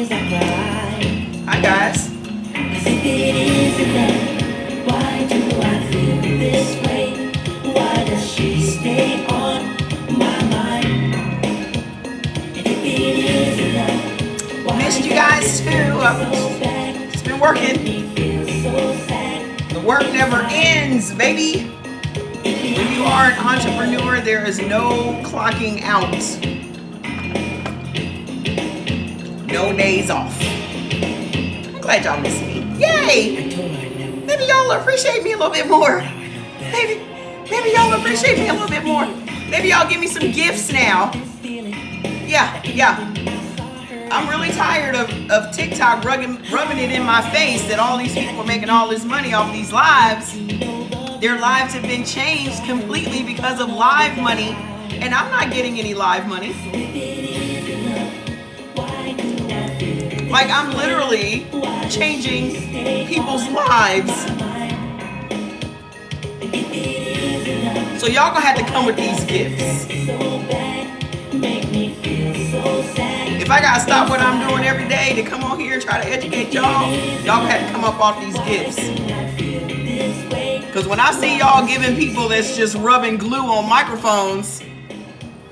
tears I cry. Hi guys. 'Cause if it isn't love, why do I feel this way? Why does she stay on my mind? And if it isn't love, why Missed you guys too. It's been working. The work never ends, baby. When you are an entrepreneur, there is no clocking out. No days off. I'm glad y'all miss me. Yay! Maybe y'all appreciate me a little bit more. Maybe y'all appreciate me a little bit more. Maybe y'all give me some gifts now. Yeah. I'm really tired of TikTok rubbing it in my face that all these people are making all this money off these lives. Their lives have been changed completely because of live money, and I'm not getting any live money. Like, I'm literally changing people's lives. So y'all gonna have to come with these gifts. If I gotta stop what I'm doing every day to come on here and try to educate y'all gonna have to come up off these gifts. Because when I see y'all giving people that's just rubbing glue on microphones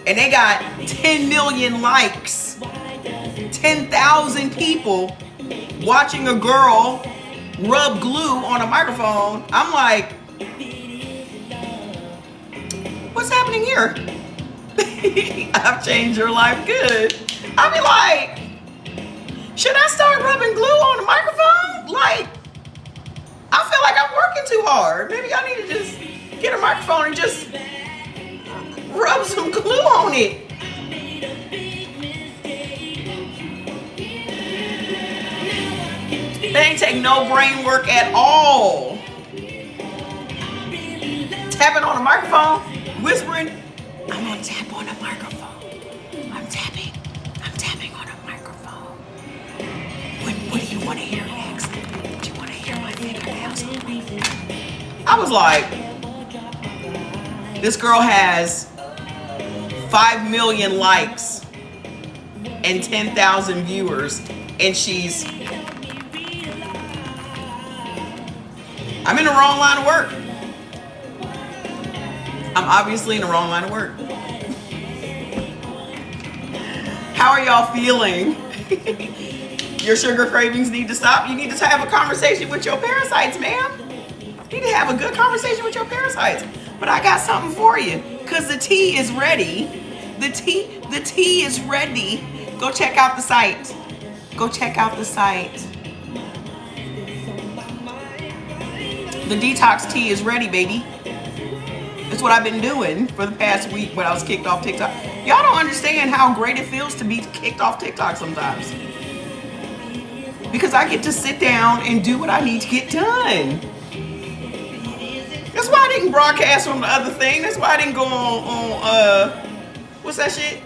and they got 10 million likes, 10,000 people watching a girl rub glue on a microphone, I'm like, what's happening here? I've changed your life good. I'll be like, should I start rubbing glue on a microphone? Like, I feel like I'm working too hard. Maybe I need to just get a microphone and just rub some glue on it. They ain't take no brain work at all. Tapping on a microphone, whispering, I'm gonna tap on a microphone. I'm tapping on a microphone. What do you want to hear next? Do you want to hear my fingernails? I was like, this girl has 5 million likes and 10,000 viewers, and I'm in the wrong line of work. I'm obviously in the wrong line of work. How are y'all feeling? Your sugar cravings need to stop. You need to have a conversation with your parasites, ma'am. You need to have a good conversation with your parasites. But I got something for you, because the tea is ready. The tea is ready. Go check out the site. Go check out the site. The detox tea is ready, baby. That's what I've been doing for the past week when I was kicked off TikTok. Y'all don't understand how great it feels to be kicked off TikTok sometimes. Because I get to sit down and do what I need to get done. That's why I didn't broadcast on the other thing. That's why I didn't go on what's that shit?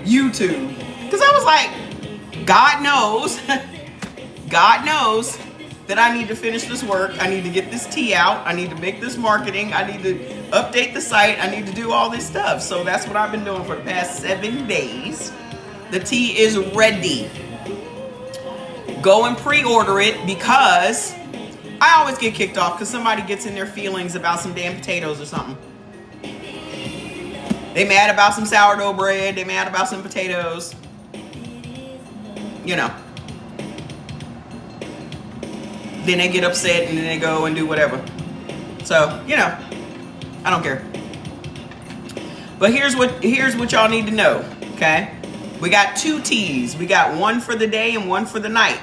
YouTube. Because I was like, God knows that I need to finish this work. I need to get this tea out. I need to make this marketing. I need to update the site. I need to do all this stuff. So that's what I've been doing for the past 7 days. The tea is ready. Go and pre-order it, because I always get kicked off because somebody gets in their feelings about some damn potatoes or something. They mad about some sourdough bread. They mad about some potatoes. You know. Then they get upset and then they go and do whatever. So, you know, I don't care. But here's what y'all need to know, okay? We got 2 teas. We got one for the day and one for the night,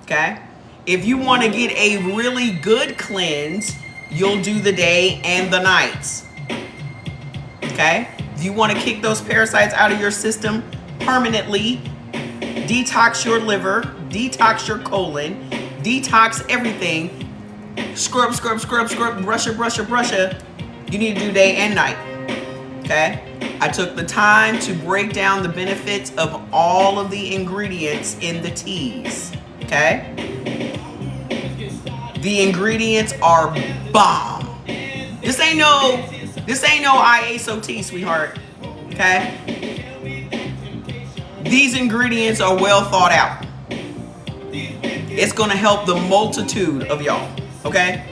okay? If you want to get a really good cleanse, you'll do the day and the nights, okay? If you want to kick those parasites out of your system permanently, detox your liver, detox your colon, detox everything, scrub, brusha, you need to do day and night, okay? I took the time to break down the benefits of all of the ingredients in the teas, okay? The ingredients are bomb. This ain't no IASO tea, sweetheart, okay? These ingredients are well thought out. It's going to help the multitude of y'all, okay?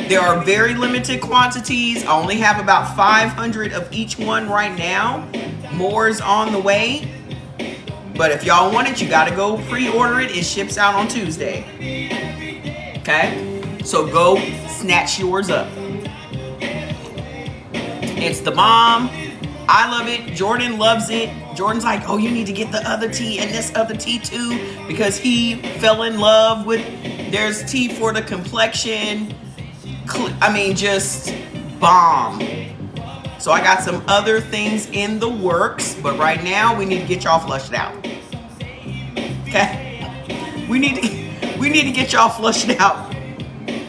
There are very limited quantities. I only have about 500 of each one right now. More is on the way. But if y'all want it, you got to go pre-order it. It ships out on Tuesday. Okay? So go snatch yours up. It's the bomb. I love it. Jordan loves it. Jordan's like, oh, you need to get the other tea and this other tea too, because he fell in love with, there's tea for the complexion. I mean, just bomb. So I got some other things in the works, but right now we need to get y'all flushed out. Okay? We need to get y'all flushed out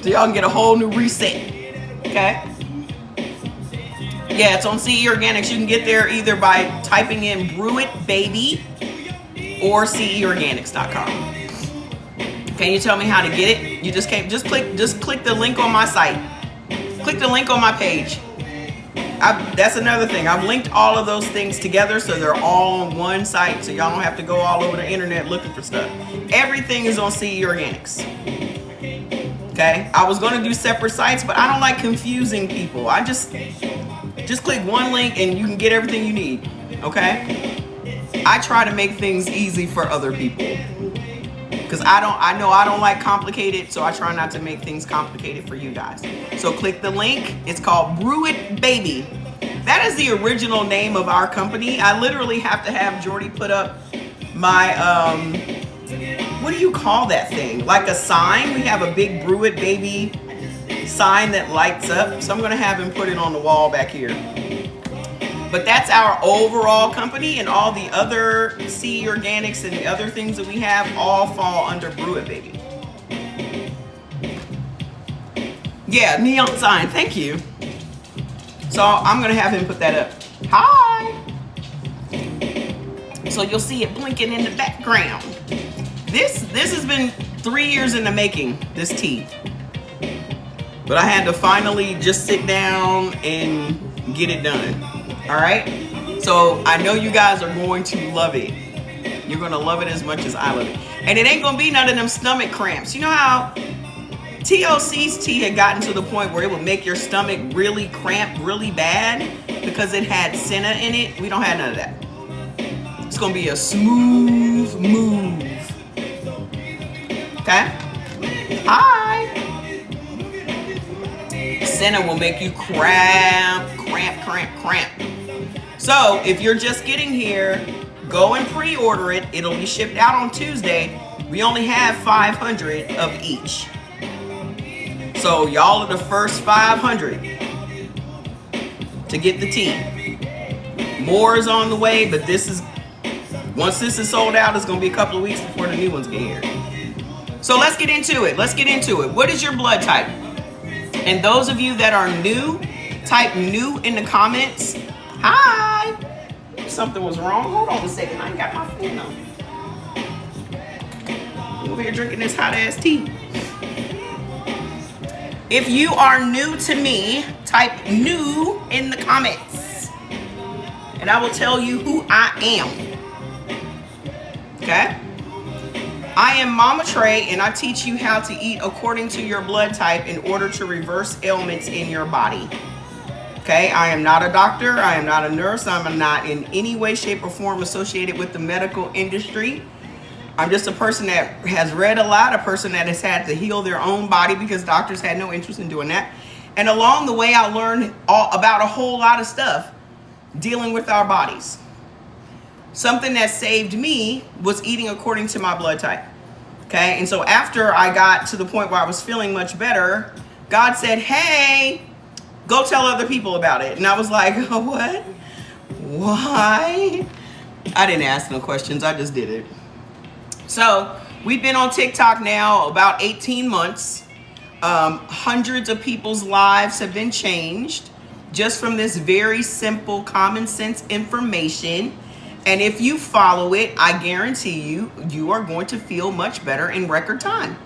so y'all can get a whole new reset. Okay? Yeah, it's on CE Organics. You can get there either by typing in Brew It Baby or ceorganics.com. Can you tell me how to get it? You just can't, just click the link on my site. Click the link on my page. That's another thing. I've linked all of those things together so they're all on one site, so y'all don't have to go all over the internet looking for stuff. Everything is on CE Organics. Okay? I was going to do separate sites, but I don't like confusing people. I just click one link and you can get everything you need. Okay? I try to make things easy for other people. Because I know I don't like complicated, so I try not to make things complicated for you guys. So click the link. It's called Brew It Baby. That is the original name of our company. I literally have to have Jordy put up my, what do you call that thing? Like a sign? We have a big Brew It Baby sign that lights up. So I'm going to have him put it on the wall back here. But that's our overall company, and all the other CE Organics and the other things that we have all fall under Brew It Baby. Yeah, neon sign, thank you. So I'm gonna have him put that up. Hi! So you'll see it blinking in the background. This has been 3 years in the making, this tea. But I had to finally just sit down and get it done. All right, so I know you guys are going to love it. You're going to love it as much as I love it. And it ain't going to be none of them stomach cramps. You know how TLC's tea had gotten to the point where it would make your stomach really cramp really bad because it had senna in it? We don't have none of that. It's going to be a smooth move. Okay? Hi. Senna will make you cramp. So if you're just getting here, go and pre-order it. It'll be shipped out on Tuesday. We only have 500 of each. So y'all are the first 500 to get the tea. More is on the way, but once this is sold out, it's gonna be a couple of weeks before the new ones get here. So let's get into it. What is your blood type? And those of you that are new, type new in the comments. Hi! Something was wrong. Hold on a second. I ain't got my phone on. Over here drinking this hot ass tea. If you are new to me, type new in the comments. And I will tell you who I am. Okay? I am Mama Trey, and I teach you how to eat according to your blood type in order to reverse ailments in your body. Okay, I am not a doctor, I am not a nurse, I'm not in any way, shape, or form associated with the medical industry. I'm just a person that has read a lot, a person that has had to heal their own body because doctors had no interest in doing that. And along the way, I learned about a whole lot of stuff dealing with our bodies. Something that saved me was eating according to my blood type. Okay, and so after I got to the point where I was feeling much better, God said, hey, go tell other people about it. And I was like, oh, what? Why? I didn't ask no questions. I just did it. So we've been on TikTok now about 18 months. Hundreds of people's lives have been changed just from this very simple common sense information. And if you follow it, I guarantee you, you are going to feel much better in record time.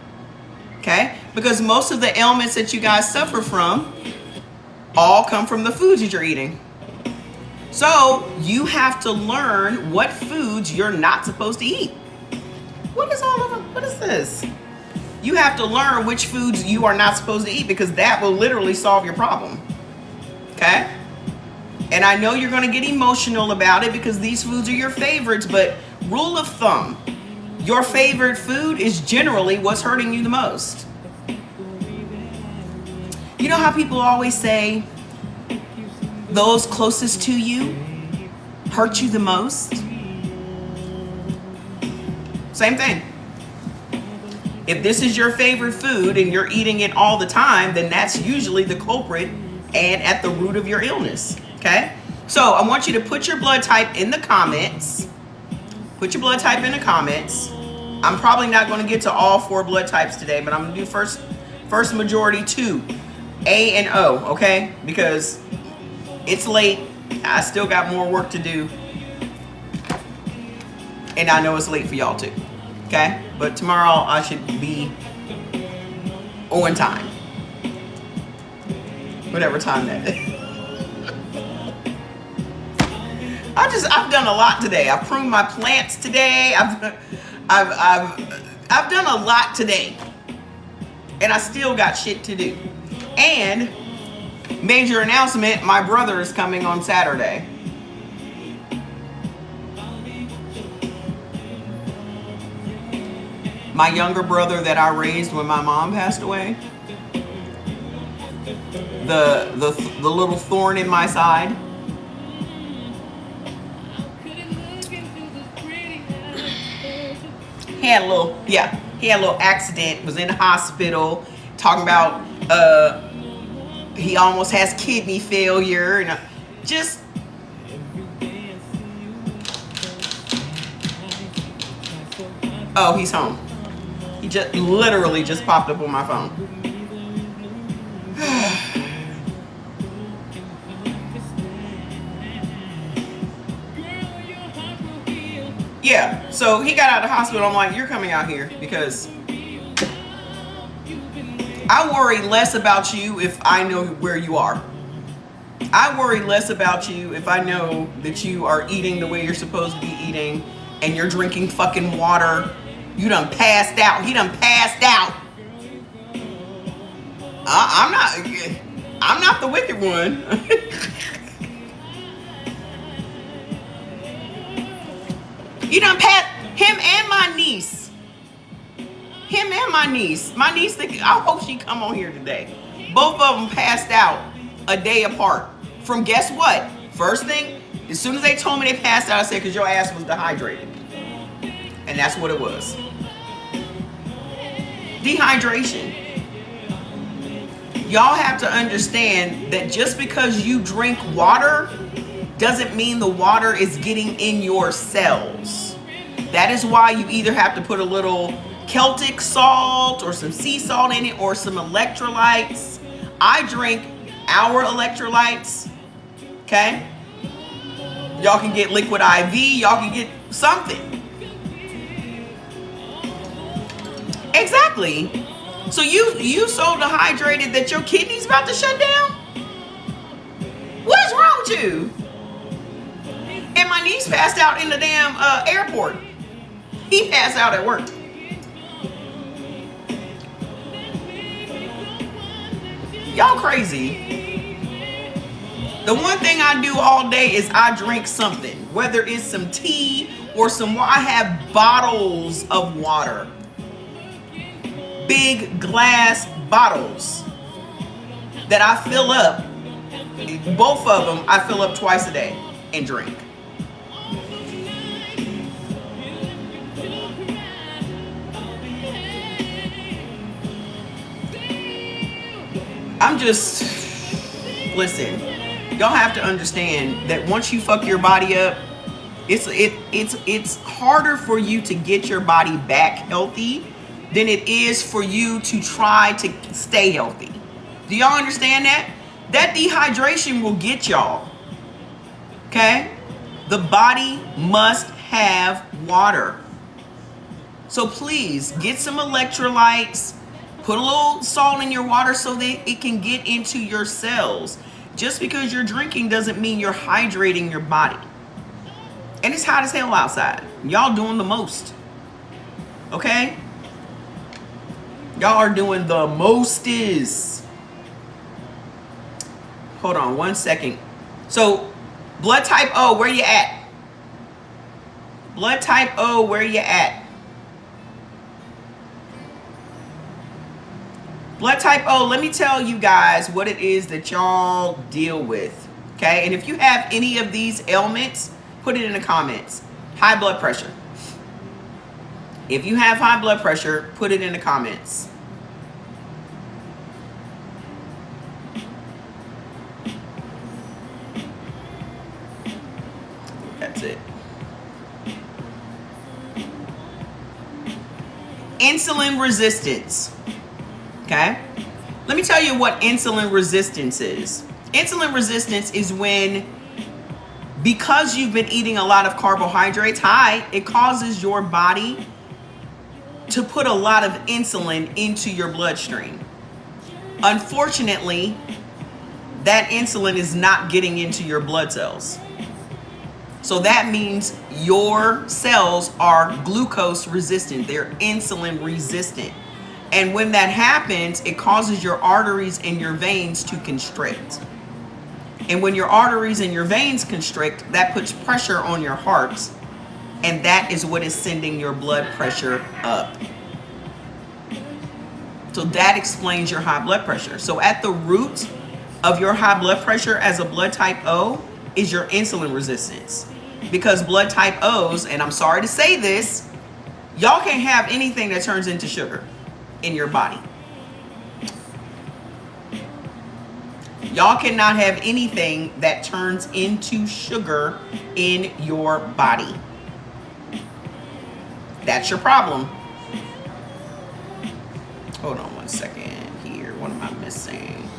Okay? Because most of the ailments that you guys suffer from all come from the foods that you're eating. So you have to learn what foods you're not supposed to eat. What is this? You have to learn which foods you are not supposed to eat, because that will literally solve your problem. Okay? And I know you're going to get emotional about it because these foods are your favorites, but rule of thumb, your favorite food is generally what's hurting you the most. You know how people always say those closest to you hurt you the most? Same thing. If this is your favorite food and you're eating it all the time, then that's usually the culprit and at the root of your illness. Okay? So I want you to put your blood type in the comments. Put your blood type in the comments. I'm probably not going to get to all 4 blood types today, but I'm going to do first majority 2, A and O, okay? Because it's late. I still got more work to do. And I know it's late for y'all too. Okay? But tomorrow I should be on time. Whatever time that is. I've done a lot today. I pruned my plants today. I've done a lot today. And I still got shit to do. And major announcement, my brother is coming on Saturday. My younger brother that I raised when my mom passed away. The little thorn in my side. He had a little accident, was in the hospital, talking about he almost has kidney failure, and just oh, he's home. He just literally just popped up on my phone. Yeah, so he got out of the hospital. I'm like, you're coming out here because I worry less about you if I know where you are. I worry less about you if I know that you are eating the way you're supposed to be eating and you're drinking fucking water. You done passed out. He done passed out. I'm not the wicked one. You done passed him and my niece. Him and my niece. My niece, I hope she come on here today. Both of them passed out a day apart. From guess what? First thing, as soon as they told me they passed out, I said, because your ass was dehydrated. And that's what it was. Dehydration. Y'all have to understand that just because you drink water doesn't mean the water is getting in your cells. That is why you either have to put a little Celtic salt or some sea salt in it or some electrolytes. I drink our electrolytes. Okay? Y'all can get liquid IV. Y'all can get something. Exactly. So you so dehydrated that your kidney's about to shut down? What is wrong with you? And my niece passed out in the damn airport. He passed out at work. Y'all crazy. The one thing I do all day is I drink something. Whether it's some tea or some water. I have bottles of water. Big glass bottles that I fill up. Both of them I fill up twice a day and drink. Listen, y'all have to understand that once you fuck your body up, it's harder for you to get your body back healthy than it is for you to try to stay healthy. Do y'all understand that? That dehydration will get y'all. Okay? The body must have water. So please get some electrolytes. Put a little salt in your water so that it can get into your cells. Just because you're drinking doesn't mean you're hydrating your body. And it's hot as hell outside. Y'all doing the most. Okay? Y'all are doing the mostest. Hold on 1 second. So, blood type O, where you at? Blood type O, where you at? Blood type O, let me tell you guys what it is that y'all deal with. Okay? And if you have any of these ailments, put it in the comments. High blood pressure. If you have high blood pressure, put it in the comments. That's it. Insulin resistance. Okay? Let me tell you what insulin resistance is. Insulin resistance is when, because you've been eating a lot of carbohydrates, it causes your body to put a lot of insulin into your bloodstream. Unfortunately, that insulin is not getting into your blood cells. So that means your cells are glucose resistant. They're insulin resistant. And when that happens, it causes your arteries and your veins to constrict. And when your arteries and your veins constrict, that puts pressure on your heart. And that is what is sending your blood pressure up. So that explains your high blood pressure. So at the root of your high blood pressure as a blood type O is your insulin resistance. Because blood type O's, and I'm sorry to say this, y'all can't have anything that turns into sugar in your body. Y'all cannot have anything that turns into sugar in your body. That's your problem. Hold on 1 second here. What am I missing?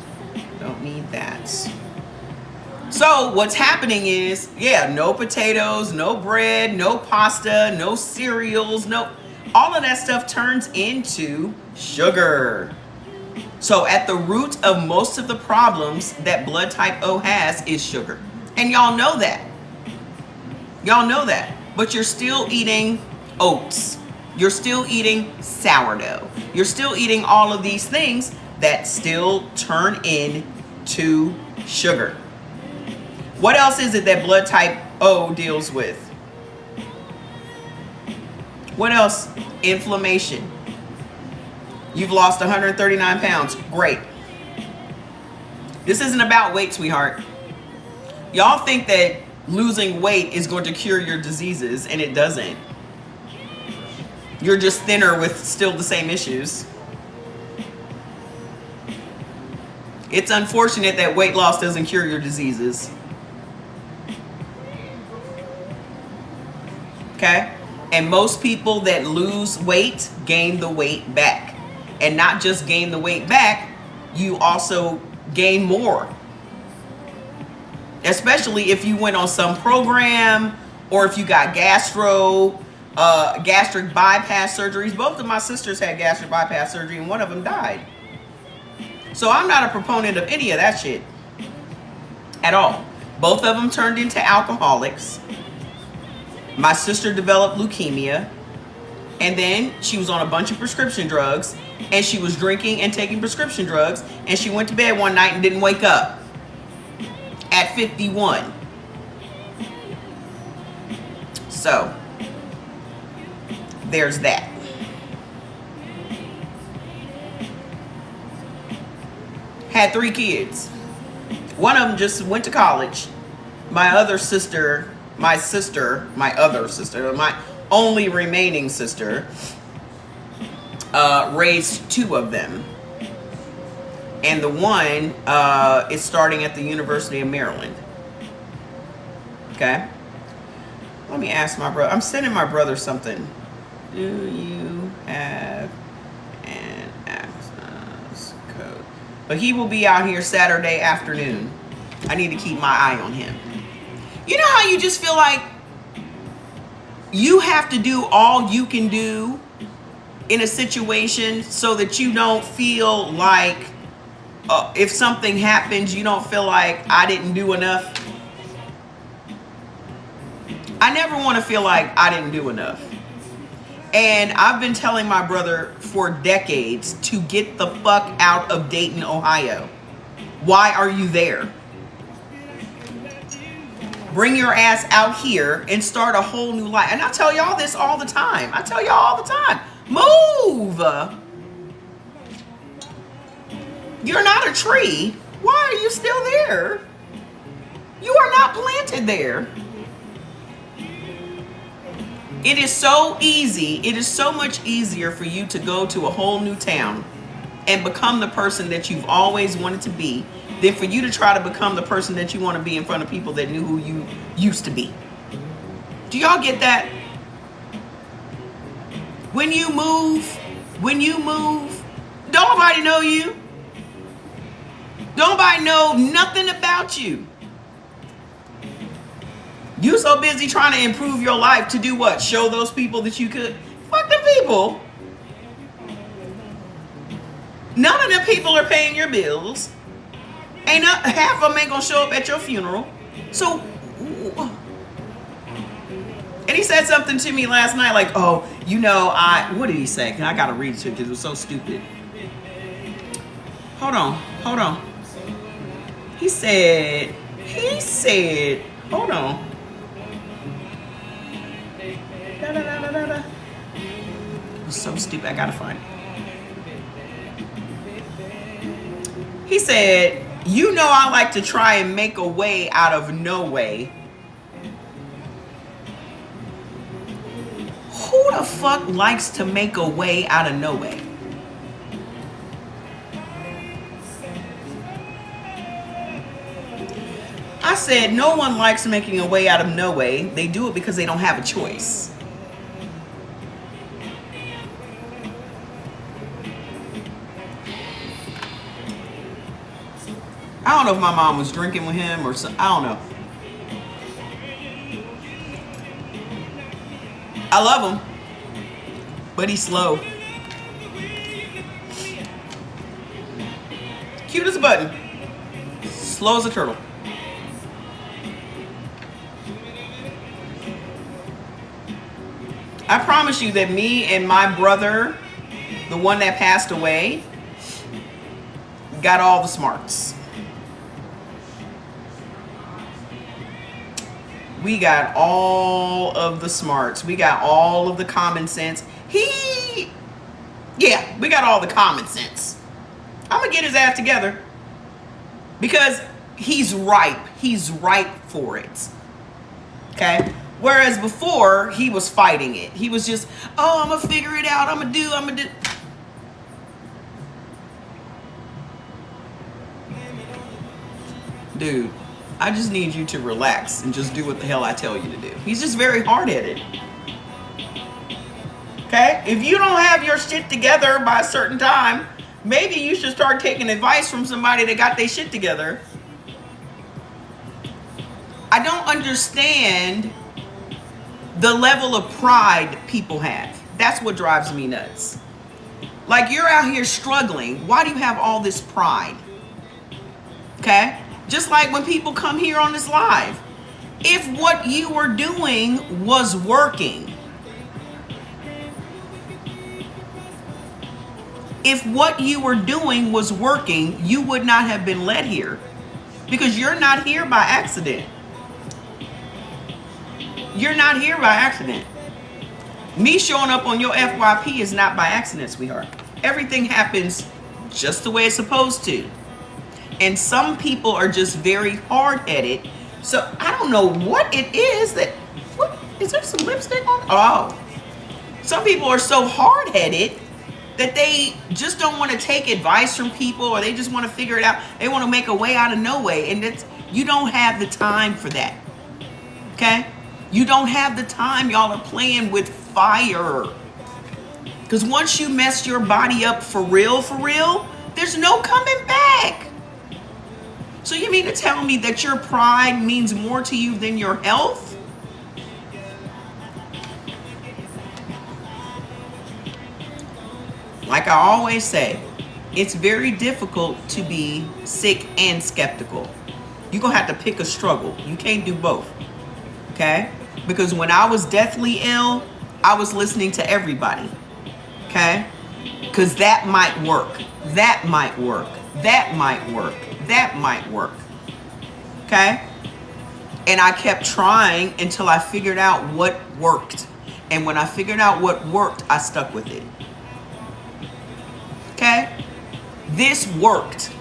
Don't need that. So what's happening is, no potatoes, no bread, no pasta, no cereals, all of that stuff turns into sugar. So at the root of most of the problems that blood type O has is sugar. And y'all know that. Y'all know that. But you're still eating oats. You're still eating sourdough. You're still eating all of these things that still turn into sugar. What else is it that blood type O deals with? What else? Inflammation. You've lost 139 pounds. Great. This isn't about weight, sweetheart. Y'all think that losing weight is going to cure your diseases, and it doesn't. You're just thinner with still the same issues. It's unfortunate that weight loss doesn't cure your diseases. Okay? And most people that lose weight gain the weight back. And not just gain the weight back, you also gain more. Especially if you went on some program or if you got gastric bypass surgeries. Both of my sisters had gastric bypass surgery and one of them died. So I'm not a proponent of any of that shit at all. Both of them turned into alcoholics. My sister developed leukemia, and then she was on a bunch of prescription drugs, and she was drinking and taking prescription drugs, and she went to bed one night and didn't wake up at 51. So there's that. Had 3 kids. One of them just went to college. My other sister, my only remaining sister, raised 2 of them. And the one is starting at the University of Maryland. Okay? Let me ask my brother. I'm sending my brother something. Do you have an access code? But he will be out here Saturday afternoon. I need to keep my eye on him. You know how you just feel like you have to do all you can do in a situation so that you don't feel like if something happens, you don't feel like I didn't do enough. I never want to feel like I didn't do enough. And I've been telling my brother for decades to get the fuck out of Dayton, Ohio. Why are you there? Bring your ass out here and start a whole new life. And I tell y'all this all the time. Move. You're not a tree. Why are you still there? You are not planted there. It is so easy. It is so much easier for you to go to a whole new town and become the person that you've always wanted to be than for you to try to become the person that you want to be in front of people that knew who you used to be. Do y'all get that? When you move, don't nobody know you. Don't nobody know nothing about you. You so busy trying to improve your life to do what? Show those people that you could. Fuck them people. None of them people are paying your bills. Half of them ain't gonna show up at your funeral. So, and he said something to me last night like, oh, what did he say? I gotta read it to you because it was so stupid. Hold on. He said, hold on. It was so stupid. I gotta find it. He said, I like to try and make a way out of no way. Who the fuck likes to make a way out of no way? I said, no one likes making a way out of no way. They do it because they don't have a choice. I don't know if my mom was drinking with him or something. I don't know. I love him, but he's slow. Cute as a button. Slow as a turtle. I promise you that me and my brother, the one that passed away, got all the smarts. We got all of the smarts. We got all of the common sense. We got all the common sense. I'm gonna get his ass together because he's ripe. He's ripe for it. Okay? Whereas before, he was fighting it. He was just, I'm gonna figure it out. I'm gonna do. Dude, I just need you to relax and just do what the hell I tell you to do. He's just very hard-headed. Okay? If you don't have your shit together by a certain time, maybe you should start taking advice from somebody that got their shit together. I don't understand the level of pride people have. That's what drives me nuts. Like, you're out here struggling. Why do you have all this pride? Okay? Just like when people come here on this live. If what you were doing was working, you would not have been led here. Because you're not here by accident. You're not here by accident. Me showing up on your FYP is not by accident, sweetheart. Everything happens just the way it's supposed to. And some people are just very hard-headed. So I don't know what it is that, what, is there some lipstick on? Oh. Some people are so hard-headed that they just don't want to take advice from people, or they just want to figure it out. They want to make a way out of no way. And you don't have the time for that. Okay? You don't have the time. Y'all are playing with fire. Because once you mess your body up for real, there's no coming back. So you mean to tell me that your pride means more to you than your health? Like I always say, it's very difficult to be sick and skeptical. You're going to have to pick a struggle. You can't do both. Okay? Because when I was deathly ill, I was listening to everybody. Okay? Because that might work. That might work. That might work. That might work. Okay? And I kept trying until I figured out what worked. And when I figured out what worked, I stuck with it. Okay? This worked.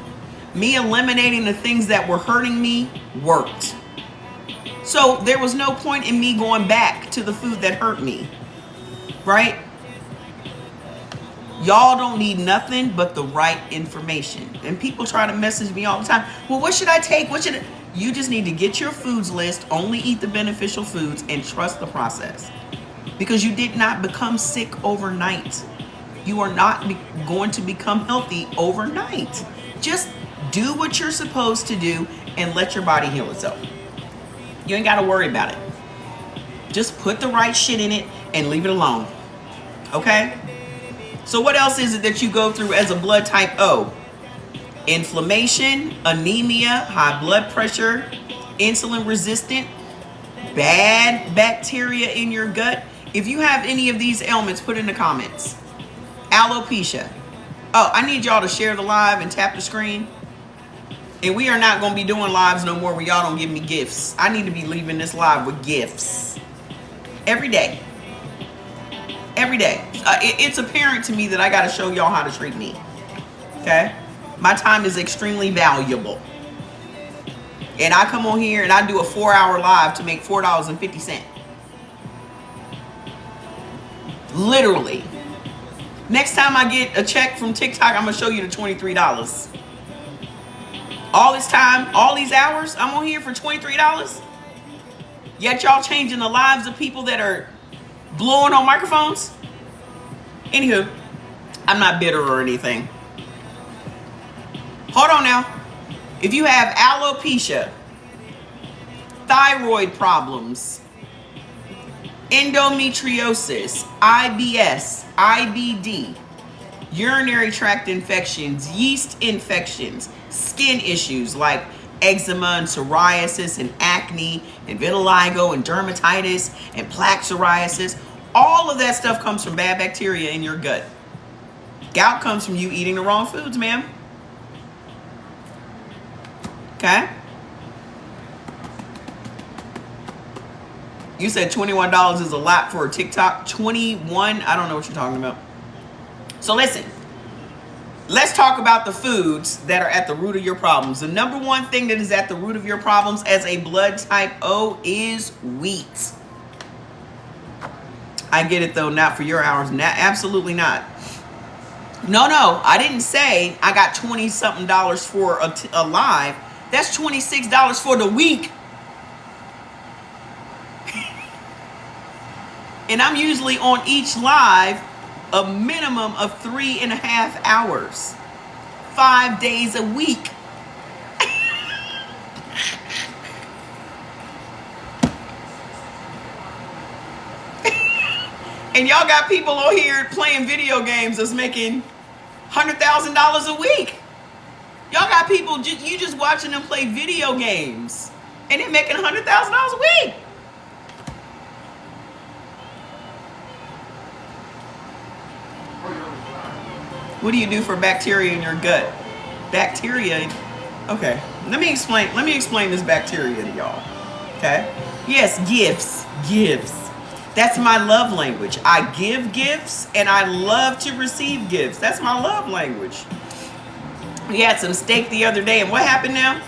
Me eliminating the things that were hurting me worked. So there was no point in me going back to the food that hurt me. Right? Y'all don't need nothing but the right information. And people try to message me all the time. Well, what should I take? What should I? You just need to get your foods list, only eat the beneficial foods, and trust the process. Because you did not become sick overnight. You are not going to become healthy overnight. Just do what you're supposed to do and let your body heal itself. You ain't got to worry about it. Just put the right shit in it and leave it alone. Okay? So what else is it that you go through as a blood type O? Inflammation, anemia, high blood pressure, insulin resistant, bad bacteria in your gut. If you have any of these ailments, put in the comments. Alopecia. Oh, I need y'all to share the live and tap the screen. And we are not going to be doing lives no more where y'all don't give me gifts. I need to be leaving this live with gifts. Every day. Every day. It's apparent to me that I got to show y'all how to treat me. Okay? My time is extremely valuable. And I come on here and I do a 4-hour live to make $4.50. Literally. Next time I get a check from TikTok, I'm going to show you the $23. All this time, all these hours, I'm on here for $23. Yet y'all changing the lives of people that are blowing on microphones. Anywho, I'm not bitter or anything. Hold on now. If you have alopecia, thyroid problems, endometriosis, IBS, IBD, urinary tract infections, yeast infections, skin issues like eczema and psoriasis and acne and vitiligo and dermatitis and plaque psoriasis, all of that stuff comes from bad bacteria in your gut. Gout comes from you eating the wrong foods, ma'am. Okay? You said $21 is a lot for a TikTok. 21, I don't know what you're talking about. So listen, let's talk about the foods that are at the root of your problems. The number one thing that is at the root of your problems as a blood type O is wheat. I get it though, not for your hours. Absolutely not. No, I didn't say I got 20 something dollars for a live. That's $26 for the week. And I'm usually on each live a minimum of 3.5 hours, 5 days a week. And y'all got people on here playing video games that's making $100,000 a week. Y'all got people, you just watching them play video games and they're making $100,000 a week. What do you do for bacteria in your gut? Bacteria, okay. Let me explain this bacteria to y'all. Okay? Yes, gifts. That's my love language. I give gifts and I love to receive gifts. That's my love language. We had some steak the other day, and what happened now?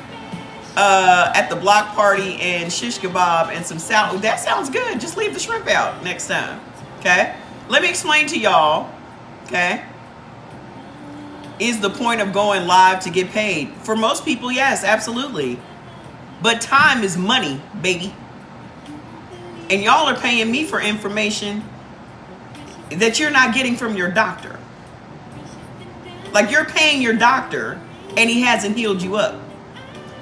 At the block party and shish kebab and some salad. That sounds good. Just leave the shrimp out next time. Okay? Let me explain to y'all. Okay? Is the point of going live to get paid? For most people, yes, absolutely. But time is money, baby. And y'all are paying me for information that you're not getting from your doctor. Like you're paying your doctor and he hasn't healed you up.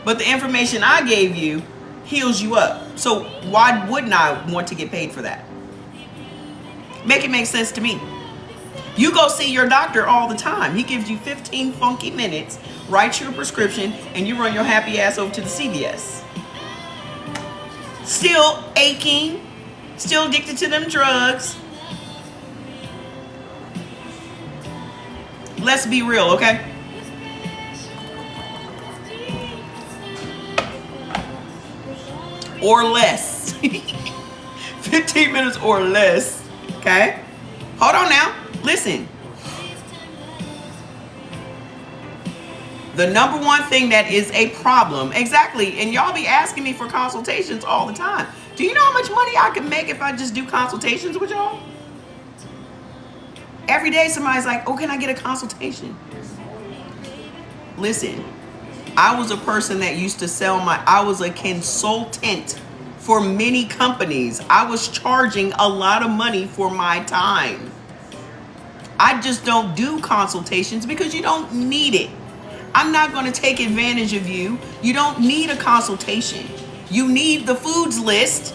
But the information I gave you heals you up. So why wouldn't I want to get paid for that? Make it make sense to me. You go see your doctor all the time. He gives you 15 funky minutes, writes you a prescription, and you run your happy ass over to the CVS. Still aching, still addicted to them drugs, let's be real, okay? Or less. 15 minutes or less. Okay? Hold on now. Listen. The number one thing that is a problem, exactly, and y'all be asking me for consultations all the time. Do you know how much money I can make if I just do consultations with y'all? Every day somebody's like, oh, can I get a consultation? Listen, I was a person that used to I was a consultant for many companies. I was charging a lot of money for my time. I just don't do consultations because you don't need it. I'm not going to take advantage of you. You don't need a consultation. You need the foods list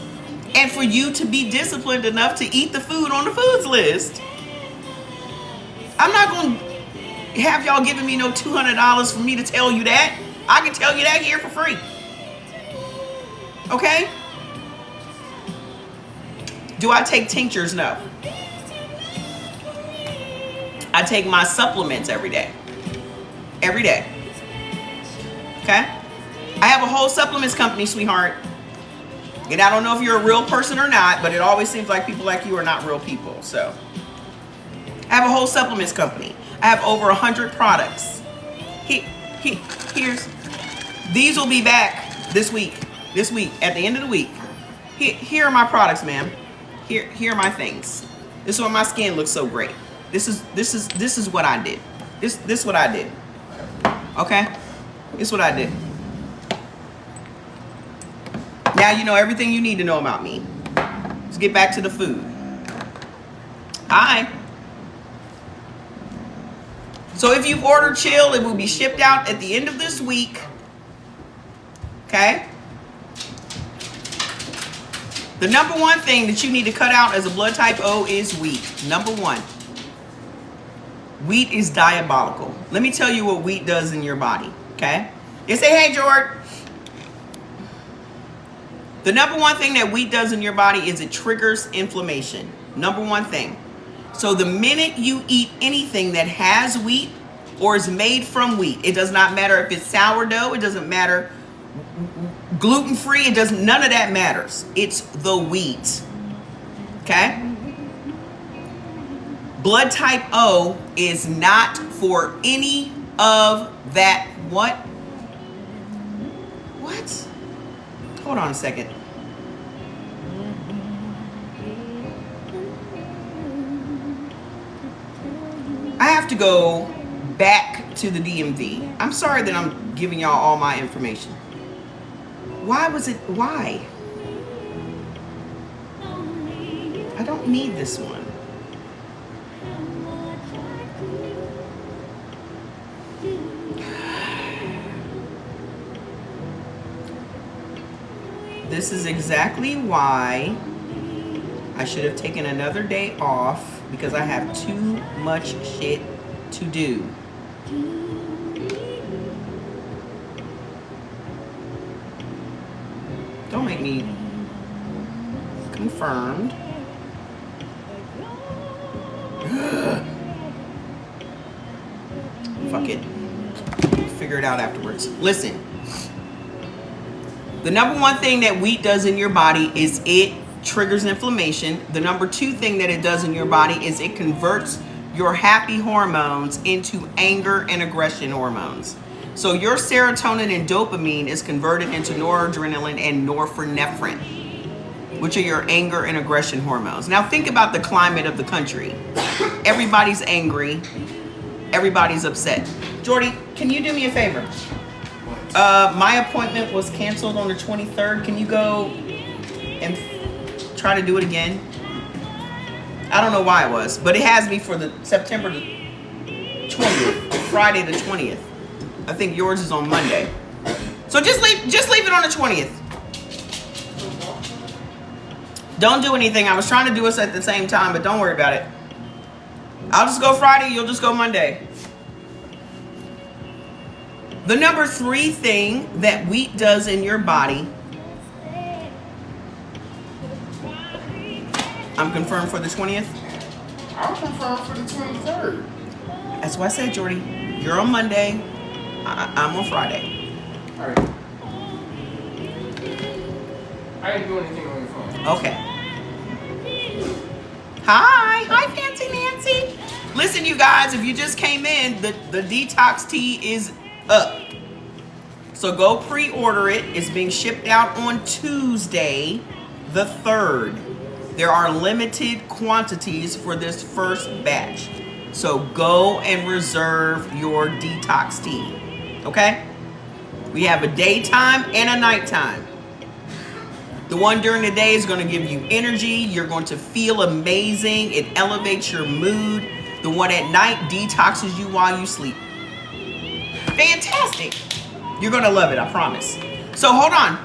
and for you to be disciplined enough to eat the food on the foods list. I'm not going to have y'all giving me no $200 for me to tell you that. I can tell you that here for free. Okay? Do I take tinctures? No. I take my supplements every day. Every day. Okay? I have a whole supplements company, sweetheart. And I don't know if you're a real person or not, but it always seems like people like you are not real people. So, I have a whole supplements company. I have over 100 products. Here's. These will be back this week. This week, at the end of the week. Here are my products, ma'am. Here are my things. This is why my skin looks so great. This is what I did. This is what I did. Okay? This is what I did. Now you know everything you need to know about me. Let's get back to the food. Hi. So if you've ordered Chill, it will be shipped out at the end of this week. Okay? The number one thing that you need to cut out as a blood type O is wheat. Number one. Wheat is diabolical. Let me tell you what wheat does in your body. Okay? You say, hey, George. The number one thing that wheat does in your body is it triggers inflammation. Number one thing. So the minute you eat anything that has wheat or is made from wheat, it does not matter if it's sourdough, it doesn't matter gluten-free, it doesn't, none of that matters. It's the wheat. Okay? Blood type O is not for any of that. What? What? Hold on a second. I have to go back to the DMV. I'm sorry that I'm giving y'all all my information. Why was it? Why? I don't need this one. This is exactly why I should have taken another day off because I have too much shit to do. Don't make me confirmed. Fuck it. Figure it out afterwards. Listen. The number one thing that wheat does in your body is it triggers inflammation. The number two thing that it does in your body is it converts your happy hormones into anger and aggression hormones. So your serotonin and dopamine is converted into noradrenaline and norepinephrine, which are your anger and aggression hormones. Now think about the climate of the country. Everybody's angry. Everybody's upset. Jordy, can you do me a favor? My appointment was canceled on the 23rd. Can you go and try to do it again? I don't know why it was, but it has me for the September 20th, Friday the 20th. I think yours is on Monday. So just leave it on the 20th. Don't do anything. I was trying to do us at the same time, but don't worry about it. I'll just go Friday. You'll just go Monday. The number three thing that wheat does in your body, I'm confirmed for the 20th. I'm confirmed for the 23rd. That's why I said, Jordy, you're on Monday. I'm on Friday. All right. I didn't do anything on your phone. Okay. Hi, Fancy Nancy. Listen, you guys, if you just came in, the detox tea is up. So go pre-order it. It's being shipped out on Tuesday, the 3rd. There are limited quantities for this first batch. So go and reserve your detox tea. Okay? We have a daytime and a nighttime. The one during the day is going to give you energy. You're going to feel amazing. It elevates your mood. The one at night detoxes you while you sleep. Fantastic. You're going to love it, I promise. So hold on.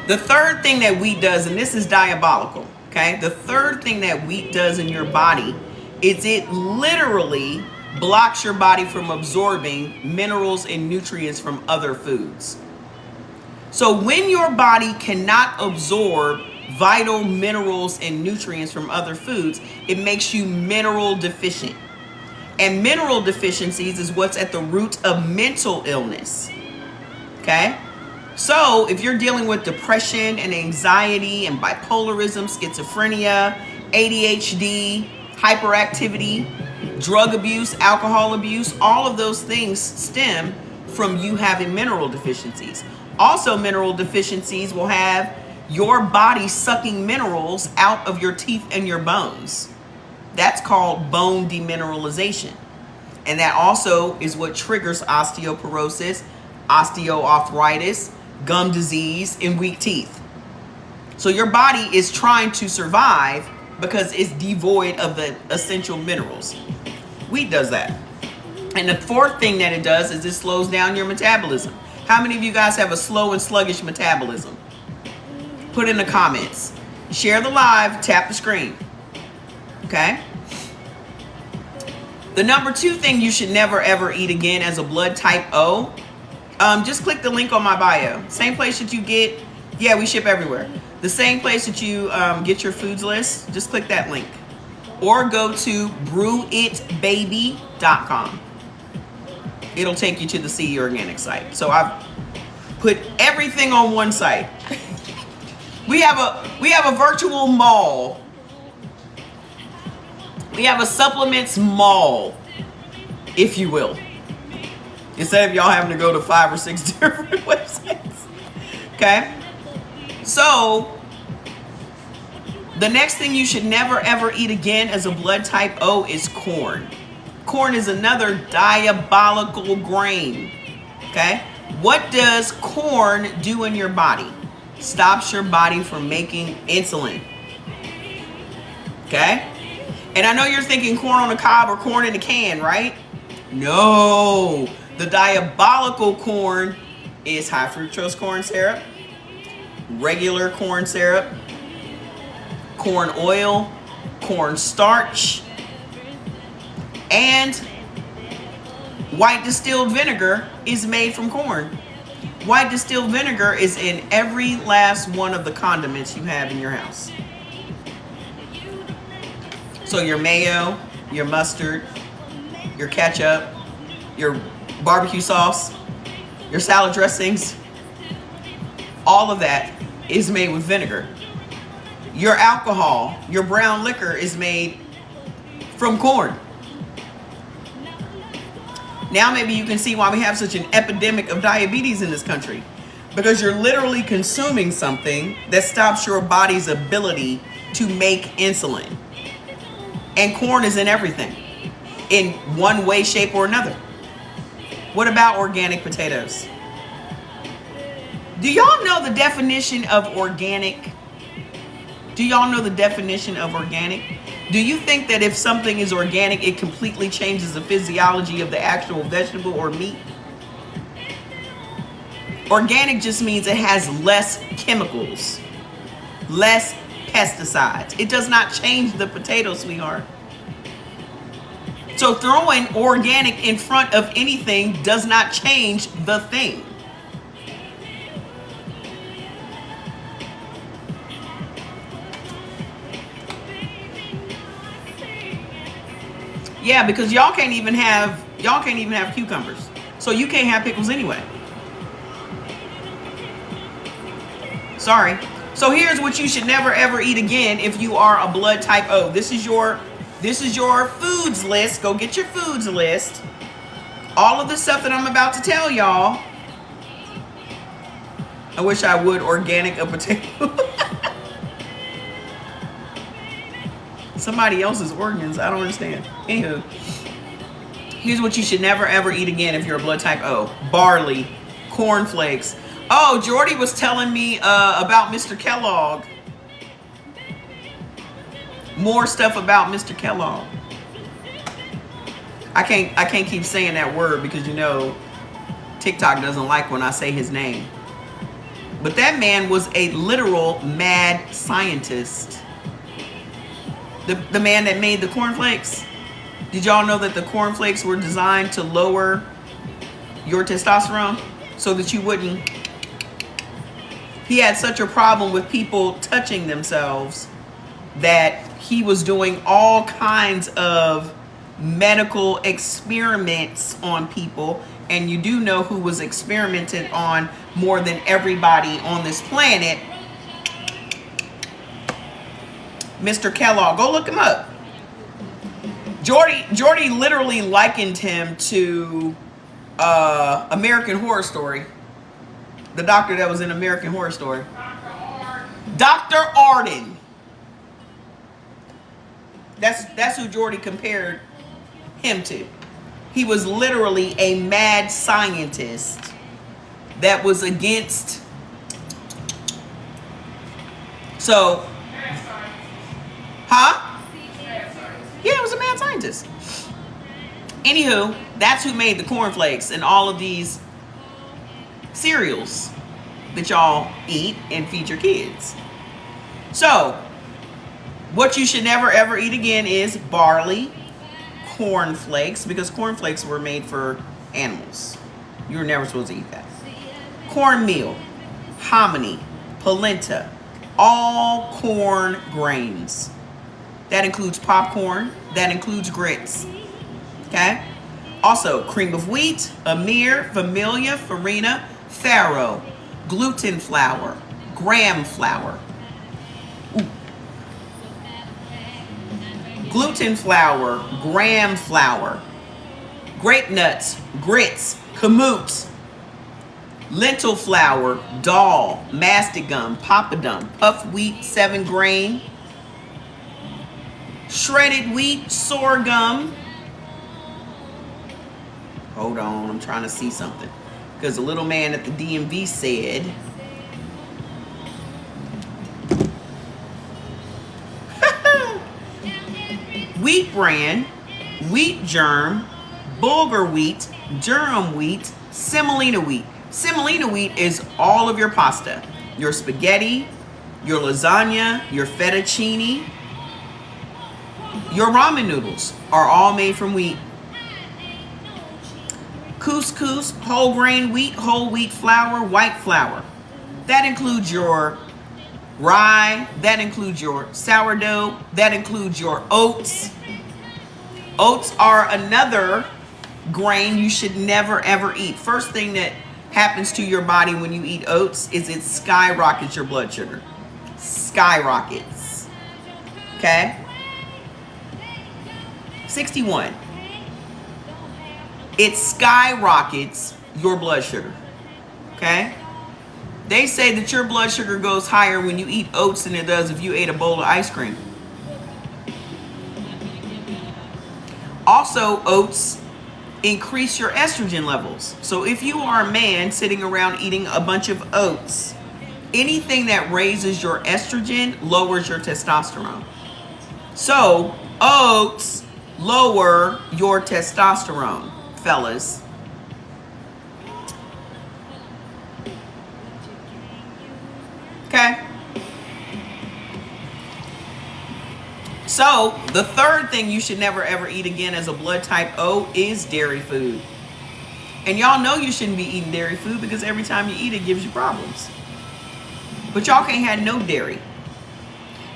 The third thing that wheat does, and this is diabolical, okay? The third thing that wheat does in your body is it literally blocks your body from absorbing minerals and nutrients from other foods. So when your body cannot absorb vital minerals and nutrients from other foods, it makes you mineral deficient. And mineral deficiencies is what's at the root of mental illness. Okay? So if you're dealing with depression and anxiety and bipolarism, schizophrenia, ADHD, hyperactivity, drug abuse, alcohol abuse, all of those things stem from you having mineral deficiencies. Also, mineral deficiencies will have your body sucking minerals out of your teeth and your bones. That's called bone demineralization. And that also is what triggers osteoporosis, osteoarthritis, gum disease, and weak teeth. So your body is trying to survive because it's devoid of the essential minerals. Wheat does that. And the fourth thing that it does is it slows down your metabolism. How many of you guys have a slow and sluggish metabolism? Put in the comments. Share the live, tap the screen. Okay? The number 2 thing you should never ever eat again as a blood type O, just click the link on my bio. Same place that you get, yeah, we ship everywhere. The same place that you get your foods list, just click that link. Or go to brewitbaby.com. It'll take you to the CE Organic site. So I've put everything on one site. We have a virtual mall. We have a supplements mall, if you will. Instead of y'all having to go to 5 or 6 different websites. Okay? So, the next thing you should never ever eat again as a blood type O is corn. Corn is another diabolical grain. Okay? What does corn do in your body? Stops your body from making insulin. Okay? And I know you're thinking corn on the cob or corn in a can, right? No. The diabolical corn is high fructose corn syrup, regular corn syrup, corn oil, corn starch, and white distilled vinegar is made from corn. White distilled vinegar is in every last one of the condiments you have in your house. So your mayo, your mustard, your ketchup, your barbecue sauce, your salad dressings, all of that is made with vinegar. Your alcohol, your brown liquor is made from corn. Now maybe you can see why we have such an epidemic of diabetes in this country. Because you're literally consuming something that stops your body's ability to make insulin. And corn is in everything, in one way, shape, or another. What about organic potatoes? Do y'all know the definition of organic? Do y'all know the definition of organic? Do you think that if something is organic, it completely changes the physiology of the actual vegetable or meat? Organic just means it has less chemicals, less pesticides. It does not change the potato, sweetheart. So throwing organic in front of anything does not change the thing. Yeah, because y'all can't even have cucumbers. So you can't have pickles anyway. Sorry. So here's what you should never ever eat again if you are a blood type O. This is your foods list. Go get your foods list. All of the stuff that I'm about to tell y'all. I wish I would organic a potato. Somebody else's organs. I don't understand. Anywho, here's what you should never ever eat again if you're a blood type O. Barley, cornflakes. Oh, Jordy was telling me about Mr. Kellogg. More stuff about Mr. Kellogg. I can't keep saying that word because you know TikTok doesn't like when I say his name. But that man was a literal mad scientist. The man that made the cornflakes. Did y'all know that the cornflakes were designed to lower your testosterone so that you wouldn't? He had such a problem with people touching themselves that he was doing all kinds of medical experiments on people. And you do know who was experimented on more than everybody on this planet. Mr. Kellogg. Go look him up. Jordy literally likened him to American Horror Story. The doctor that was in American Horror Story. Dr. Arden. That's who Jordy compared him to. He was literally a mad scientist that was against. So, huh? Yeah, it was a mad scientist. Anywho, that's who made the cornflakes and all of these cereals that y'all eat and feed your kids. So, what you should never ever eat again is barley, cornflakes, because cornflakes were made for animals. You were never supposed to eat that. Cornmeal, hominy, polenta, all corn grains. That includes popcorn. That includes grits. Okay? Also, cream of wheat, amir, familia, farina, farro, gluten flour, graham flour. Ooh. Gluten flour, graham flour, grape nuts, grits, kamut, lentil flour, dal, mastic gum, papadum, puff wheat, 7 grain, shredded wheat, sorghum. Hold on, I'm trying to see something. Because the little man at the DMV said, wheat bran, wheat germ, bulgur wheat, durum wheat, semolina wheat. Semolina wheat is all of your pasta. Your spaghetti, your lasagna, your fettuccine, your ramen noodles are all made from wheat. Couscous, whole grain wheat, whole wheat flour, white flour. That includes your rye. That includes your sourdough. That includes your oats. Oats are another grain you should never ever eat. First thing that happens to your body when you eat oats is it skyrockets your blood sugar. Skyrockets. Okay? 61. It skyrockets your blood sugar. Okay? They say that your blood sugar goes higher when you eat oats than it does if you ate a bowl of ice cream. Also, oats increase your estrogen levels. So if you are a man sitting around eating a bunch of oats, anything that raises your estrogen lowers your testosterone. So oats lower your testosterone, fellas. Okay. So the third thing you should never ever eat again as a blood type O is dairy food. And y'all know you shouldn't be eating dairy food because every time you eat it gives you problems. But y'all can't have no dairy.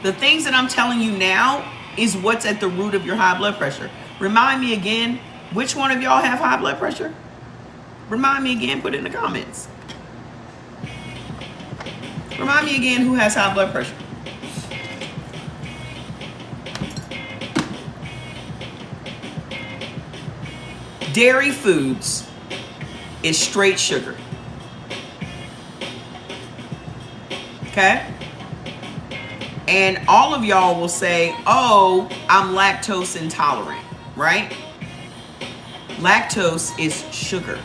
The things that I'm telling you now is what's at the root of your high blood pressure. Remind me again, which one of y'all have high blood pressure? Remind me again, put it in the comments. Remind me again who has high blood pressure. Dairy foods is straight sugar. Okay? And all of y'all will say, oh, I'm lactose intolerant, right? Lactose is sugar.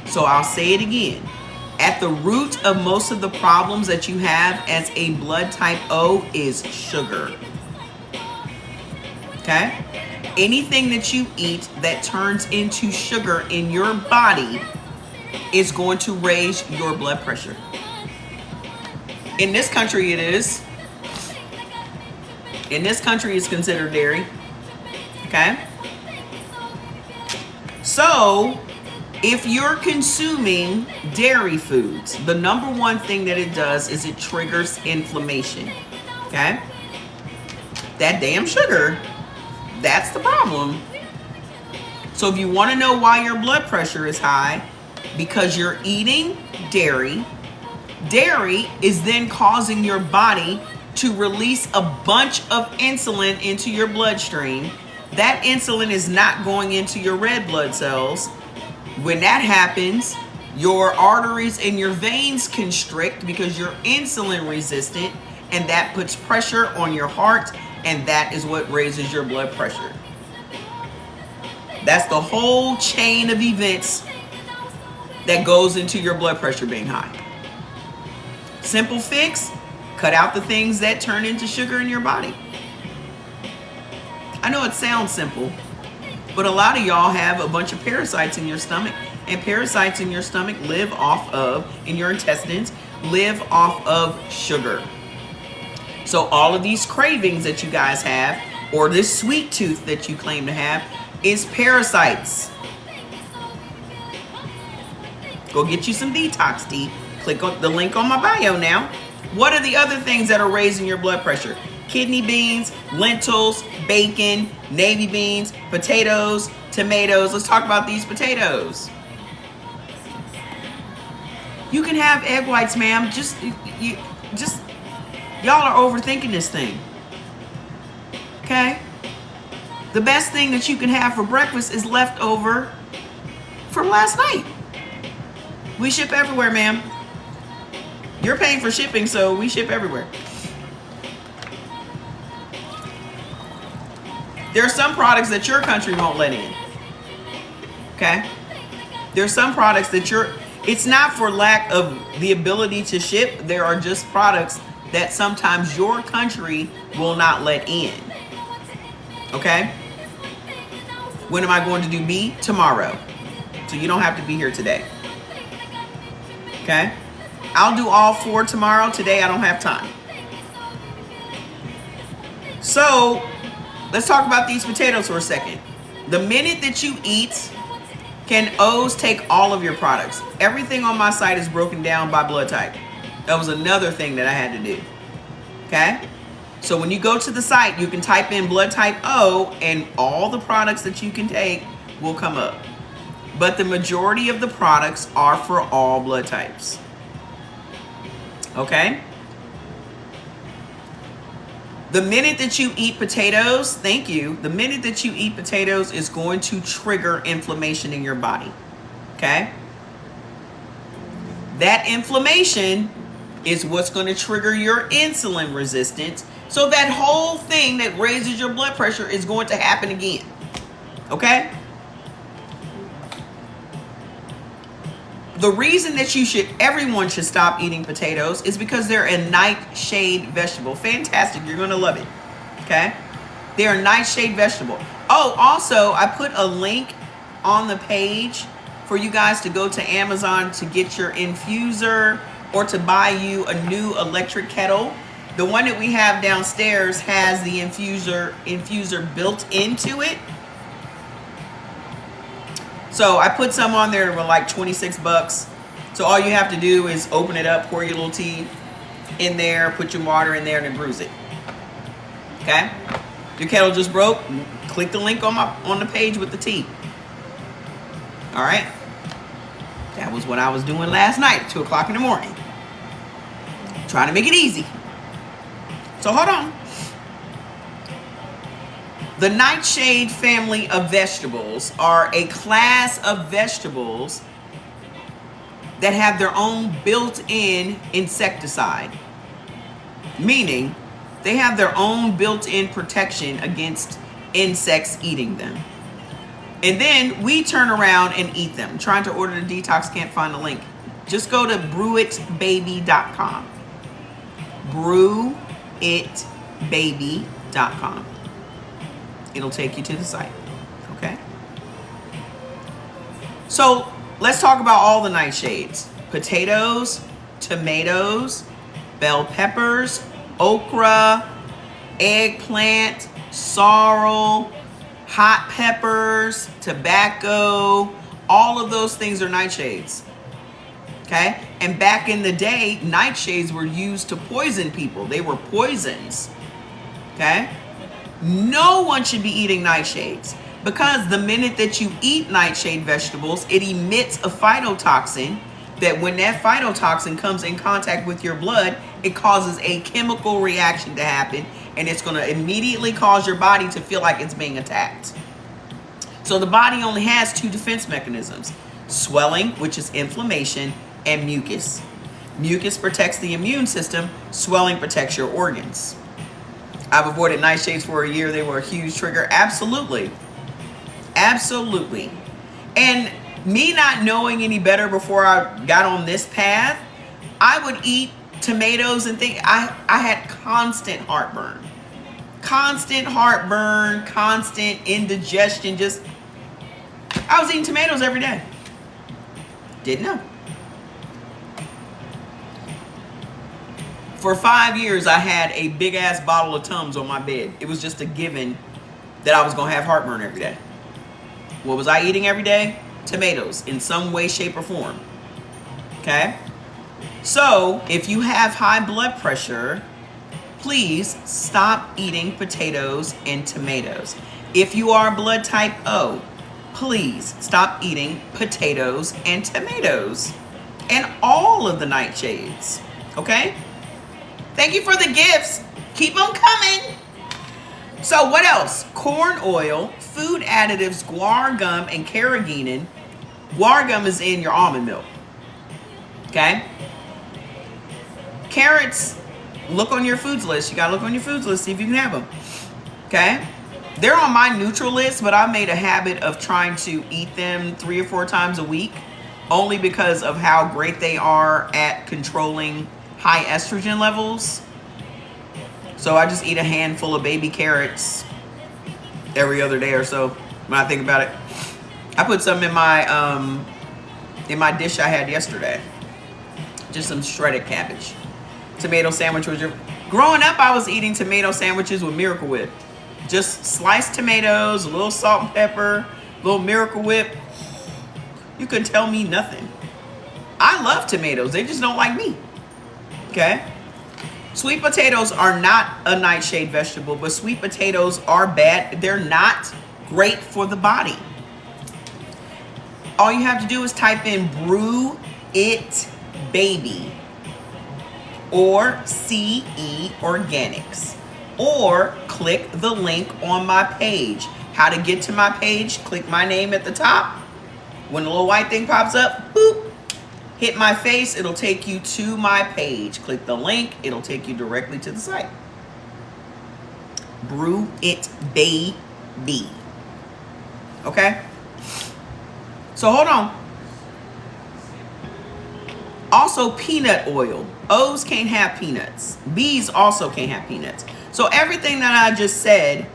So I'll say it again. At the root of most of the problems that you have as a blood type O is sugar. Okay? Anything that you eat that turns into sugar in your body is going to raise your blood pressure. In this country, it is. In this country, it's considered dairy. Okay? So, if you're consuming dairy foods, the number one thing that it does is it triggers inflammation. Okay? That damn sugar, that's the problem. So if you want to know why your blood pressure is high, because you're eating dairy, dairy is then causing your body to release a bunch of insulin into your bloodstream. That insulin is not going into your red blood cells. When that happens, your arteries and your veins constrict because you're insulin resistant, and that puts pressure on your heart, and that is what raises your blood pressure. That's the whole chain of events that goes into your blood pressure being high. Simple fix, cut out the things that turn into sugar in your body. I know it sounds simple, but a lot of y'all have a bunch of parasites in your stomach, and parasites in your stomach live off of, in your intestines, live off of sugar. So all of these cravings that you guys have, or this sweet tooth that you claim to have, is parasites. Go get you some detox tea. Click on the link on my bio now. What are the other things that are raising your blood pressure? Kidney beans, lentils, bacon, navy beans, potatoes, tomatoes. Let's talk about these potatoes. You can have egg whites, ma'am. Y'all are overthinking this thing. Okay? The best thing that you can have for breakfast is leftover from last night. We ship everywhere, ma'am. You're paying for shipping, so we ship everywhere. There are some products that your country won't let in. Okay? There are some products that it's not for lack of the ability to ship. There are just products that sometimes your country will not let in. Okay? When am I going to do B? Tomorrow. So you don't have to be here today. Okay? I'll do all 4 tomorrow. Today I don't have time. So, let's talk about these potatoes for a second. The minute that you eat, can O's take all of your products? Everything on my site is broken down by blood type. That was another thing that I had to do. Okay? So when you go to the site, you can type in blood type O, and all the products that you can take will come up. But the majority of the products are for all blood types. Okay? The minute that you eat potatoes, thank you, the minute that you eat potatoes is going to trigger inflammation in your body. Okay? That inflammation is what's going to trigger your insulin resistance. So that whole thing that raises your blood pressure is going to happen again. Okay? The reason that everyone should stop eating potatoes is because they're a nightshade vegetable. Fantastic. You're going to love it. Okay? They're a nightshade vegetable. Oh, also, I put a link on the page for you guys to go to Amazon to get your infuser or to buy you a new electric kettle. The one that we have downstairs has the infuser built into it. So I put some on there for like 26 bucks. So all you have to do is open it up, pour your little tea in there, put your water in there, and then bruise it. Okay? Your kettle just broke, Click the link on the page with the T. All right. That was what I was doing last night at 2 o'clock in the morning. Trying to make it easy. So hold on. The nightshade family of vegetables are a class of vegetables that have their own built-in insecticide. Meaning, they have their own built-in protection against insects eating them. And then we turn around and eat them. Trying to order the detox, can't find the link. Just go to brewitbaby.com. Brewitbaby.com. It'll take you to the site. Okay? So let's talk about all the nightshades. Potatoes, tomatoes, bell peppers, okra, eggplant, sorrel, hot peppers, tobacco, all of those things are nightshades. Okay? And back in the day, nightshades were used to poison people. They were poisons. Okay? No one should be eating nightshades because the minute that you eat nightshade vegetables, it emits a phytotoxin that when that phytotoxin comes in contact with your blood, it causes a chemical reaction to happen, and it's going to immediately cause your body to feel like it's being attacked. So the body only has two defense mechanisms: swelling, which is inflammation, and mucus. Mucus protects the immune system. Swelling protects your organs. I've avoided nightshades for a year. They were a huge trigger. Absolutely. Absolutely. And me not knowing any better before I got on this path, I would eat tomatoes and think I had constant heartburn. Constant heartburn, constant indigestion. I was eating tomatoes every day. Didn't know. For 5 years, I had a big ass bottle of Tums on my bed. It was just a given that I was going to have heartburn every day. What was I eating every day? Tomatoes in some way, shape, or form. Okay? So, if you have high blood pressure, please stop eating potatoes and tomatoes. If you are blood type O, please stop eating potatoes and tomatoes. And all of the nightshades. Okay? Thank you for the gifts. Keep them coming. So what else? Corn oil, food additives, guar gum, and carrageenan. Guar gum is in your almond milk. Okay? Carrots, look on your foods list. You gotta look on your foods list, see if you can have them. Okay? They're on my neutral list, but I've made a habit of trying to eat them 3 or 4 times a week, only because of how great they are at controlling high estrogen levels. So I just eat a handful of baby carrots every other day or so when I think about it. I put some in my dish I had yesterday. Just some shredded cabbage. Tomato sandwich was growing up, I was eating tomato sandwiches with Miracle Whip. Just sliced tomatoes, a little salt and pepper, a little Miracle Whip. You couldn't tell me nothing. I love tomatoes. They just don't like me. Okay? Sweet potatoes are not a nightshade vegetable, but sweet potatoes are bad. They're not great for the body. All you have to do is type in Brew It Baby or CE Organics, or click the link on my page. How to get to my page? Click my name at the top. When the little white thing pops up, boop. Hit my face, it'll take you to my page. Click the link, it'll take you directly to the site. Brew It Baby. Okay? So hold on. Also, peanut oil. O's can't have peanuts. B's also can't have peanuts. So everything that I just said,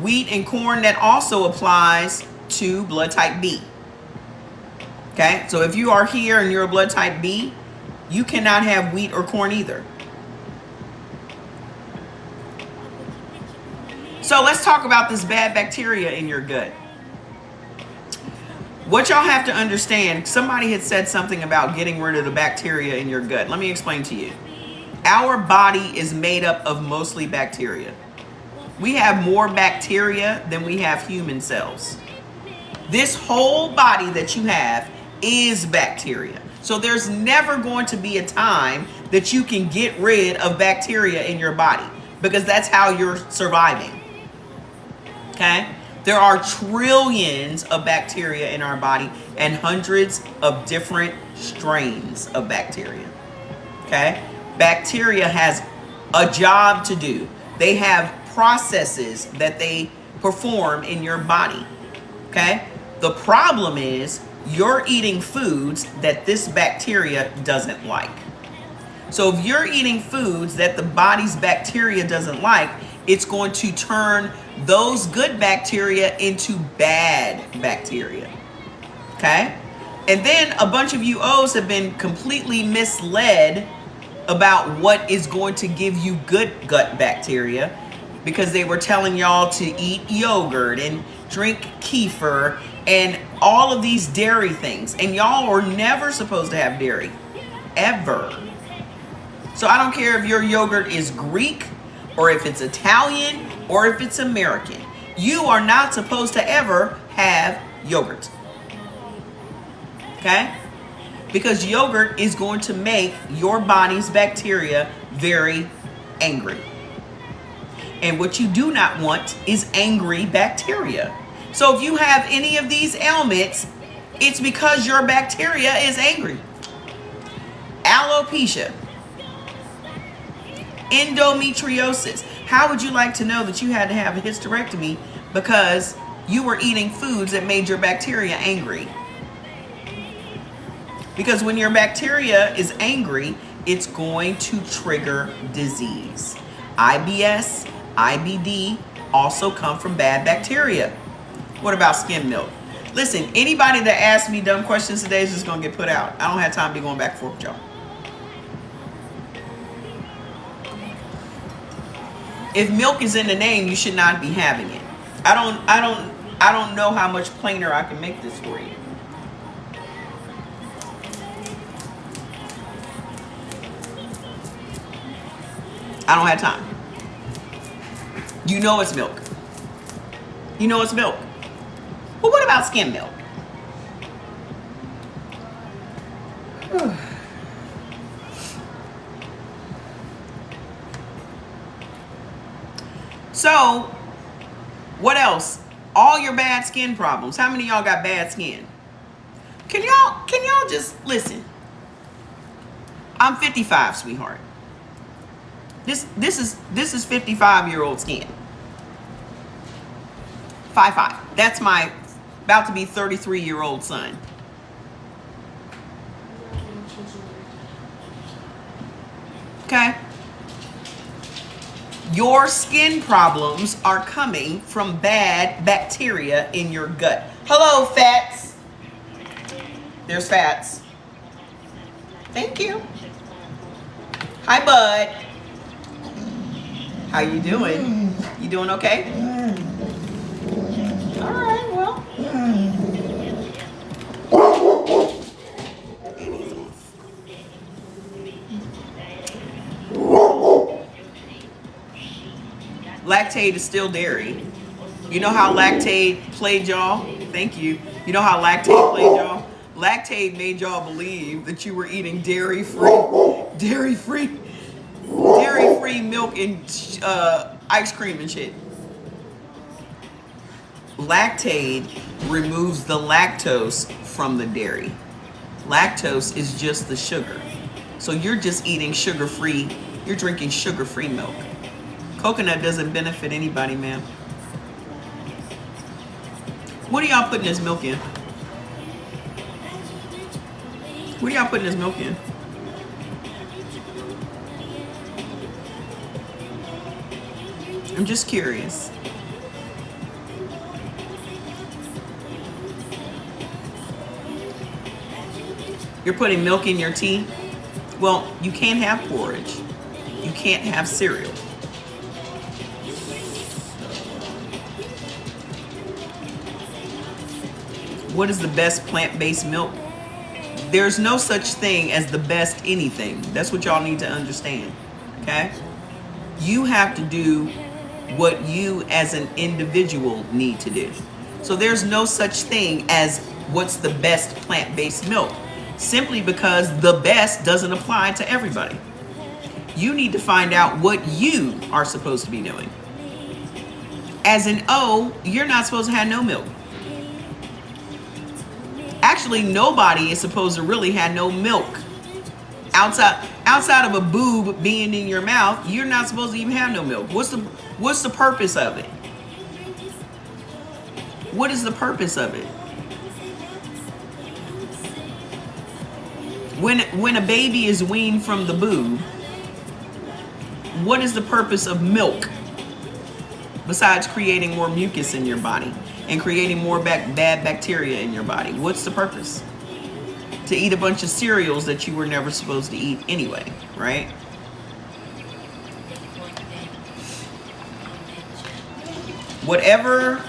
wheat and corn, that also applies to blood type B. Okay, so if you are here and you're a blood type B, you cannot have wheat or corn either. So let's talk about this bad bacteria in your gut. What y'all have to understand, somebody had said something about getting rid of the bacteria in your gut. Let me explain to you. Our body is made up of mostly bacteria. We have more bacteria than we have human cells. This whole body that you have is bacteria. So there's never going to be a time that you can get rid of bacteria in your body, because that's how you're surviving. Okay? There are trillions of bacteria in our body and hundreds of different strains of bacteria. Okay? Bacteria has a job to do. They have processes that they perform in your body. Okay? The problem is you're eating foods that this bacteria doesn't like. So if you're eating foods that the body's bacteria doesn't like, it's going to turn those good bacteria into bad bacteria. Okay? And then a bunch of you O's have been completely misled about what is going to give you good gut bacteria, because they were telling y'all to eat yogurt and drink kefir and all of these dairy things. And y'all are never supposed to have dairy. Ever. So I don't care if your yogurt is Greek or if it's Italian or if it's American. You are not supposed to ever have yogurt. Okay? Because yogurt is going to make your body's bacteria very angry. And what you do not want is angry bacteria. So if you have any of these ailments, it's because your bacteria is angry. Alopecia, endometriosis. How would you like to know that you had to have a hysterectomy because you were eating foods that made your bacteria angry? Because when your bacteria is angry, it's going to trigger disease. IBS, IBD also come from bad bacteria. What about skim milk? Listen, anybody that asks me dumb questions today is just going to get put out. I don't have time to be going back and forth with y'all. If milk is in the name, you should not be having it. I don't know how much plainer I can make this for you. I don't have time. You know it's milk. You know it's milk. But what about skim milk? So, what else? All your bad skin problems. How many of y'all got bad skin? Can y'all just listen? I'm 55, sweetheart. This is 55-year-old skin. 5'5". That's my about to be 33-year-old son. Okay? Your skin problems are coming from bad bacteria in your gut. Hello, Fats. There's Fats. Thank you. Hi, bud. How you doing? You doing okay? All right, well. Lactate is still dairy. You know how Lactate played y'all? Thank you. You know how Lactate played y'all? Lactate made y'all believe that you were eating dairy-free milk and ice cream and shit. Lactate removes the lactose from the dairy. Lactose is just the sugar. So you're just eating sugar-free, you're drinking sugar-free milk. Coconut doesn't benefit anybody, man. What are y'all putting this milk in? What are y'all putting this milk in? I'm just curious. You're putting milk in your tea? Well, you can't have porridge. You can't have cereal. What is the best plant-based milk? There's no such thing as the best anything. That's what y'all need to understand, okay? You have to do what you as an individual need to do. So there's no such thing as what's the best plant-based milk, simply because the best doesn't apply to everybody. You need to find out what you are supposed to be doing. As an O, you're not supposed to have no milk. Actually, nobody is supposed to really have no milk. Outside of a boob being in your mouth, you're not supposed to even have no milk. What's the purpose of it? What is the purpose of it? When a baby is weaned from the boob, what is the purpose of milk besides creating more mucus in your body and creating more bad bacteria in your body? What's the purpose? To eat a bunch of cereals that you were never supposed to eat anyway, right? Whatever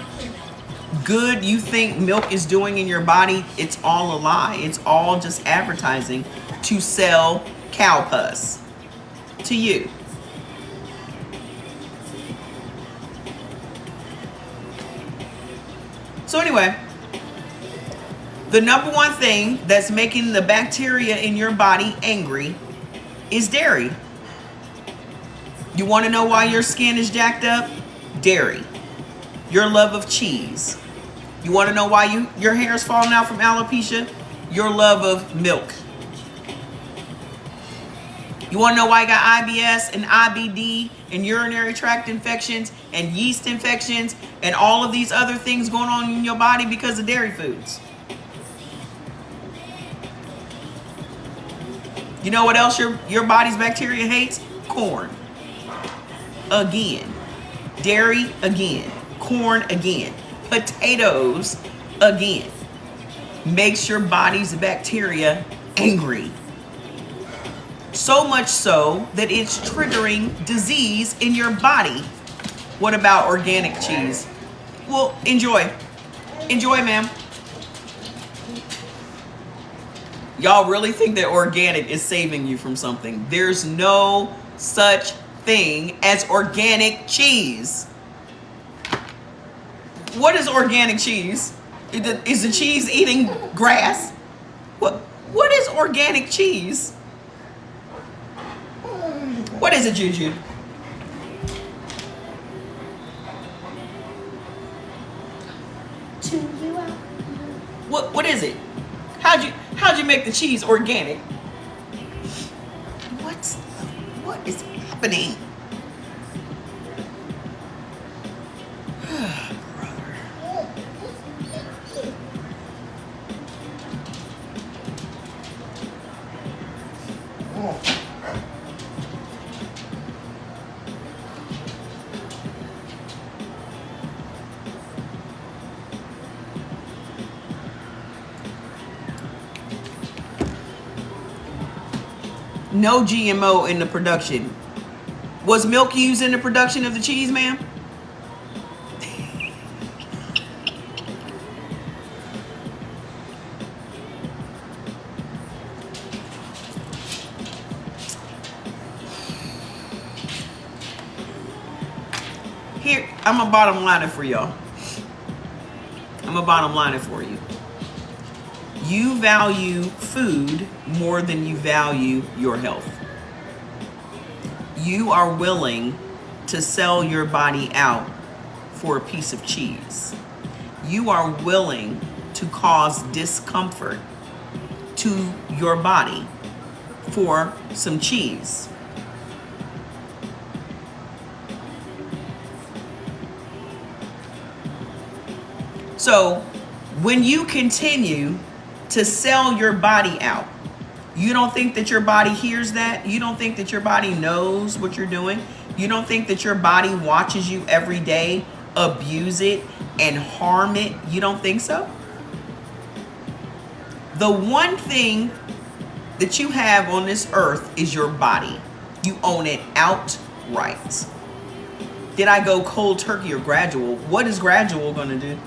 good you think milk is doing in your body, it's all a lie. It's all just advertising to sell cow pus to you. So anyway, the number one thing that's making the bacteria in your body angry is dairy. You want to know why your skin is jacked up? Dairy. Your love of cheese. You want to know why your hair is falling out from alopecia? Your love of milk. You want to know why you got IBS and IBD and urinary tract infections and yeast infections and all of these other things going on in your body? Because of dairy foods. You know what else your body's bacteria hates? Corn. Again. Dairy again. Corn again. Potatoes again. Makes your body's bacteria angry. So much so that it's triggering disease in your body. What about organic cheese? Well, enjoy. Enjoy, ma'am. Y'all really think that organic is saving you from something? There's no such thing as organic cheese. What is organic cheese? Is the cheese eating grass? What is organic cheese? What is it, Juju? What is it? How'd you make the cheese organic? What is happening? No GMO in the production. Was milk used in the production of the cheese, ma'am? Here, I'm gonna bottom line it for y'all. I'm gonna bottom line it for you. You value food more than you value your health. You are willing to sell your body out for a piece of cheese. You are willing to cause discomfort to your body for some cheese. So when you continue to sell your body out, you don't think that your body hears that? You don't think that your body knows what you're doing? You don't think that your body watches you every day abuse it and harm it? You don't think so? The one thing that you have on this earth is your body. You own it outright. Did I go cold turkey or gradual? What is gradual going to do?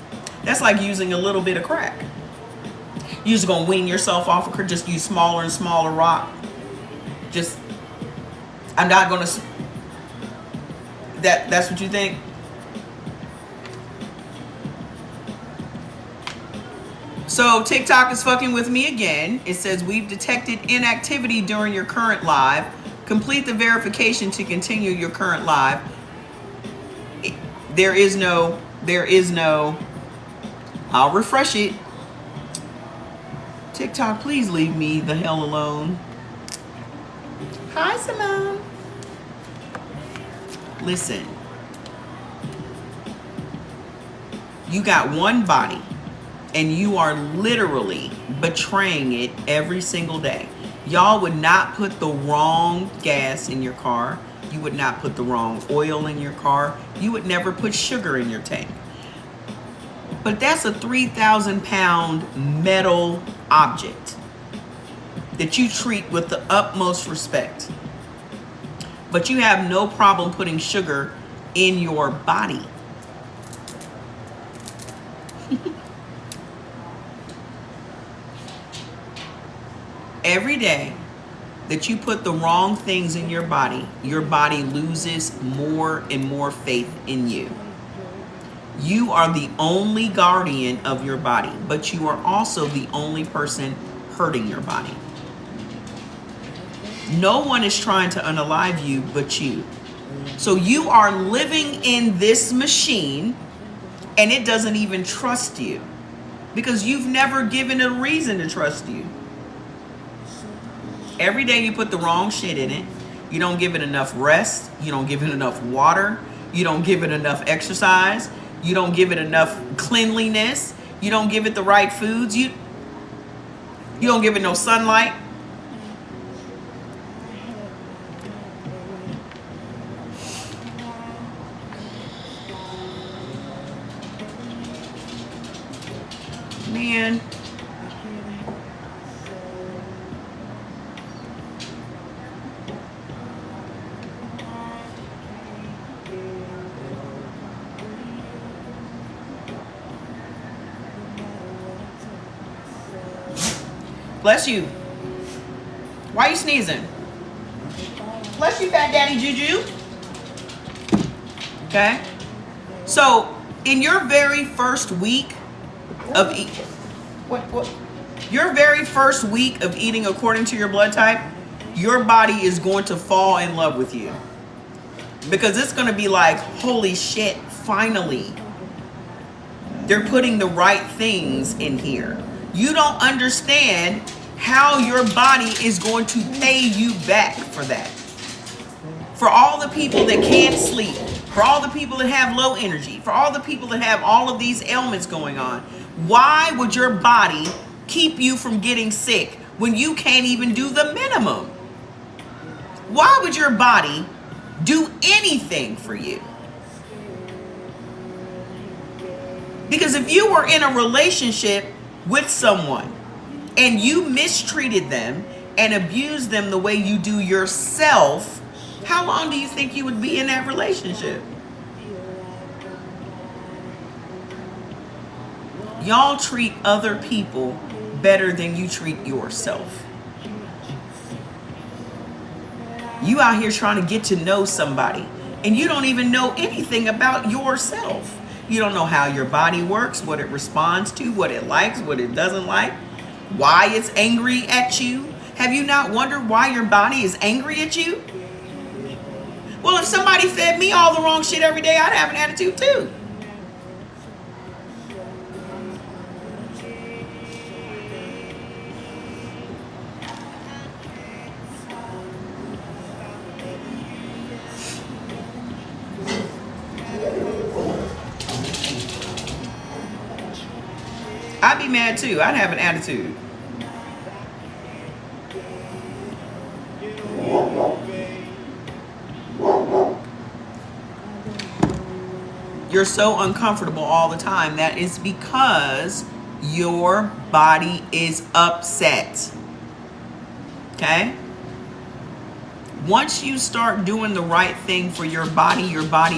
That's like using a little bit of crack. You're just gonna wean yourself off of her, just use smaller and smaller rock. I'm not gonna, That's what you think? So TikTok is fucking with me again. It says we've detected inactivity during your current live. Complete the verification to continue your current live. There is no, I'll refresh it. TikTok, please leave me the hell alone. Hi, Simone. Listen. You got one body, and you are literally betraying it every single day. Y'all would not put the wrong gas in your car. You would not put the wrong oil in your car. You would never put sugar in your tank. But that's a 3,000-pound metal object that you treat with the utmost respect. But you have no problem putting sugar in your body. Every day that you put the wrong things in your body loses more and more faith in you. You are the only guardian of your body, but you are also the only person hurting your body. No one is trying to unalive you but you. So you are living in this machine, and it doesn't even trust you because you've never given it a reason to trust you. Every day you put the wrong shit in it. You don't give it enough rest. You don't give it enough water. You don't give it enough exercise. You don't give it enough cleanliness. You don't give it the right foods. You don't give it no sunlight. Man. Bless you. Why are you sneezing? Bless you, Fat Daddy Juju. Okay. So, in your very first week of your very first week of eating according to your blood type, your body is going to fall in love with you. Because it's going to be like, holy shit, finally. They're putting the right things in here. You don't understand how your body is going to pay you back for that. For all the people that can't sleep, for all the people that have low energy, for all the people that have all of these ailments going on, why would your body keep you from getting sick when you can't even do the minimum? Why would your body do anything for you? Because if you were in a relationship with someone and you mistreated them and abused them the way you do yourself, how long do you think you would be in that relationship? Y'all treat other people better than you treat yourself. You out here trying to get to know somebody and you don't even know anything about yourself. You don't know how your body works, what it responds to, what it likes, what it doesn't like, why it's angry at you. Have you not wondered why your body is angry at you? Well, if somebody fed me all the wrong shit every day, I'd have an attitude too. I'd be mad too. I'd have an attitude. You're so uncomfortable all the time. That is because your body is upset. Okay? Once you start doing the right thing for your body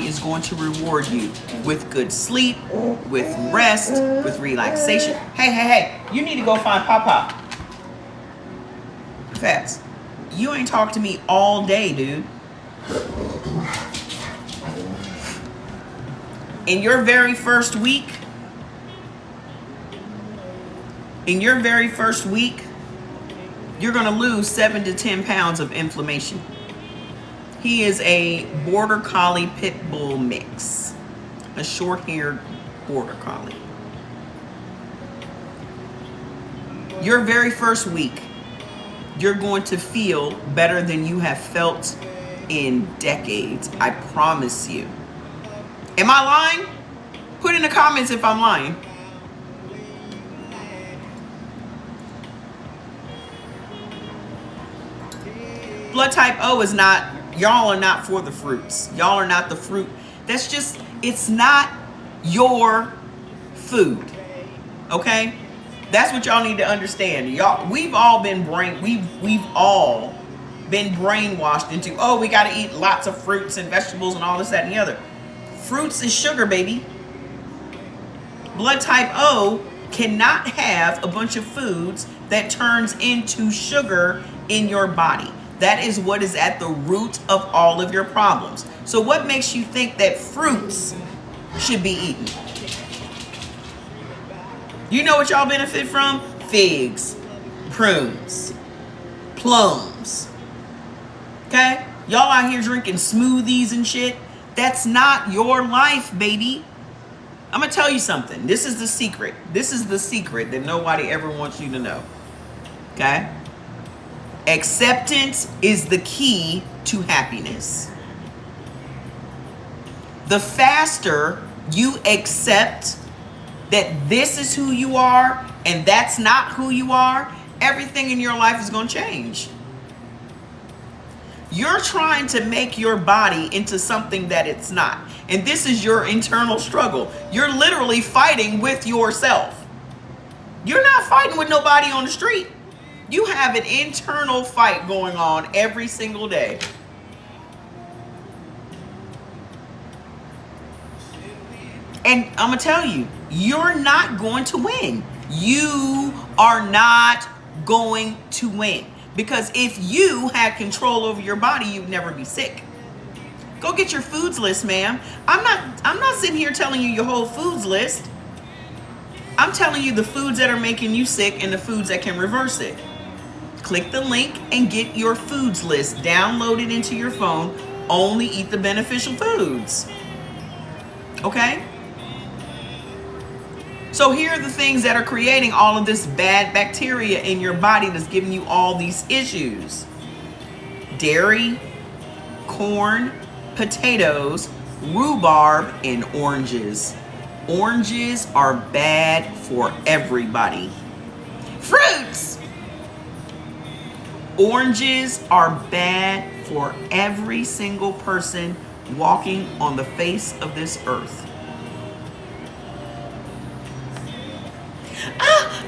is going to reward you with good sleep, with rest, with relaxation. Hey, you need to go find Papa. Fats, you ain't talked to me all day, dude. in your very first week, you're going to lose 7 to 10 pounds of inflammation. He is a border collie pit bull mix, a short-haired border collie. Your very first week, you're going to feel better than you have felt in decades. I promise you. Am I lying? Put in the comments if I'm lying. Blood type O is not, y'all are not for the fruits. Y'all are not the fruit. That's just, it's not your food. Okay? That's what y'all need to understand. Y'all, we've all been brainwashed into, oh, we got to eat lots of fruits and vegetables and all this, that, and the other. Fruits is sugar, baby. Blood type O cannot have a bunch of foods that turns into sugar in your body. That is what is at the root of all of your problems. So what makes you think that fruits should be eaten? You know what y'all benefit from? Figs, prunes, plums. Okay? Y'all out here drinking smoothies and shit. That's not your life, baby. I'm going to tell you something. This is the secret. This is the secret that nobody ever wants you to know. Okay? Acceptance is the key to happiness. The faster you accept that this is who you are and that's not who you are, everything in your life is going to change. You're trying to make your body into something that it's not. And this is your internal struggle. You're literally fighting with yourself. You're not fighting with nobody on the street. You have an internal fight going on every single day. And I'm going to tell you, you're not going to win. You are not going to win. Because if you had control over your body, you'd never be sick. Go get your foods list, ma'am. I'm not sitting here telling you your whole foods list. I'm telling you the foods that are making you sick and the foods that can reverse it. Click the link and get your foods list. Download it into your phone. Only eat the beneficial foods. Okay? So here are the things that are creating all of this bad bacteria in your body that's giving you all these issues. Dairy, corn, potatoes, rhubarb, and oranges. Oranges are bad for everybody. Fruits! Oranges are bad for every single person walking on the face of this earth.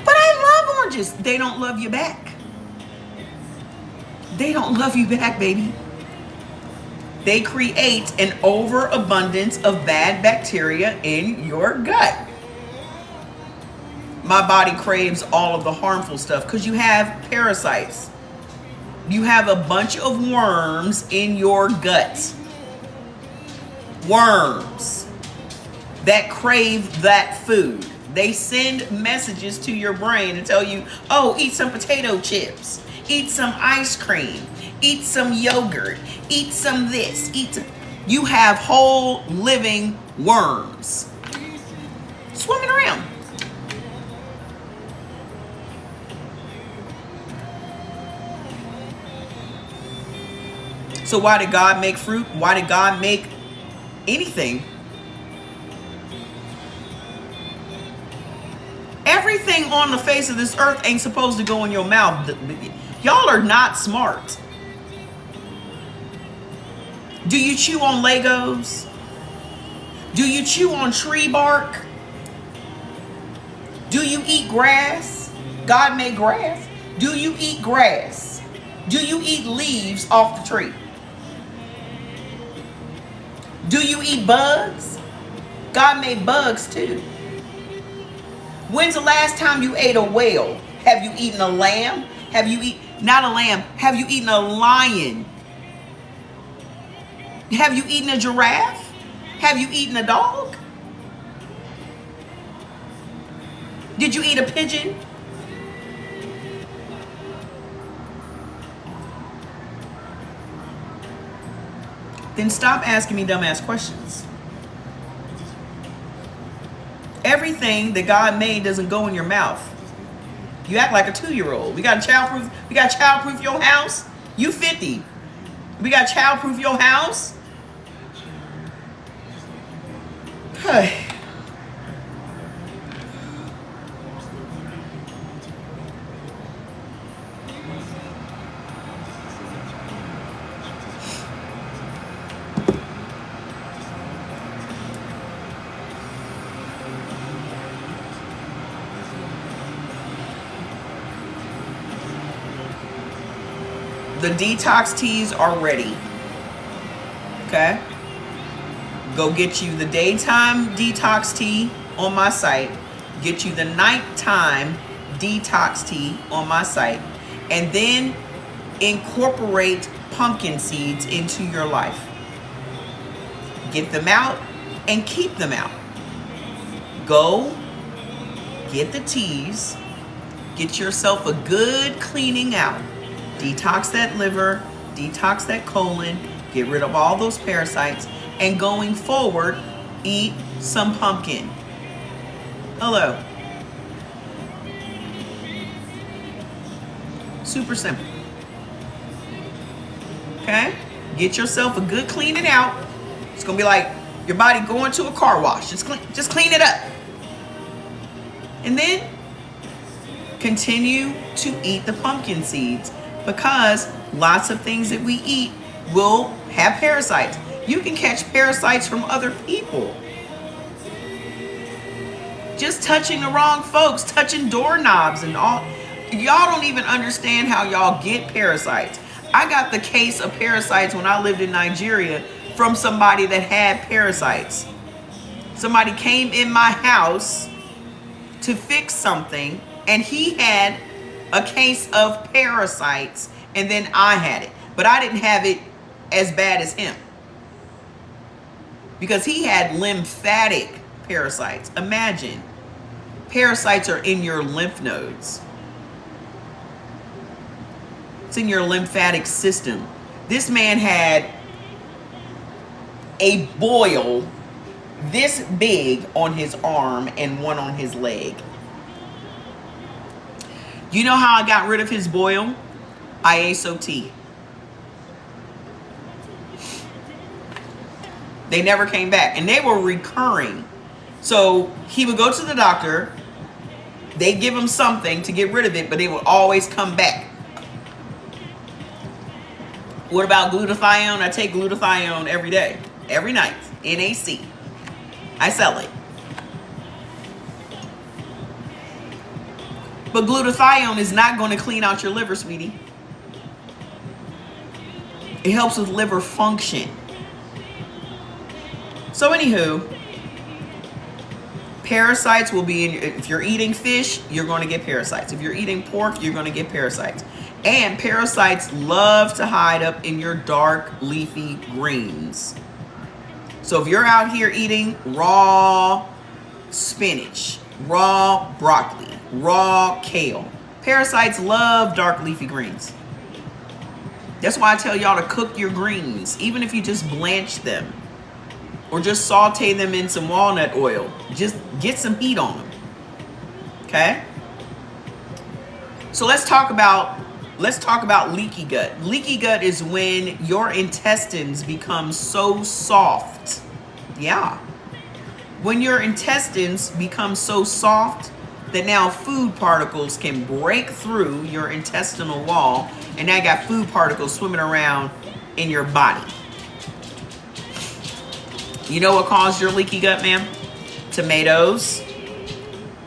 But I love oranges. They don't love you back. They don't love you back, baby. They create an overabundance of bad bacteria in your gut. My body craves all of the harmful stuff because you have parasites. You have a bunch of worms in your gut. Worms that crave that food. They send messages to your brain and tell you, oh, eat some potato chips, eat some ice cream, eat some yogurt, eat some this, eat some... You have whole living worms swimming around. So why did God make fruit? Why did God make anything? Everything on the face of this earth ain't supposed to go in your mouth. Y'all are not smart. Do you chew on Legos? Do you chew on tree bark? Do you eat grass? God made grass. Do you eat grass? Do you eat leaves off the tree? Do you eat bugs? God made bugs too. When's the last time you ate a whale? Have you eaten a lamb? Have you not a lamb, have you eaten a lion? Have you eaten a giraffe? Have you eaten a dog? Did you eat a pigeon? Then stop asking me dumbass questions. Everything that God made doesn't go in your mouth. You act like a 2-year-old. We got childproof your house. You 50. We got childproof your house. Hey. The detox teas are ready. Okay? Go get you the daytime detox tea on my site. Get you the nighttime detox tea on my site. And then incorporate pumpkin seeds into your life. Get them out and keep them out. Go get the teas. Get yourself a good cleaning out. Detox that liver, detox that colon, get rid of all those parasites, and going forward, eat some pumpkin. Hello. Super simple. Okay? Get yourself a good cleaning out. It's gonna be like your body going to a car wash. Just clean it up. And then continue to eat the pumpkin seeds, because lots of things that we eat will have parasites. You can catch parasites from other people. Just touching the wrong folks, touching doorknobs and all. Y'all don't even understand how y'all get parasites. I got the case of parasites when I lived in Nigeria from somebody that had parasites. Somebody came in my house to fix something, and he had a case of parasites, and then I had it. But I didn't have it as bad as him, because he had lymphatic parasites. Imagine, parasites are in your lymph nodes. It's in your lymphatic system. This man had a boil this big on his arm and one on his leg. You know how I got rid of his boil? ISO tea. They never came back, and they were recurring. So he would go to the doctor, they'd give him something to get rid of it, but they would always come back. What about glutathione? I take glutathione every day, every night, NAC. I sell it. But glutathione is not going to clean out your liver, sweetie. It helps with liver function. So anywho, parasites will be in your, if you're eating fish, you're going to get parasites. If you're eating pork, you're going to get parasites. And parasites love to hide up in your dark leafy greens. So if you're out here eating raw spinach, raw broccoli, raw kale, parasites love dark leafy greens. That's why I tell y'all to cook your greens, even if you just blanch them or just saute them in some walnut oil. Just get some heat on them. Okay? So let's talk about leaky gut. Leaky gut is when your intestines become so soft. Yeah. When your intestines become so soft that now food particles can break through your intestinal wall, and now you got food particles swimming around in your body. You know what caused your leaky gut, ma'am? Tomatoes,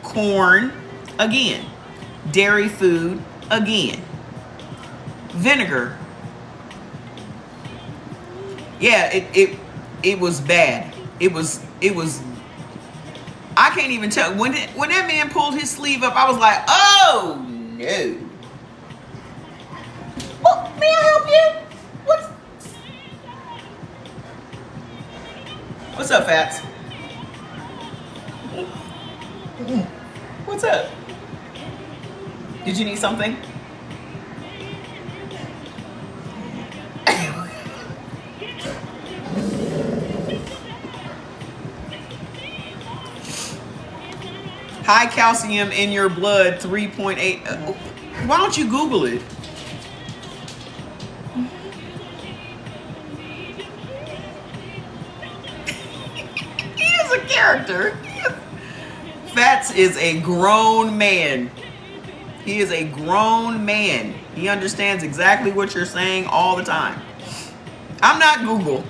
corn, again. Dairy food, again. Vinegar. Yeah, it was bad. It was I can't even tell. When that man pulled his sleeve up, I was like, oh no. Oh, may I help you? What's up, Fats? What's up? Did you need something? High calcium in your blood, 3.8. Why don't you Google it? He is a character. Fats is a grown man. He is a grown man. He understands exactly what you're saying all the time. I'm not Google.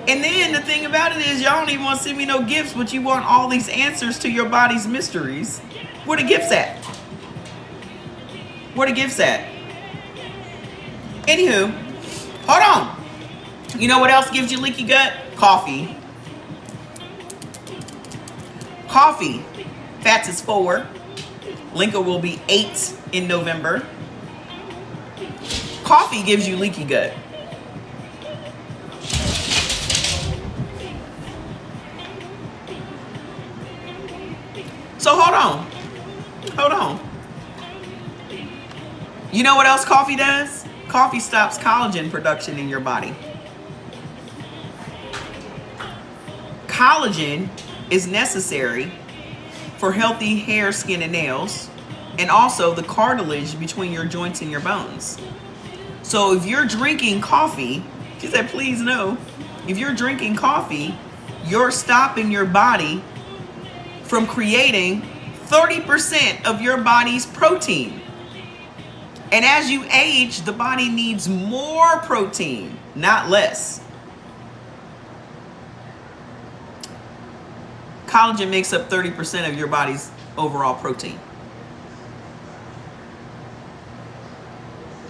And then the thing about it is, y'all don't even want to send me no gifts, but you want all these answers to your body's mysteries. Where the gifts at? Where the gifts at? Anywho, hold on. You know what else gives you leaky gut? Coffee. Coffee. Fats is 4. Linka will be 8 in November. Coffee gives you leaky gut. So hold on. Hold on. You know what else coffee does? Coffee stops collagen production in your body. Collagen is necessary for healthy hair, skin, and nails, and also the cartilage between your joints and your bones. So if you're drinking coffee, she said, please no. If you're drinking coffee, you're stopping your body from creating 30% of your body's protein. And as you age, the body needs more protein, not less. Collagen makes up 30% of your body's overall protein.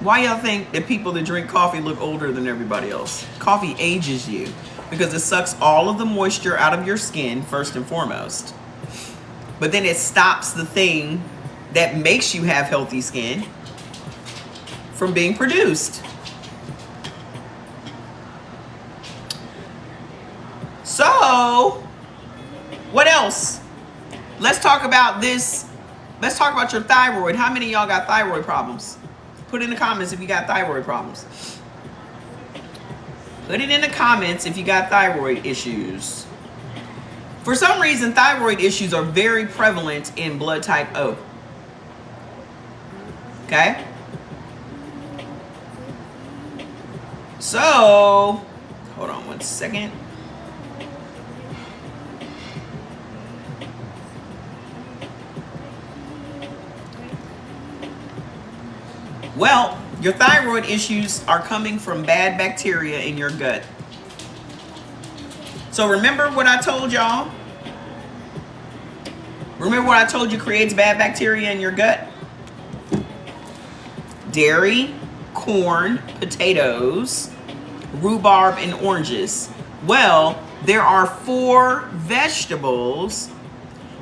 Why y'all think that people that drink coffee look older than everybody else? Coffee ages you because it sucks all of the moisture out of your skin, first and foremost. But then it stops the thing that makes you have healthy skin from being produced. So, what else? Let's talk about this. Let's talk about your thyroid. How many of y'all got thyroid problems? Put in the comments if you got thyroid problems. Put it in the comments if you got thyroid issues. For some reason, thyroid issues are very prevalent in blood type O. Okay? So, hold on one second. Well, your thyroid issues are coming from bad bacteria in your gut. So remember what I told y'all? Remember what I told you creates bad bacteria in your gut? Dairy, corn, potatoes, rhubarb, and oranges. Well, there are 4 vegetables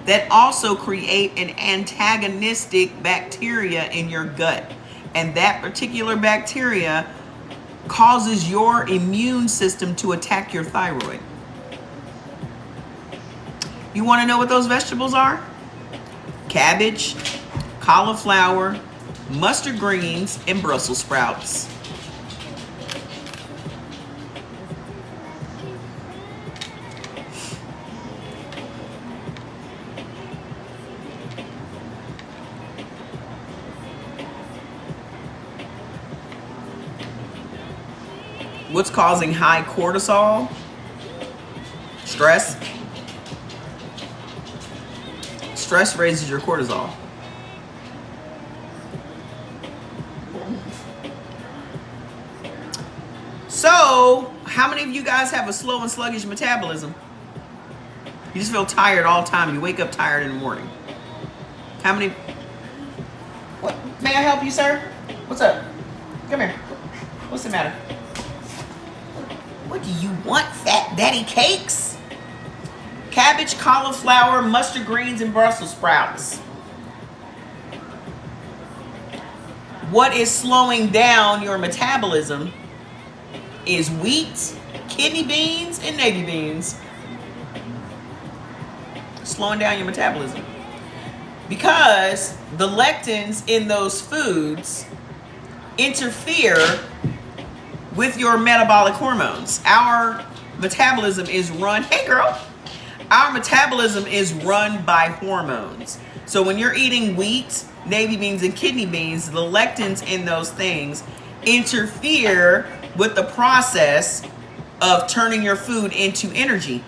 that also create an antagonistic bacteria in your gut. And that particular bacteria causes your immune system to attack your thyroid. You want to know what those vegetables are? Cabbage, cauliflower, mustard greens, and Brussels sprouts. What's causing high cortisol? Stress. Stress raises your cortisol. So, how many of you guys have a slow and sluggish metabolism? You just feel tired all the time. You wake up tired in the morning. How many? What? May I help you, sir? What's up? Come here. What's the matter? What do you want, Fat Daddy Cakes? Cabbage, cauliflower, mustard greens, and Brussels sprouts. What is slowing down your metabolism is wheat, kidney beans, and navy beans. slowing down your metabolism. Because the lectins in those foods interfere with your metabolic hormones. Our metabolism is run, hey girl, our metabolism is run by hormones. So when you're eating wheat, navy beans, and kidney beans, the lectins in those things interfere with the process of turning your food into energy.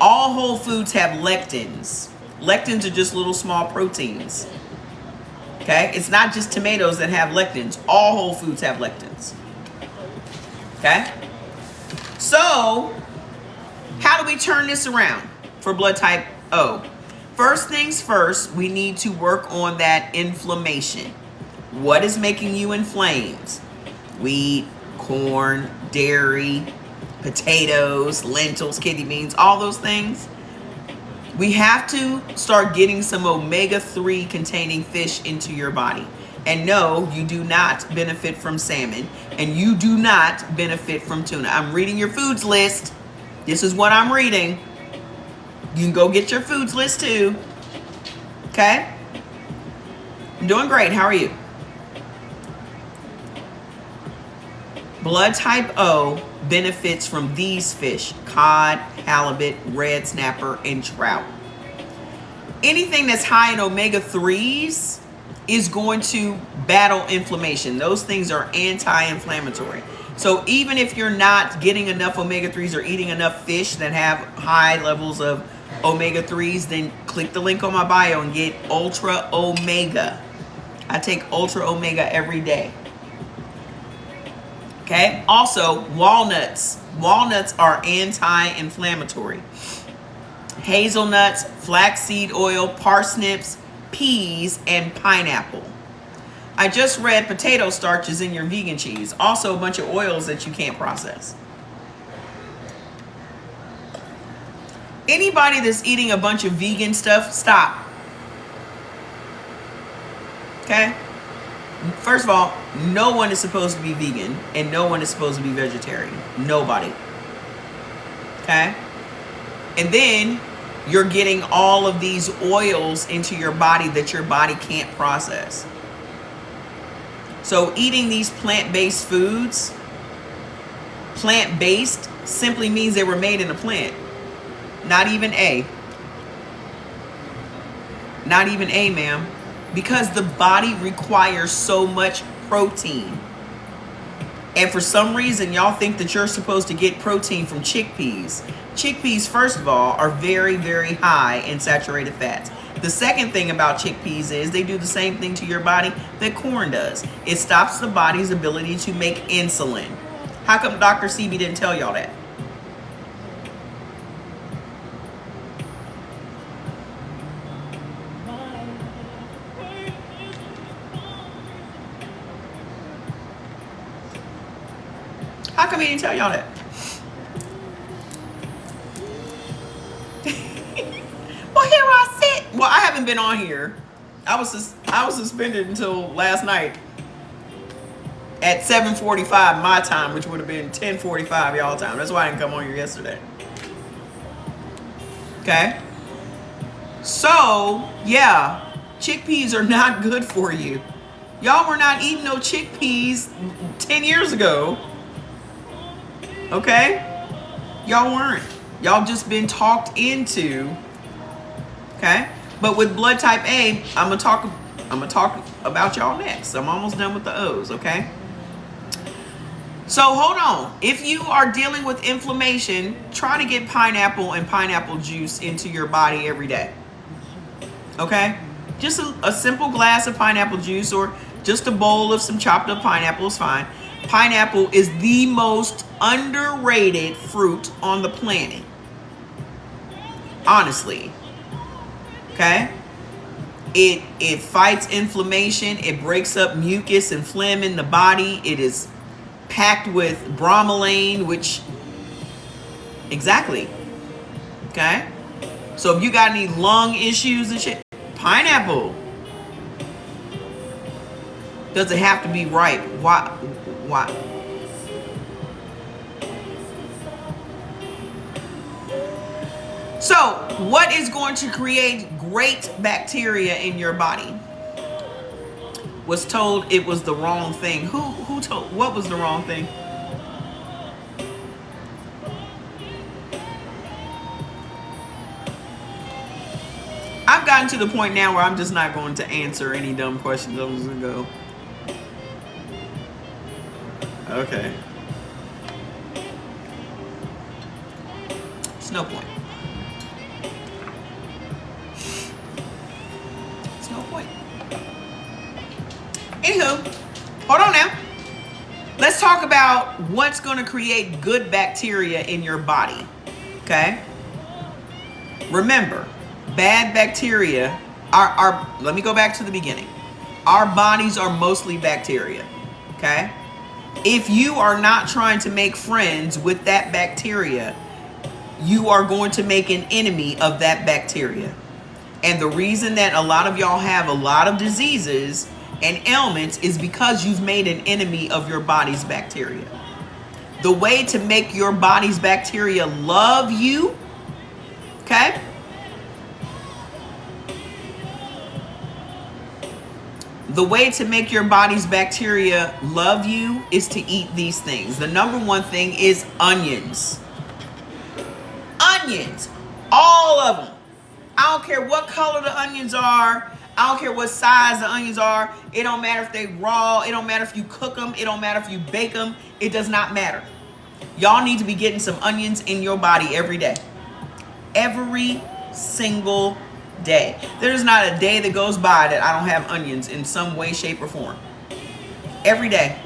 All whole foods have lectins. Lectins are just little small proteins. Okay? It's not just tomatoes that have lectins. All whole foods have lectins. Okay? So, how do we turn this around for blood type O? First things first, we need to work on that inflammation. What is making you inflamed? Wheat, corn, dairy, potatoes, lentils, kidney beans, all those things. We have to start getting some omega-3 containing fish into your body. And no, you do not benefit from salmon, and you do not benefit from tuna. I'm reading your foods list. This is what I'm reading. You can go get your foods list too. Okay? I'm doing great. How are you? Blood type O benefits from these fish: cod, halibut, red snapper, and trout. Anything that's high in omega-3s is going to battle inflammation. Those things are anti-inflammatory. So even if you're not getting enough omega-3s or eating enough fish that have high levels of omega-3s, then click the link on my bio and get Ultra Omega. I take Ultra Omega every day. Okay? Also, walnuts. Walnuts are anti-inflammatory. Hazelnuts, flaxseed oil, parsnips, peas, and pineapple. I just read potato starch is in your vegan cheese. Also a bunch of oils that you can't process. Anybody that's eating a bunch of vegan stuff, stop. Okay? First of all, no one is supposed to be vegan and no one is supposed to be vegetarian. Nobody. Okay? And then you're getting all of these oils into your body that your body can't process. So eating these plant-based foods, plant-based simply means they were made in a plant. Not even A. Not even A, ma'am. Because the body requires so much protein. And for some reason, y'all think that you're supposed to get protein from chickpeas. Chickpeas, first of all, are very, very high in saturated fats. The second thing about chickpeas is they do the same thing to your body that corn does. It stops the body's ability to make insulin. How come Dr. Sebi didn't tell y'all that? How come he didn't tell y'all that? Well, here I sit. Well, I haven't been on here. I was suspended until last night at 7:45 my time, which would have been 10:45 y'all time. That's why I didn't come on here yesterday. Okay? So, yeah, chickpeas are not good for you. Y'all were not eating no chickpeas 10 years ago. Okay? Y'all weren't. Y'all just been talked into. Okay? But with blood type A, I'm gonna talk about y'all next. I'm almost done with the O's, okay? So hold on. If you are dealing with inflammation, try to get pineapple and pineapple juice into your body every day. Okay? Just a simple glass of pineapple juice or just a bowl of some chopped up pineapple is fine. Pineapple is the most underrated fruit on the planet. Honestly. Okay? It fights inflammation. It breaks up mucus and phlegm in the body. It is packed with bromelain, which... Exactly. Okay? So if you got any lung issues and shit, pineapple. Does it have to be ripe? Why? So, what is going to create great bacteria in your body? Was told it was the wrong thing. Who told? What was the wrong thing? I've gotten to the point now where I'm just not going to answer any dumb questions. I'm just gonna go. Okay. It's no point. It's no point. Anywho, hold on now. Let's talk about what's going to create good bacteria in your body. Okay? Remember, bad bacteria are let me go back to the beginning. Our bodies are mostly bacteria. Okay? If you are not trying to make friends with that bacteria, you are going to make an enemy of that bacteria. And the reason that a lot of y'all have a lot of diseases and ailments is because you've made an enemy of your body's bacteria. The way to make your body's bacteria love you, okay? The way to make your body's bacteria love you is to eat these things. The number one thing is onions. Onions, all of them. I don't care what color the onions are. I don't care what size the onions are. It don't matter if they raw. It don't matter if you cook them. It don't matter if you bake them. It does not matter. Y'all need to be getting some onions in your body every day. Every single day. There's not a day that goes by that I don't have onions in some way, shape, or form. Every day.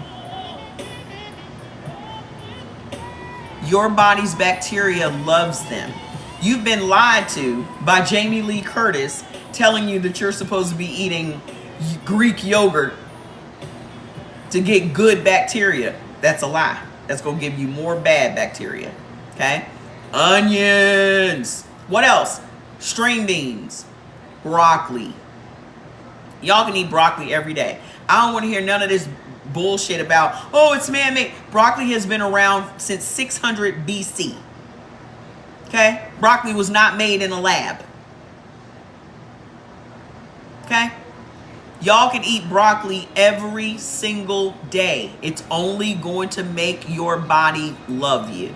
Your body's bacteria loves them. You've been lied to by Jamie Lee Curtis telling you that you're supposed to be eating Greek yogurt to get good bacteria. That's a lie. That's going to give you more bad bacteria. Okay? Onions. What else? String beans. Broccoli. Y'all can eat broccoli every day. I don't want to hear none of this bullshit about, oh, it's man-made. Broccoli has been around since 600 BC. Okay? Broccoli was not made in a lab. Okay? Y'all can eat broccoli every single day. It's only going to make your body love you.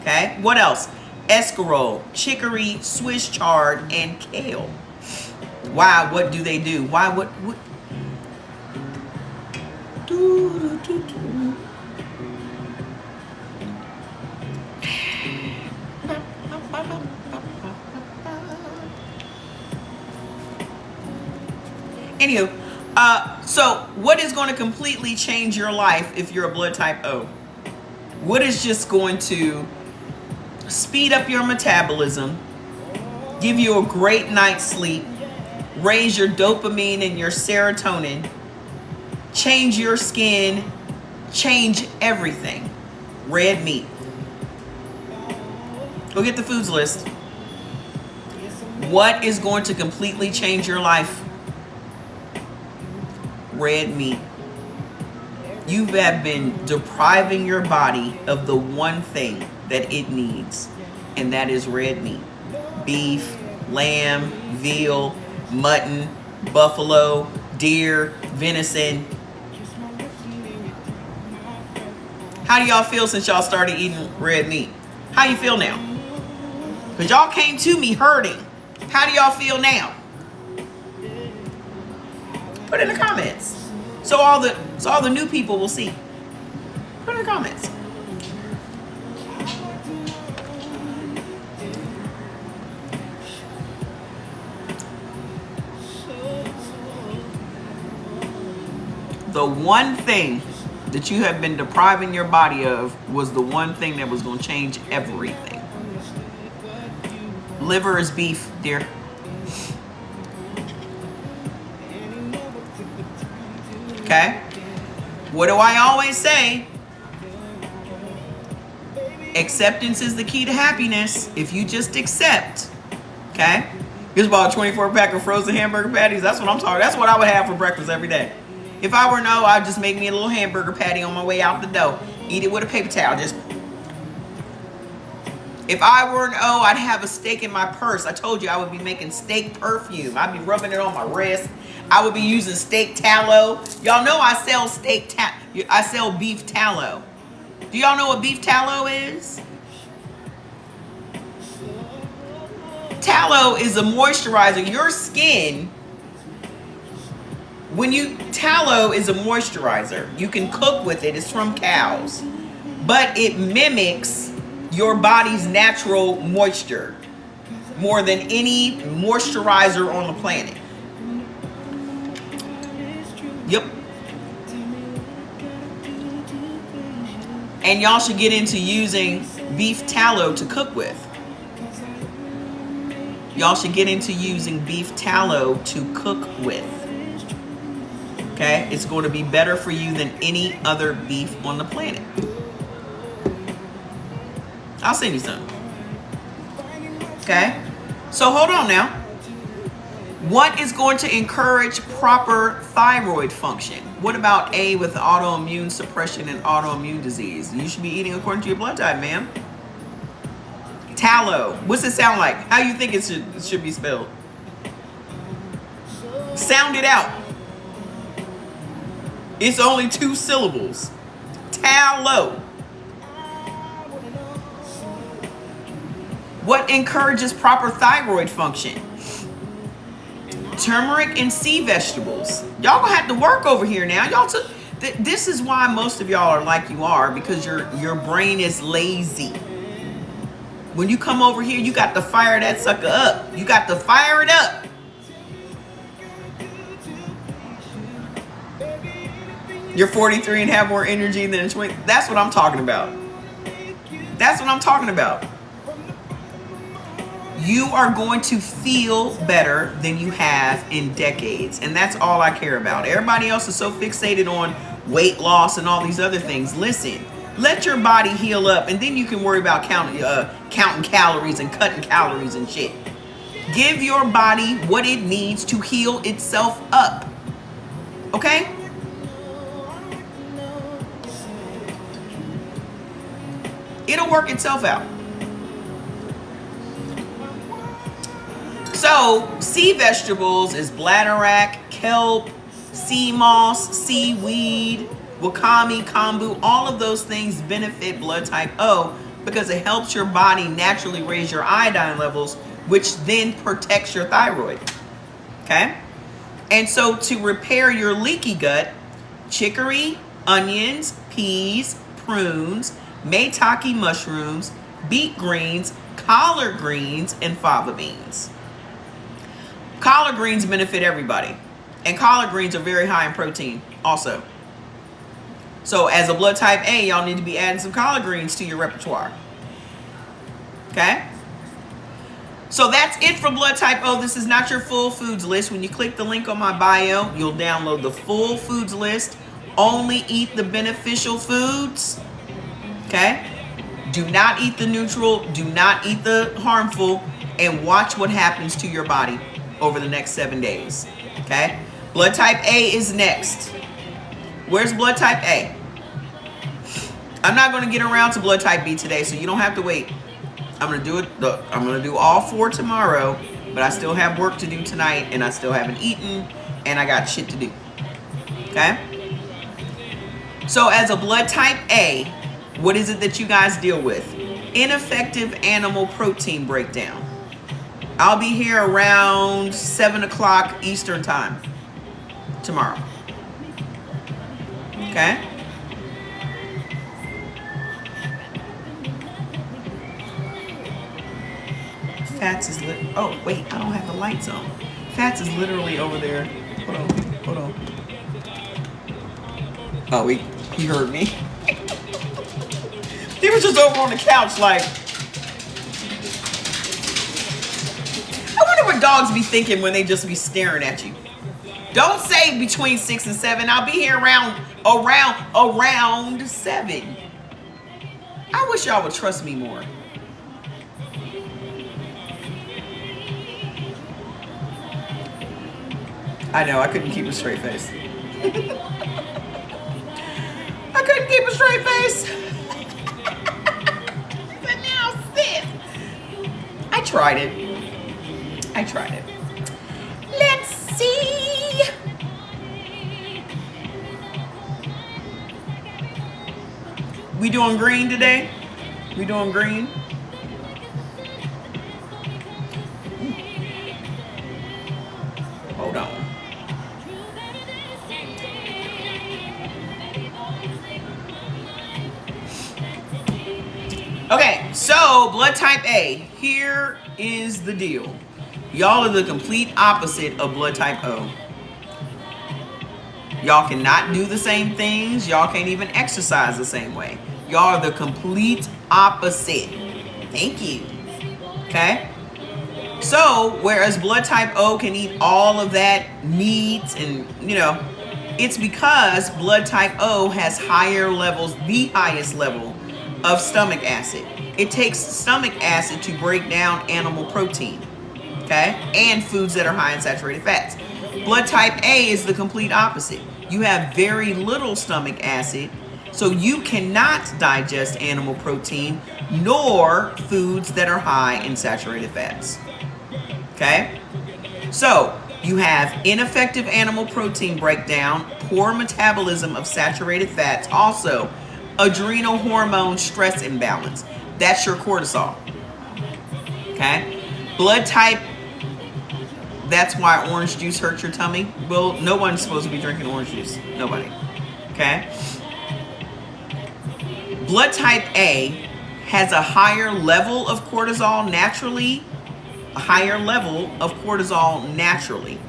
Okay? What else? Escarole, chicory, Swiss chard, and kale. Why? What do they do? Why? What? Anywho, so what is going to completely change your life if you're a blood type O? What is just going to speed up your metabolism, give you a great night's sleep, raise your dopamine and your serotonin, change your skin, change everything? Red meat. Go get the foods list. What is going to completely change your life? Red meat. You have been depriving your body of the one thing that it needs, and that is red meat. Beef, lamb, veal, mutton, buffalo, deer, venison. How do y'all feel since y'all started eating red meat? How you feel now? Because y'all came to me hurting. How do y'all feel now? Put it in the comments. So all the new people will see. Put it in the comments. The one thing that you have been depriving your body of was the one thing that was going to change everything. Liver is beef, dear. Okay? What do I always say? Acceptance is the key to happiness. If you just accept, okay? Here's about a 24-pack of frozen hamburger patties. That's what I'm talking. That's what I would have for breakfast every day. If I were no, I'd just make me a little hamburger patty on my way out the door. Eat it with a paper towel. Just If I were an O, I'd have a steak in my purse. I told you I would be making steak perfume. I'd be rubbing it on my wrist. I would be using steak tallow. Y'all know I sell I sell beef tallow. Do y'all know what beef tallow is? Tallow is a moisturizer. Your skin, tallow is a moisturizer. You can cook with it. It's from cows. But it mimics your body's natural moisture more than any moisturizer on the planet. Yep. And y'all should get into using beef tallow to cook with. Y'all should get into using beef tallow to cook with. Okay? It's going to be better for you than any other beef on the planet. I'll send you some. Okay? So hold on now. What is going to encourage proper thyroid function? What about A with autoimmune suppression and autoimmune disease? You should be eating according to your blood type, ma'am. Tallow. What's it sound like? How you think it should be spelled? Sound it out. It's only 2 syllables. Tallow. What encourages proper thyroid function? Turmeric and sea vegetables. Y'all gonna have to work over here now. Y'all this is why most of y'all are like you are, because your brain is lazy. When you come over here, you got to fire that sucker up. You got to fire it up. You're 43 and have more energy than a 20. That's what I'm talking about. That's what I'm talking about. You are going to feel better than you have in decades. And that's all I care about. Everybody else is so fixated on weight loss and all these other things. Listen, let your body heal up, and then you can worry about counting calories and cutting calories and shit. Give your body what it needs to heal itself up. Okay? It'll work itself out. So, sea vegetables is bladderwrack, kelp, sea moss, seaweed, wakame, kombu. All of those things benefit blood type O because it helps your body naturally raise your iodine levels, which then protects your thyroid. Okay? And so to repair your leaky gut, chicory, onions, peas, prunes, maitake mushrooms, beet greens, collard greens, and fava beans. Collard greens benefit everybody. And collard greens are very high in protein also. So as a blood type A, y'all need to be adding some collard greens to your repertoire. Okay? So that's it for blood type O. This is not your full foods list. When you click the link on my bio, you'll download the full foods list. Only eat the beneficial foods. Okay? Do not eat the neutral. Do not eat the harmful. And watch what happens to your body over the next 7 days. Okay? Blood type A is next. Where's blood type A? I'm not going to get around to blood type B today, so you don't have to wait. I'm going to do it. I'm going to do all 4 tomorrow, but I still have work to do tonight, and I still haven't eaten, and I got shit to do. Okay? So as a blood type A, what is it that you guys deal with? Ineffective animal protein breakdown. I'll be here around 7 o'clock Eastern time tomorrow. Okay? Fats is lit. Oh, wait, I don't have the lights on. Fats is literally over there. Hold on. Oh, he heard me. He was just over on the couch like, I wonder what dogs be thinking when they just be staring at you. Don't say between 6 and 7. I'll be here around 7. I wish y'all would trust me more. I know, I couldn't keep a straight face. I couldn't keep a straight face. But now sit. tried it. I tried it. Let's see. We doing green today? We doing green? Hold on. Okay, so blood type A. Here is the deal. Y'all are the complete opposite of blood type O. Y'all cannot do the same things. Y'all can't even exercise the same way. Y'all are the complete opposite. Thank you. Okay? So, whereas blood type O can eat all of that meat and, it's because blood type O has higher levels, the highest level of stomach acid. It takes stomach acid to break down animal protein, okay? And foods that are high in saturated fats. Blood type A is the complete opposite. You have very little stomach acid, so you cannot digest animal protein nor foods that are high in saturated fats. Okay? So, you have ineffective animal protein breakdown, poor metabolism of saturated fats, also adrenal hormone stress imbalance. That's your cortisol. Okay? Blood type, that's why orange juice hurts your tummy. Well, no one's supposed to be drinking orange juice. Nobody. Okay? Blood type A has a higher level of cortisol naturally. A higher level of cortisol naturally.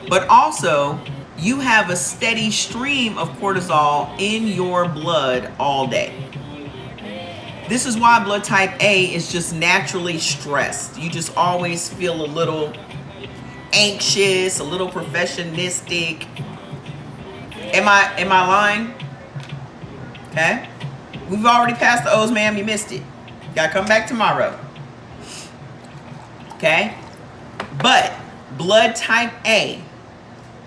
But also, you have a steady stream of cortisol in your blood all day. This is why blood type A is just naturally stressed. You just always feel a little anxious, a little perfectionistic. Am I lying? Okay? We've already passed the O's, ma'am. You missed it. Gotta come back tomorrow. Okay? But blood type A,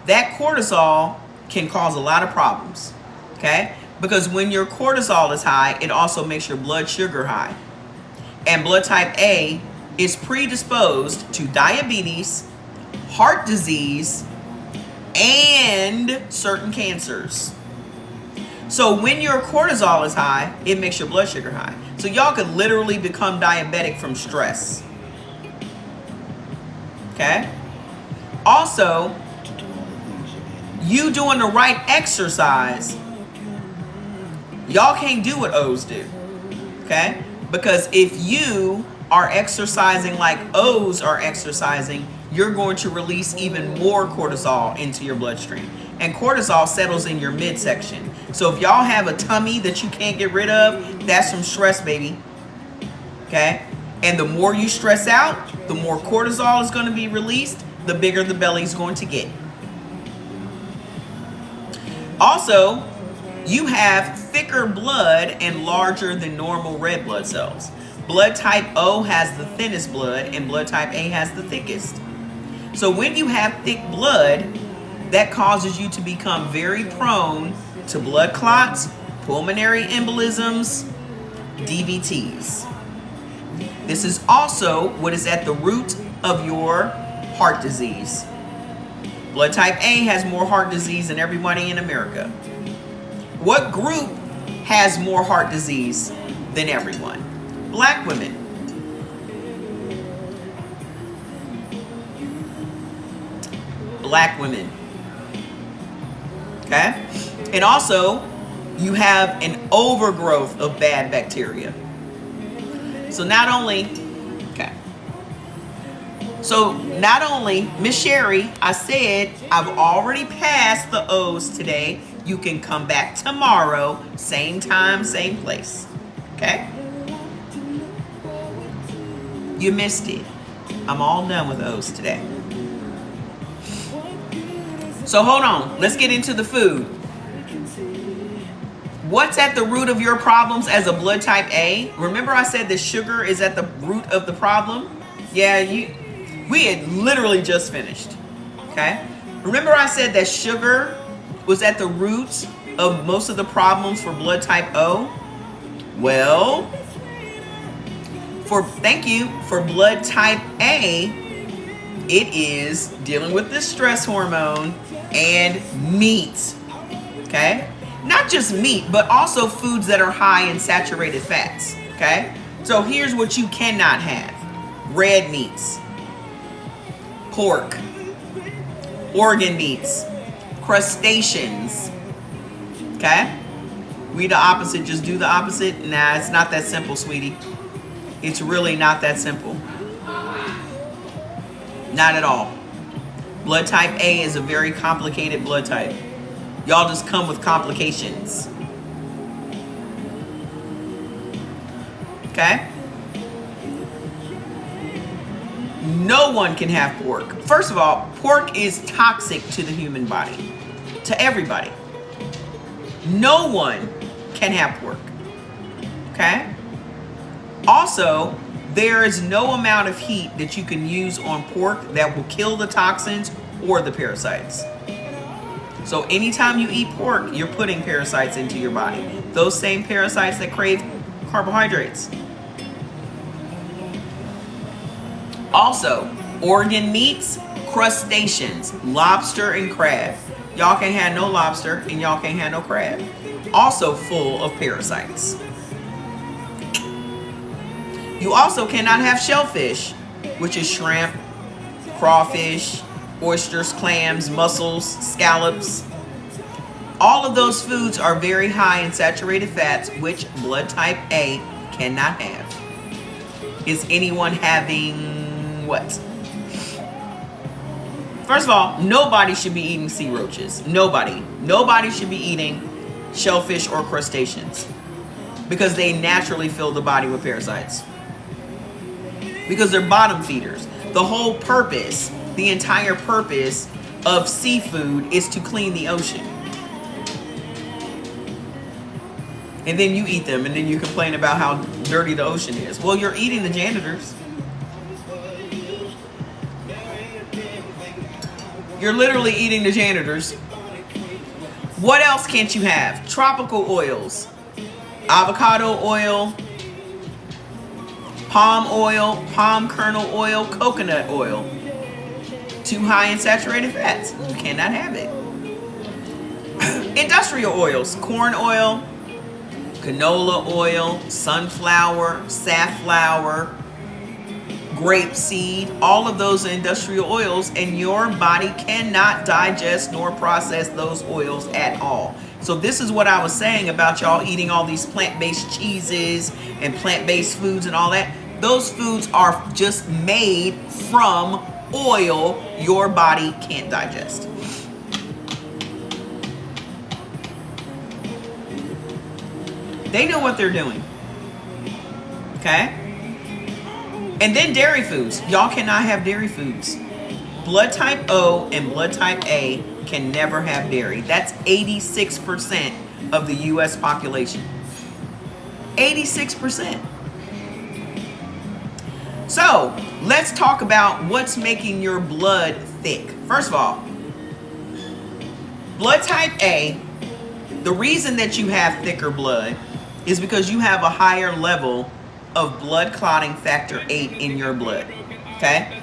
that cortisol can cause a lot of problems. Okay? Because when your cortisol is high, it also makes your blood sugar high. And blood type A is predisposed to diabetes, heart disease, and certain cancers. So when your cortisol is high, it makes your blood sugar high. So y'all could literally become diabetic from stress. Okay? Also, you doing the right exercise, y'all can't do what O's do. Okay? Because if you are exercising like O's are exercising, you're going to release even more cortisol into your bloodstream. And cortisol settles in your midsection. So if y'all have a tummy that you can't get rid of, that's from stress, baby. Okay? And the more you stress out, the more cortisol is going to be released, the bigger the belly is going to get. Also, you have thicker blood and larger than normal red blood cells. Blood type O has the thinnest blood and blood type A has the thickest. So when you have thick blood, that causes you to become very prone to blood clots, pulmonary embolisms, DVTs. This is also what is at the root of your heart disease. Blood type A has more heart disease than everybody in America. What group has more heart disease than everyone? Black women. Black women. Okay? And also, you have an overgrowth of bad bacteria. So not only, Miss Sherry, I said I've already passed the O's today. You can come back tomorrow, same time, same place. Okay? You missed it. I'm all done with O's today. So hold on. Let's get into the food. What's at the root of your problems as a blood type A? Remember I said that sugar is at the root of the problem? Yeah, we had literally just finished. Okay? Remember I said that sugar was at the root of most of the problems for blood type O? Well, thank you, for blood type A, it is dealing with the stress hormone and meat. Okay? Not just meat, but also foods that are high in saturated fats. Okay? So here's what you cannot have. Red meats, pork, organ meats, crustaceans. Okay? We the opposite, just do the opposite. Nah, it's not that simple, sweetie. It's really not that simple. Not at all. Blood type A is a very complicated blood type. Y'all just come with complications. Okay? No one can have pork. First of all, pork is toxic to the human body. To everybody. No one can have pork. Okay? Also, there is no amount of heat that you can use on pork that will kill the toxins or the parasites. So anytime you eat pork, you're putting parasites into your body. Those same parasites that crave carbohydrates. Also, organ meats, crustaceans, lobster and crab. Y'all can't have no lobster and y'all can't have no crab. Also full of parasites. You also cannot have shellfish, which is shrimp, crawfish, oysters, clams, mussels, scallops. All of those foods are very high in saturated fats, which blood type A cannot have. Is anyone having what? First of all, nobody should be eating sea roaches. Nobody. Nobody should be eating shellfish or crustaceans because they naturally fill the body with parasites. Because they're bottom feeders. The whole purpose, the entire purpose of seafood is to clean the ocean. And then you eat them and then you complain about how dirty the ocean is. Well, you're eating the janitors. You're literally eating the janitors. What else can't you have? Tropical oils. Avocado oil, palm oil, palm kernel oil, coconut oil. Too high in saturated fats. You cannot have it. Industrial oils. Corn oil, canola oil, sunflower, safflower, grapeseed. All of those are industrial oils, and your body cannot digest nor process those oils at all. So this is what I was saying about y'all eating all these plant-based cheeses and plant-based foods and all that. Those foods are just made from oil your body can't digest. They know what they're doing. Okay? And then dairy foods. Y'all cannot have dairy foods. Blood type O and blood type A can never have dairy. That's 86% of the US population. 86%. So, let's talk about what's making your blood thick. First of all, blood type A, the reason that you have thicker blood is because you have a higher level of blood clotting factor 8 in your blood. Okay?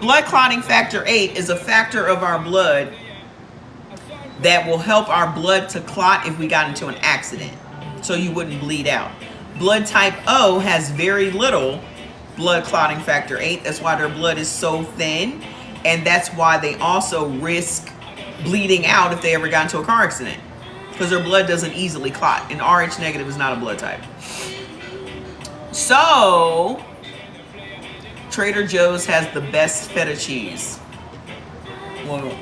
Blood clotting factor 8 is a factor of our blood that will help our blood to clot if we got into an accident, so you wouldn't bleed out. Blood type O has very little blood clotting factor 8. That's why their blood is so thin, and that's why they also risk bleeding out if they ever got into a car accident, because their blood doesn't easily clot, and Rh negative is not a blood type. So Trader Joe's has the best feta cheese. Well,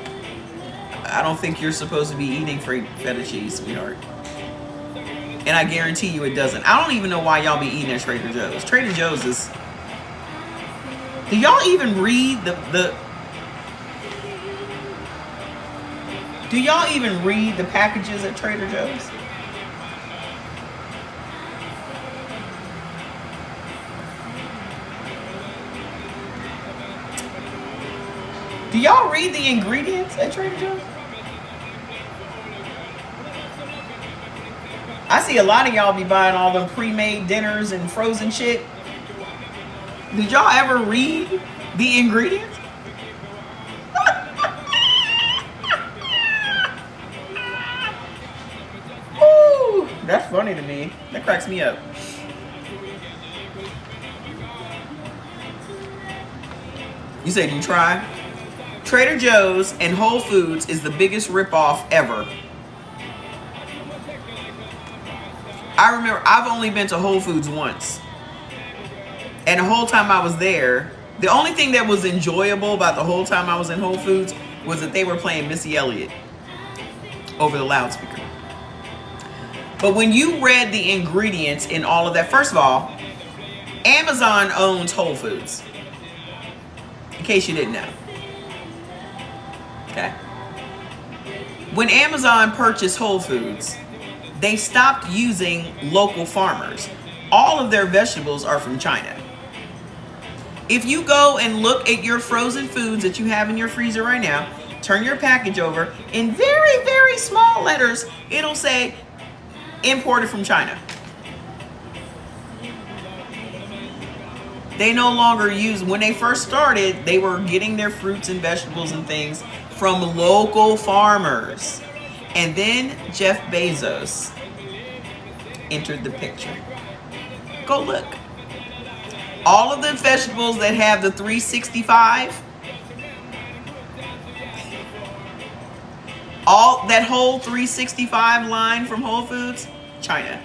I don't think you're supposed to be eating feta cheese, sweetheart. And I guarantee you it doesn't. I don't even know why y'all be eating at Trader Joe's. Trader Joe's is... Do y'all even read Do y'all even read the packages at Trader Joe's? Do y'all read the ingredients at Trader Joe's? I see a lot of y'all be buying all them pre-made dinners and frozen shit. Did y'all ever read the ingredients? Woo, that's funny to me. That cracks me up. You said you try? Trader Joe's and Whole Foods is the biggest ripoff ever. I remember I've only been to Whole Foods once. And the whole time I was there, the only thing that was enjoyable about the whole time I was in Whole Foods was that they were playing Missy Elliott over the loudspeaker. But when you read the ingredients in all of that, first of all, Amazon owns Whole Foods. In case you didn't know. Okay. When Amazon purchased Whole Foods, they stopped using local farmers. All of their vegetables are from China. If you go and look at your frozen foods that you have in your freezer right now, turn your package over, in very, very small letters, it'll say imported from China. They no longer use, when they first started, they were getting their fruits and vegetables and things from local farmers. And then Jeff Bezos entered the picture. Go look. All of the vegetables that have the 365, all that whole 365 line from Whole Foods, China.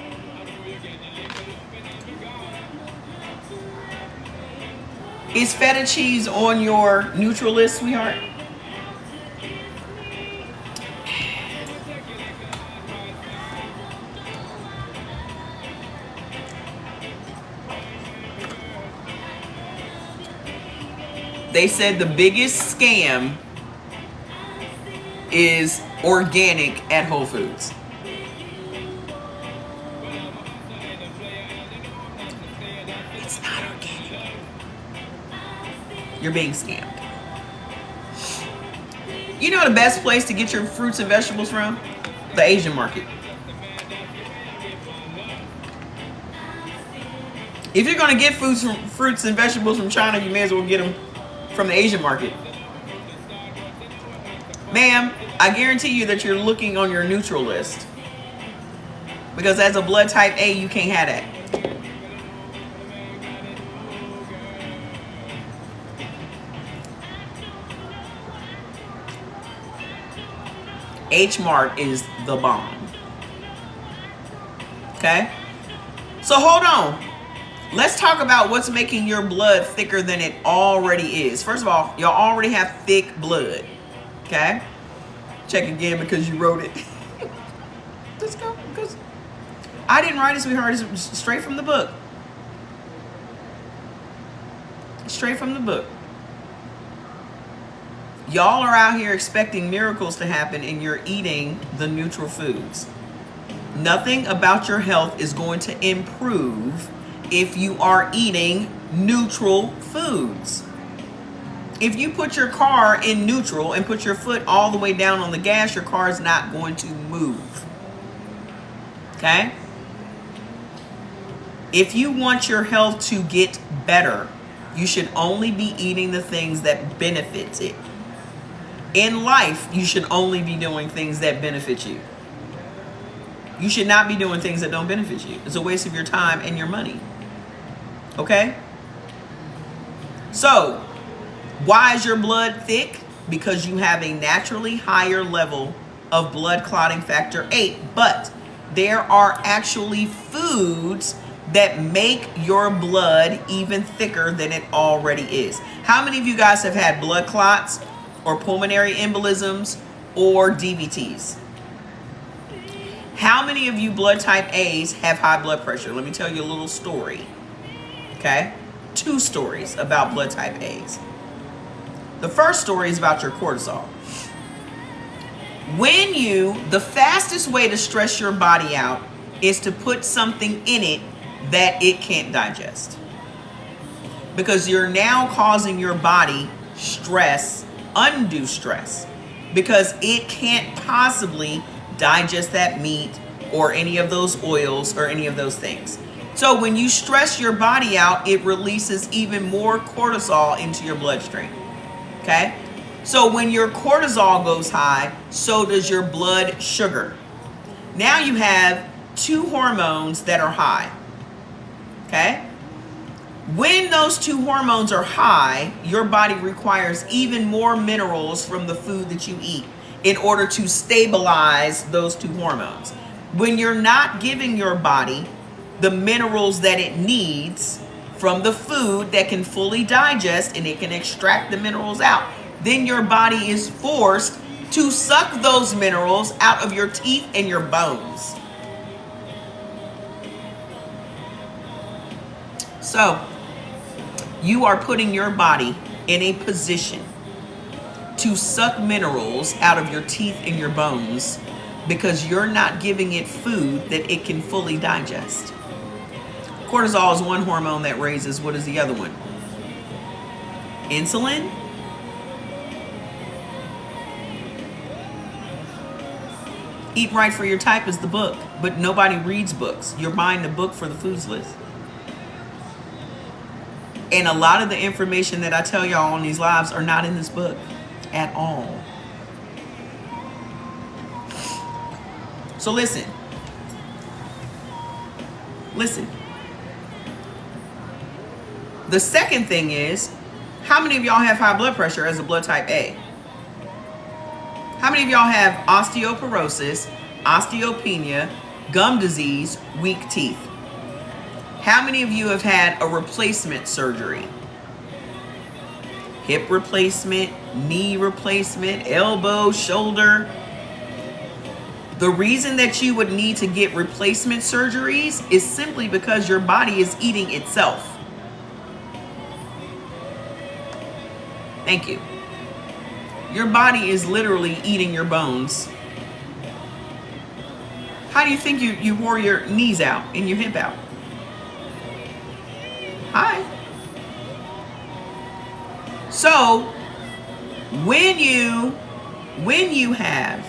Is feta cheese on your neutral list, sweetheart? They said the biggest scam is organic at Whole Foods. It's not organic. You're being scammed. You know the best place to get your fruits and vegetables from? The Asian market. If you're going to get fruits and vegetables from China, you may as well get them from the Asian market. Ma'am, I guarantee you that you're looking on your neutral list. Because as a blood type A, you can't have that. H Mart is the bomb. Okay? So hold on. Let's talk about what's making your blood thicker than it already is. First of all, y'all already have thick blood. Okay? Check again because you wrote it. Let's go. Because I didn't write it, sweetheart. It's straight from the book. Straight from the book. Y'all are out here expecting miracles to happen and you're eating the neutral foods. Nothing about your health is going to improve if you are eating neutral foods. If you put your car in neutral and put your foot all the way down on the gas, your car is not going to move. Okay? If you want your health to get better, you should only be eating the things that benefit it. In life, you should only be doing things that benefit you. You should not be doing things that don't benefit you. It's a waste of your time and your money. Okay? So, why is your blood thick? Because you have a naturally higher level of blood clotting factor 8. But there are actually foods that make your blood even thicker than it already is. How many of you guys have had blood clots or pulmonary embolisms or DVTs? How many of you blood type A's have high blood pressure? Let me tell you a little story. Okay? 2 stories about blood type A's. The first story is about your cortisol. The fastest way to stress your body out is to put something in it that it can't digest. Because you're now causing your body stress, undue stress, because it can't possibly digest that meat or any of those oils or any of those things. So when you stress your body out, it releases even more cortisol into your bloodstream. Okay? So when your cortisol goes high, so does your blood sugar. Now you have two hormones that are high. Okay? When those two hormones are high, your body requires even more minerals from the food that you eat in order to stabilize those two hormones. When you're not giving your body the minerals that it needs from the food that can fully digest and it can extract the minerals out, then your body is forced to suck those minerals out of your teeth and your bones. So, you are putting your body in a position to suck minerals out of your teeth and your bones because you're not giving it food that it can fully digest. Cortisol is one hormone that raises. What is the other one? Insulin. Eat Right for Your Type is the book, but nobody reads books. You're buying the book for the foods list. And a lot of the information that I tell y'all on these lives are not in this book at all. So listen. Listen. The second thing is, how many of y'all have high blood pressure as a blood type A? How many of y'all have osteoporosis, osteopenia, gum disease, weak teeth? How many of you have had a replacement surgery? Hip replacement, knee replacement, elbow, shoulder. The reason that you would need to get replacement surgeries is simply because your body is eating itself. Thank you. Your body is literally eating your bones. How do you think you wore your knees out and your hip out? Hi. So, when you have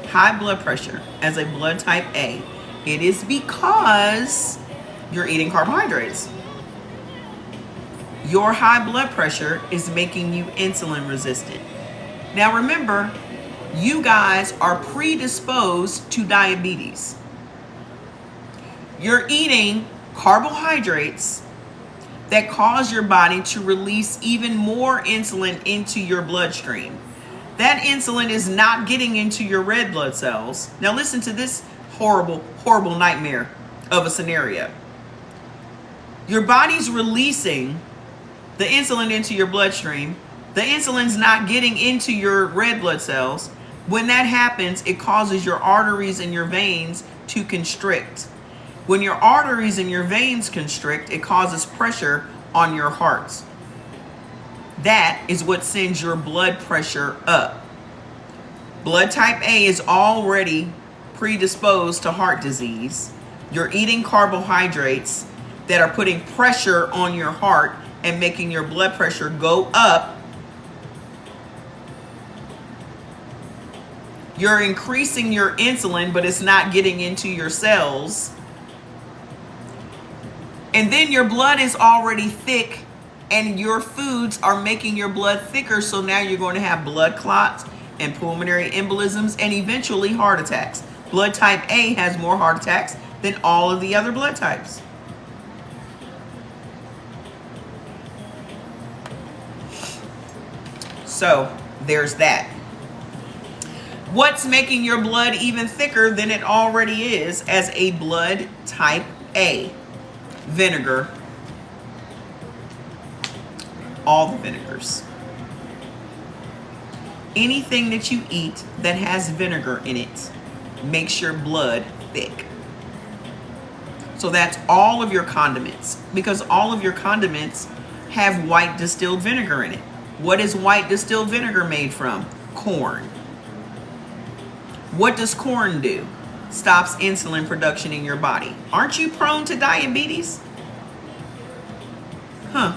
high blood pressure as a blood type A, it is because you're eating carbohydrates. Your high blood pressure is making you insulin resistant. Now remember, you guys are predisposed to diabetes. You're eating carbohydrates that cause your body to release even more insulin into your bloodstream. That insulin is not getting into your red blood cells. Now listen to this horrible, horrible nightmare of a scenario. Your body's releasing the insulin into your bloodstream. The insulin's not getting into your red blood cells. When that happens, it causes your arteries and your veins to constrict. When your arteries and your veins constrict, it causes pressure on your heart. That is what sends your blood pressure up. Blood type A is already predisposed to heart disease. You're eating carbohydrates that are putting pressure on your heart and making your blood pressure go up. You're increasing your insulin, but it's not getting into your cells. And then your blood is already thick, and your foods are making your blood thicker. So now you're going to have blood clots and pulmonary embolisms and eventually heart attacks. Blood type A has more heart attacks than all of the other blood types. So there's that. What's making your blood even thicker than it already is as a blood type A? Vinegar. All the vinegars. Anything that you eat that has vinegar in it makes your blood thick. So that's all of your condiments, because all of your condiments have white distilled vinegar in it. What is white distilled vinegar made from? Corn. What does corn do? Stops insulin production in your body. Aren't you prone to diabetes? Huh.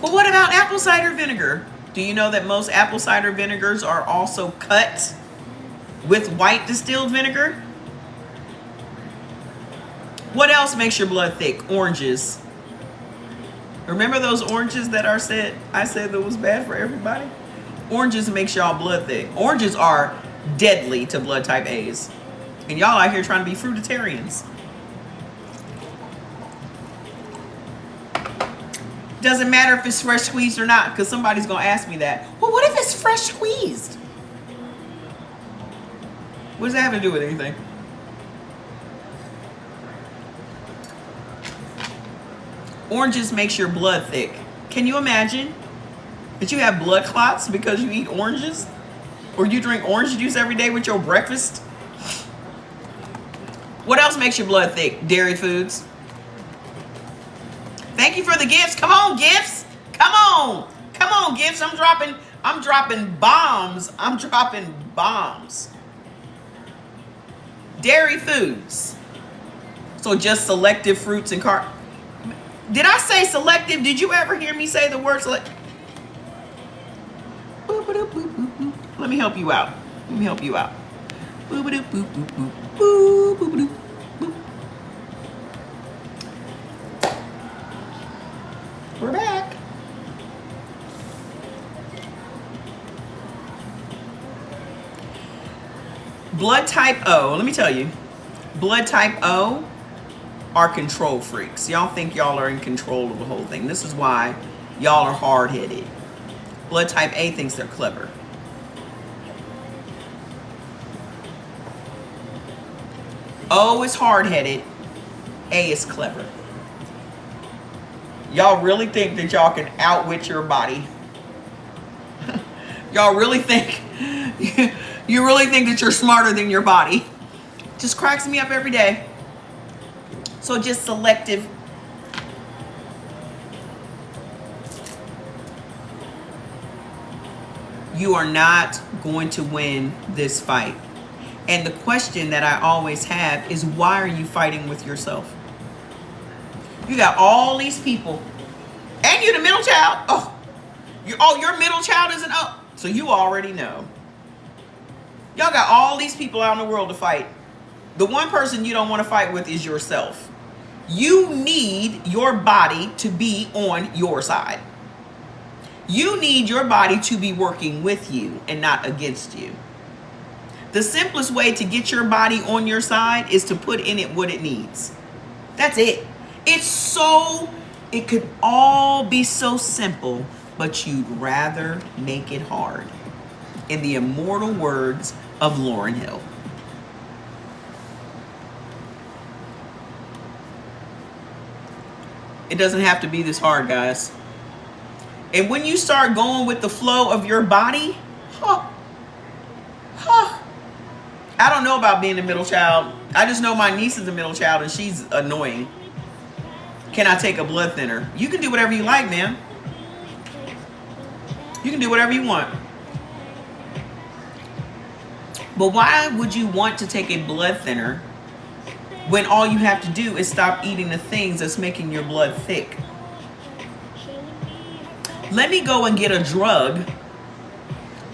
Well, what about apple cider vinegar? Do you know that most apple cider vinegars are also cut with white distilled vinegar. What else makes your blood thick? Oranges. Remember those oranges that I said that was bad for everybody? Oranges makes y'all blood thick. Oranges are deadly to blood type A's. And y'all out here trying to be fruitarians. Doesn't matter if it's fresh squeezed or not, because somebody's going to ask me that. Well, what if it's fresh squeezed? What does that have to do with anything? Oranges makes your blood thick. Can you imagine that you have blood clots because you eat oranges? Or you drink orange juice every day with your breakfast? What else makes your blood thick? Dairy foods. Thank you for the gifts. Come on, gifts. Come on. Come on, gifts. I'm dropping bombs. I'm dropping bombs. Dairy foods. So just selective fruits and carbs. Did I say selective? Did you ever hear me say the word selective? Let me help you out. Let me help you out. We're back. Blood type O, let me tell you, blood type O are control freaks. Y'all think y'all are in control of the whole thing. This is why y'all are hard-headed. Blood type A thinks they're clever. O is hard-headed, A is clever. Y'all really think that y'all can outwit your body? Y'all really think, you really think that you're smarter than your body? Just cracks me up every day. So just selective. You are not going to win this fight. And the question that I always have is, why are you fighting with yourself? You got all these people, and you're the middle child. Your middle child isn't up. So you already know. Y'all got all these people out in the world to fight. The one person you don't want to fight with is yourself. You need your body to be on your side. You need your body to be working with you and not against you. The simplest way to get your body on your side is to put in it what it needs. That's it. It could all be so simple, but you'd rather make it hard. In the immortal words of Lauryn Hill. It doesn't have to be this hard, guys. And when you start going with the flow of your body, I don't know about being a middle child. I just know my niece is a middle child and she's annoying. Can I take a blood thinner? You can do whatever you like, man. You can do whatever you want. But why would you want to take a blood thinner when all you have to do is stop eating the things that's making your blood thick? Let me go and get a drug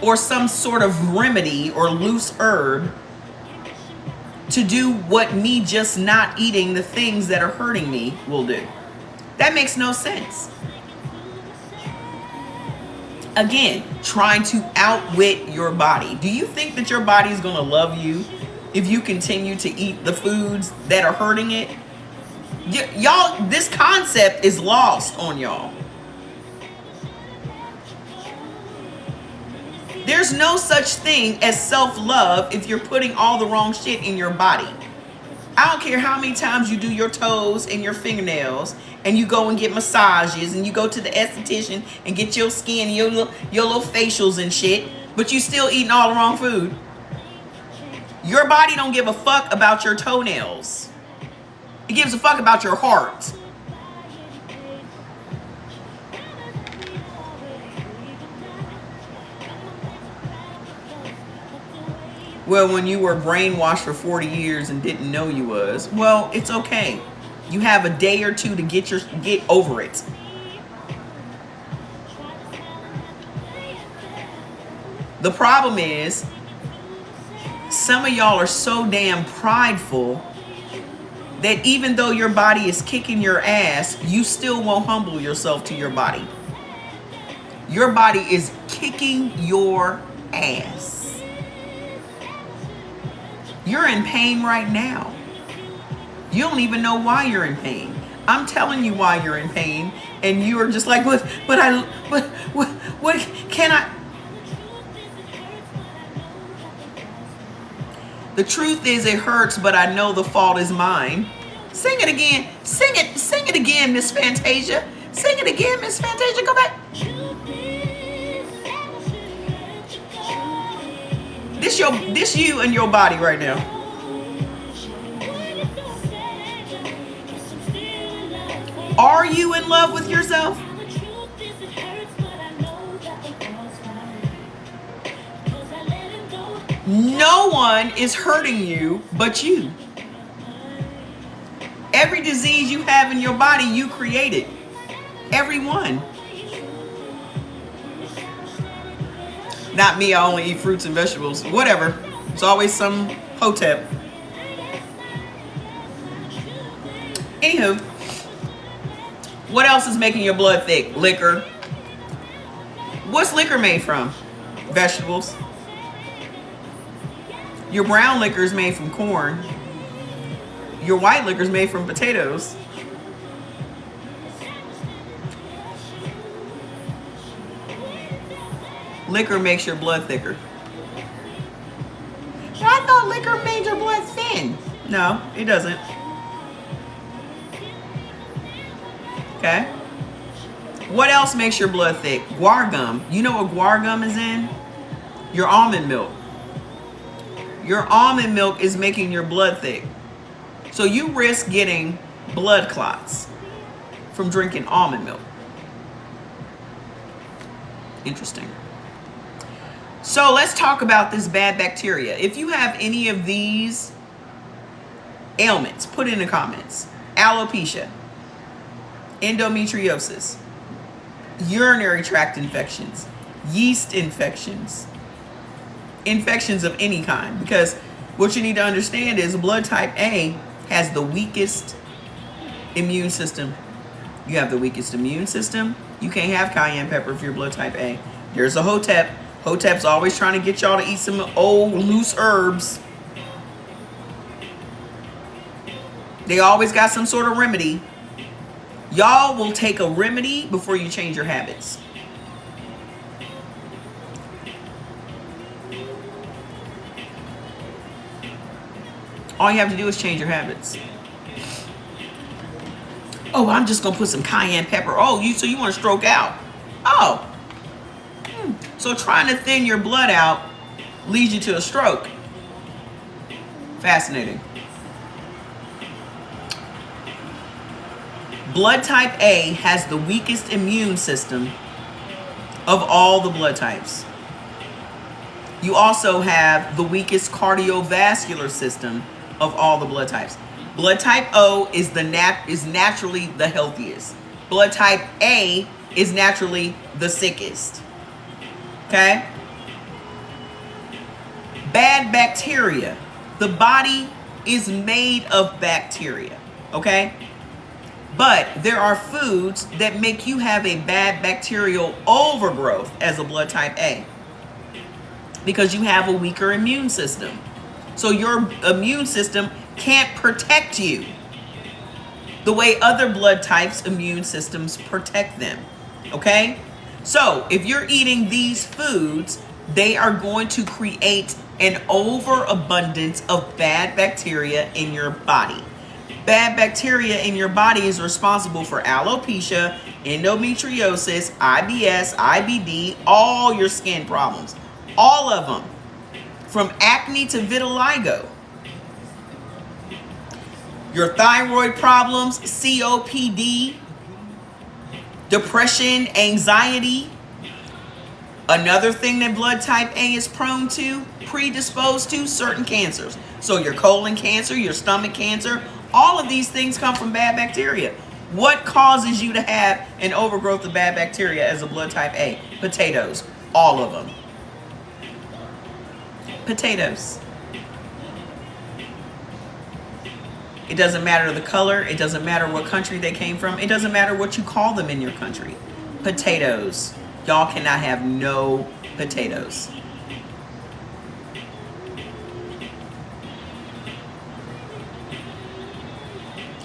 or some sort of remedy or loose herb to do what me just not eating the things that are hurting me will do. That makes no sense. Again, trying to outwit your body. Do you think that your body is going to love you if you continue to eat the foods that are hurting it? Y'all, this concept is lost on y'all. There's no such thing as self-love if you're putting all the wrong shit in your body. I don't care how many times you do your toes and your fingernails and you go and get massages and you go to the esthetician and get your skin, your little facials and shit, but you still eating all the wrong food. Your body don't give a fuck about your toenails. It gives a fuck about your heart. Well, when you were brainwashed for 40 years and didn't know you was, well, it's okay. You have a day or two to get over it. The problem is, some of y'all are so damn prideful that even though your body is kicking your ass, you still won't humble yourself to your body. Your body is kicking your ass. You're in pain right now. You don't even know why you're in pain. I'm telling you why you're in pain, and you are just like, what can I? The truth is, it hurts, but I know the fault is mine. Sing it again. Sing it again, Miss Fantasia. Sing it again, Miss Fantasia. Go back. This you and your body right now. Are you in love with yourself? No one is hurting you but you. Every disease you have in your body, you created. Every one. Not me, I only eat fruits and vegetables. Whatever. It's always some hotep. Anywho, what else is making your blood thick? Liquor. What's liquor made from? Vegetables. Your brown liquor is made from corn. Your white liquor is made from potatoes. Liquor makes your blood thicker. I thought liquor made your blood thin. No, it doesn't. Okay. What else makes your blood thick? Guar gum. You know what guar gum is in? Your almond milk. Your almond milk is making your blood thick. So you risk getting blood clots from drinking almond milk. Interesting. So let's talk about this bad bacteria. If you have any of these ailments, put it in the comments. Alopecia, endometriosis, urinary tract infections, yeast infections, infections of any kind. Because what you need to understand is blood type A has the weakest immune system. You have the weakest immune system. You can't have cayenne pepper if you're blood type A. There's a hotep. Hotep's always trying to get y'all to eat some old loose herbs. They always got some sort of remedy. Y'all will take a remedy before you change your habits. All you have to do is change your habits. Oh, I'm just gonna put some cayenne pepper. Oh, so you want to stroke out? Oh. So trying to thin your blood out leads you to a stroke. Fascinating. Blood type A has the weakest immune system of all the blood types. You also have the weakest cardiovascular system of all the blood types. Blood type O is naturally the healthiest. Blood type A is naturally the sickest. Okay? Bad bacteria. The body is made of bacteria. Okay? But there are foods that make you have a bad bacterial overgrowth as a blood type A, because you have a weaker immune system. So your immune system can't protect you the way other blood types' immune systems protect them. Okay? So if you're eating these foods, they are going to create an overabundance of bad bacteria in your body. Bad bacteria in your body is responsible for alopecia, endometriosis, IBS, IBD, all your skin problems. All of them. From acne to vitiligo. Your thyroid problems, COPD, depression, anxiety. Another thing that blood type A is prone to, predisposed to, certain cancers. So your colon cancer, your stomach cancer, all of these things come from bad bacteria. What causes you to have an overgrowth of bad bacteria as a blood type A? Potatoes. All of them. Potatoes. It doesn't matter the color. It doesn't matter what country they came from. It doesn't matter what you call them in your country. Potatoes. Y'all cannot have no potatoes.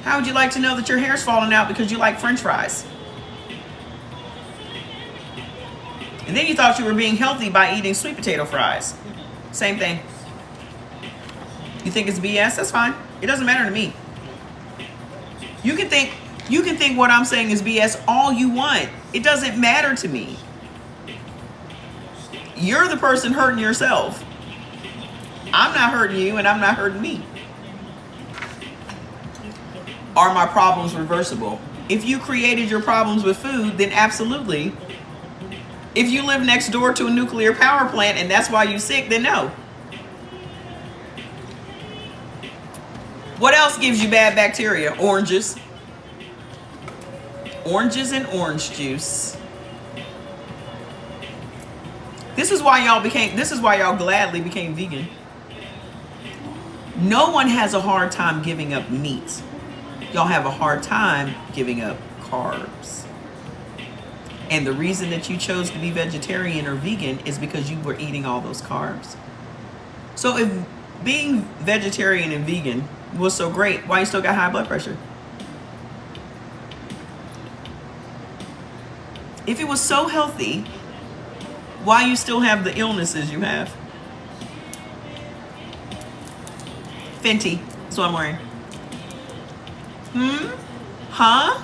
How would you like to know that your hair's falling out because you like French fries? And then you thought you were being healthy by eating sweet potato fries. Same thing. You think it's BS? That's fine. It doesn't matter to me. You can think what I'm saying is BS all you want. It doesn't matter to me. You're the person hurting yourself. I'm not hurting you and I'm not hurting me. Are my problems reversible? If you created your problems with food, then absolutely. If you live next door to a nuclear power plant and that's why you're sick, then no. What else gives you bad bacteria? Oranges. Oranges and orange juice. This is why y'all gladly became vegan. No one has a hard time giving up meat. Y'all have a hard time giving up carbs. And the reason that you chose to be vegetarian or vegan is because you were eating all those carbs. So if being vegetarian and vegan was so great, why you still got high blood pressure? If it was so healthy, why you still have the illnesses you have? Fenty, that's what I'm wearing. Huh?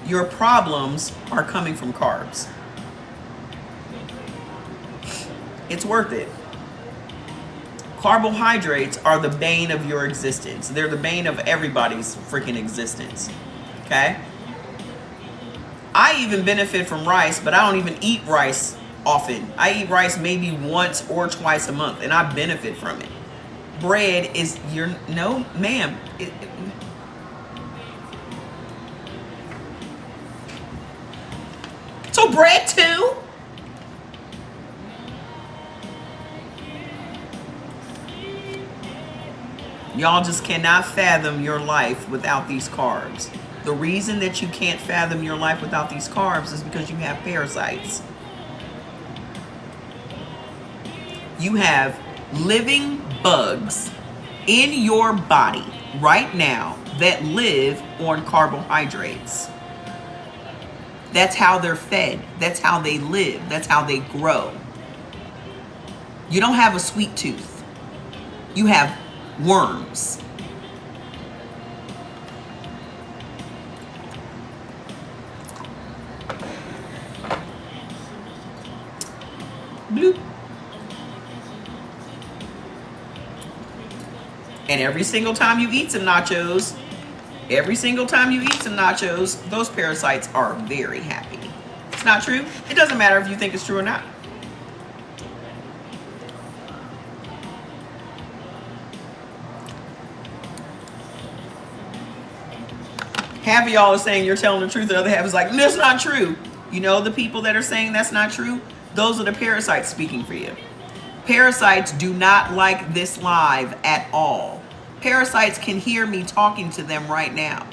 Your problems are coming from carbs. It's worth it. Carbohydrates are the bane of your existence. They're the bane of everybody's freaking existence. Okay? I even benefit from rice, but I don't even eat rice often. I eat rice maybe once or twice a month, and I benefit from it. Bread is no, ma'am. So bread too? Y'all just cannot fathom your life without these carbs. The reason that you can't fathom your life without these carbs is because you have parasites. You have living bugs in your body right now that live on carbohydrates. That's how they're fed. That's how they live. That's how they grow. You don't have a sweet tooth. You have worms. Bloop. And every single time you eat some nachos, those parasites are very happy. It's not true. It doesn't matter if you think it's true or not. Half of y'all are saying you're telling the truth. The other half is like, that's not true. You know the people that are saying that's not true? Those are the parasites speaking for you. Parasites do not like this live at all. Parasites can hear me talking to them right now.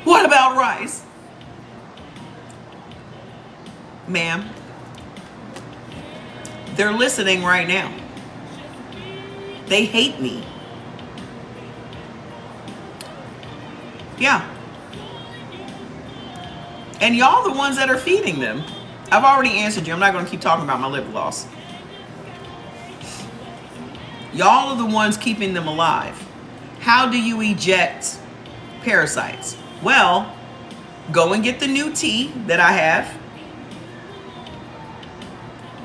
What about rice? Ma'am, they're listening right now. They hate me. Yeah. And y'all the ones that are feeding them. I've already answered you. I'm not going to keep talking about my lip gloss. Y'all are the ones keeping them alive. How do you eject parasites? Well, go and get the new tea that I have.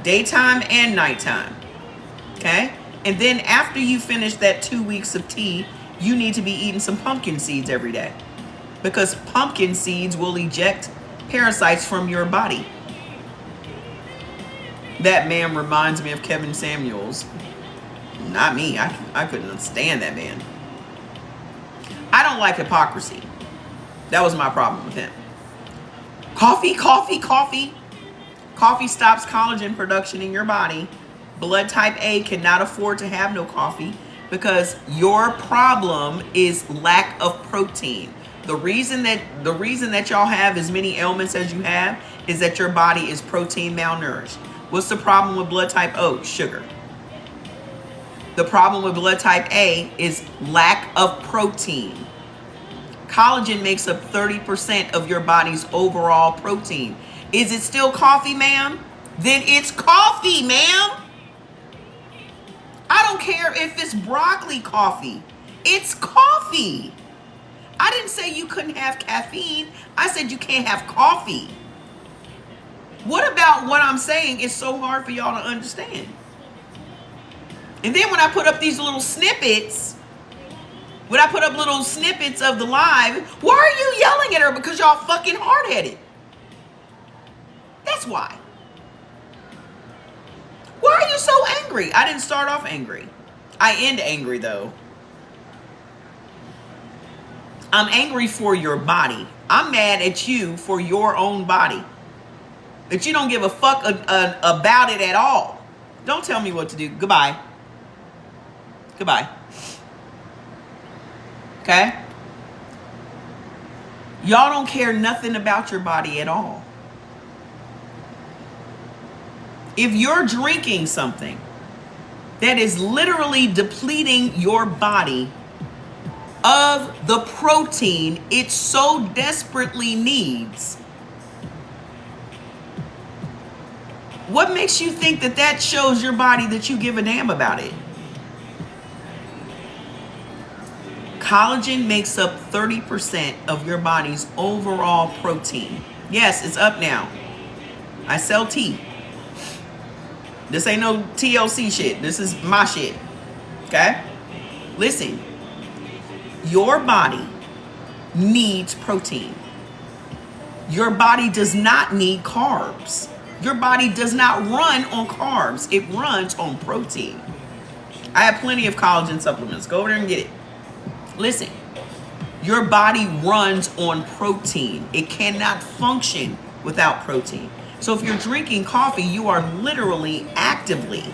Daytime and nighttime. Okay? And then after you finish that 2 weeks of tea, you need to be eating some pumpkin seeds every day. Because pumpkin seeds will eject parasites from your body. That man reminds me of Kevin Samuels. Not me. I couldn't stand that man. I don't like hypocrisy. That was my problem with him. Coffee, coffee, coffee. Coffee stops collagen production in your body. Blood type A cannot afford to have no coffee because your problem is lack of protein. The reason that y'all have as many ailments as you have is that your body is protein malnourished. What's the problem with blood type O? Sugar. The problem with blood type A is lack of protein. Collagen makes up 30% of your body's overall protein. Is it still coffee, ma'am? Then it's coffee, ma'am. I don't care if it's broccoli coffee. It's coffee. I didn't say you couldn't have caffeine. I said you can't have coffee. What about what I'm saying is so hard for y'all to understand? And then when I put up these little snippets, of the live, why are you yelling at her? Because y'all fucking hard-headed. That's why. Why are you so angry? I didn't start off angry. I end angry though. I'm angry for your body. I'm mad at you for your own body. That you don't give a fuck about it at all. Don't tell me what to do. Goodbye. Goodbye. Okay? Y'all don't care nothing about your body at all. If you're drinking something that is literally depleting your body of the protein it so desperately needs, what makes you think that that shows your body that you give a damn about it? Collagen makes up 30% of your body's overall protein. Yes, it's up now. I sell tea. This ain't no TLC shit. This is my shit. Okay? Listen. Your body needs protein. Your body does not need carbs. Your body does not run on carbs. It runs on protein. I have plenty of collagen supplements. Go over there and get it. Listen. Your body runs on protein. It cannot function without protein. So if you're drinking coffee, you are literally actively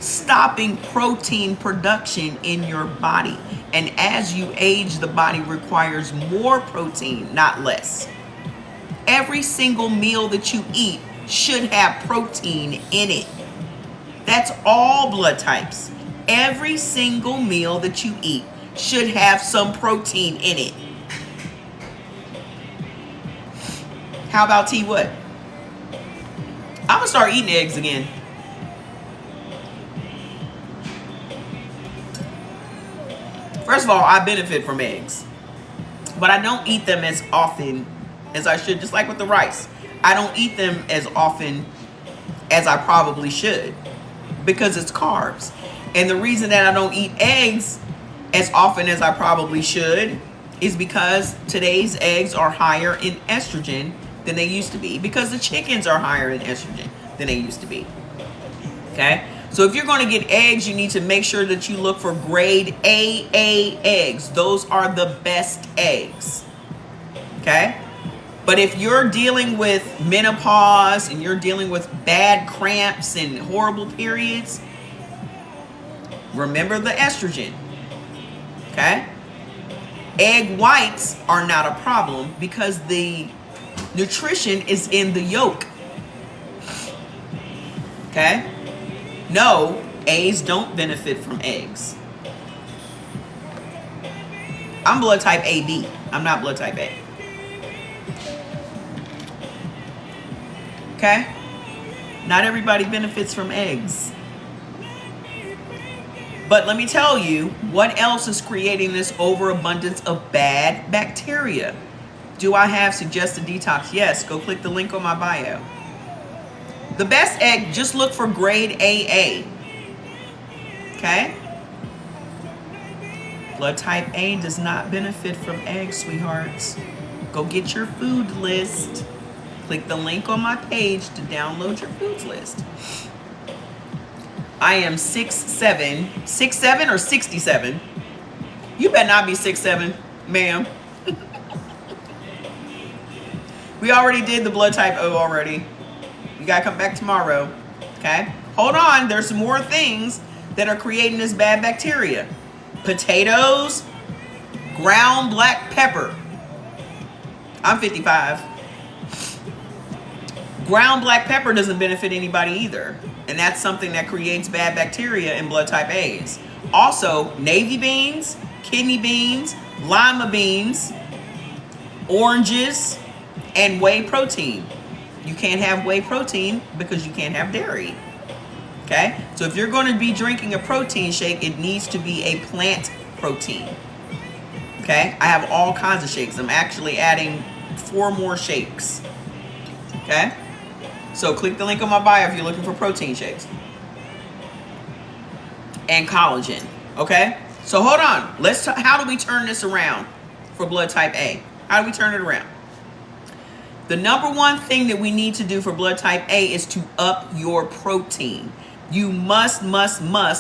stopping protein production in your body. And as you age, the body requires more protein, not less. Every single meal that you eat should have protein in it. That's all blood types. Every single meal that you eat should have some protein in it. How about T what? I'm gonna start eating eggs again. First of all, I benefit from eggs, but I don't eat them as often as I should, just like with the rice. I don't eat them as often as I probably should because it's carbs. And the reason that I don't eat eggs as often as I probably should is because today's eggs are higher in estrogen than they used to be, because the chickens are higher in estrogen than they used to be. Okay? So if you're going to get eggs, you need to make sure that you look for grade AA eggs. Those are the best eggs. Okay? But if you're dealing with menopause and you're dealing with bad cramps and horrible periods, remember the estrogen. Okay? Egg whites are not a problem because the nutrition is in the yolk. Okay? No, A's don't benefit from eggs. I'm blood type AB. I'm not blood type A. Okay? Not everybody benefits from eggs. But let me tell you, what else is creating this overabundance of bad bacteria? Do I have suggested detox? Yes, go click the link on my bio. The best egg, just look for grade AA. Okay? Blood type A does not benefit from eggs, sweethearts. Go get your food list. Click the link on my page to download your foods list. I am 6'7", 6'7" or 67. You better not be 6'7", ma'am. We already did the blood type O already. You gotta come back tomorrow. Okay? Hold on. There's some more things that are creating this bad bacteria. Potatoes, ground black pepper. I'm 55. Ground black pepper doesn't benefit anybody either. And that's something that creates bad bacteria in blood type A's. Also, navy beans, kidney beans, lima beans, oranges, and whey protein. You can't have whey protein because you can't have dairy. Okay? So if you're going to be drinking a protein shake, it needs to be a plant protein. Okay? I have all kinds of shakes. I'm actually adding 4 more shakes. Okay? So click the link on my bio if you're looking for protein shakes. And collagen. Okay? So hold on. How do we turn this around for blood type A? How do we turn it around? The number one thing that we need to do for blood type A is to up your protein. You must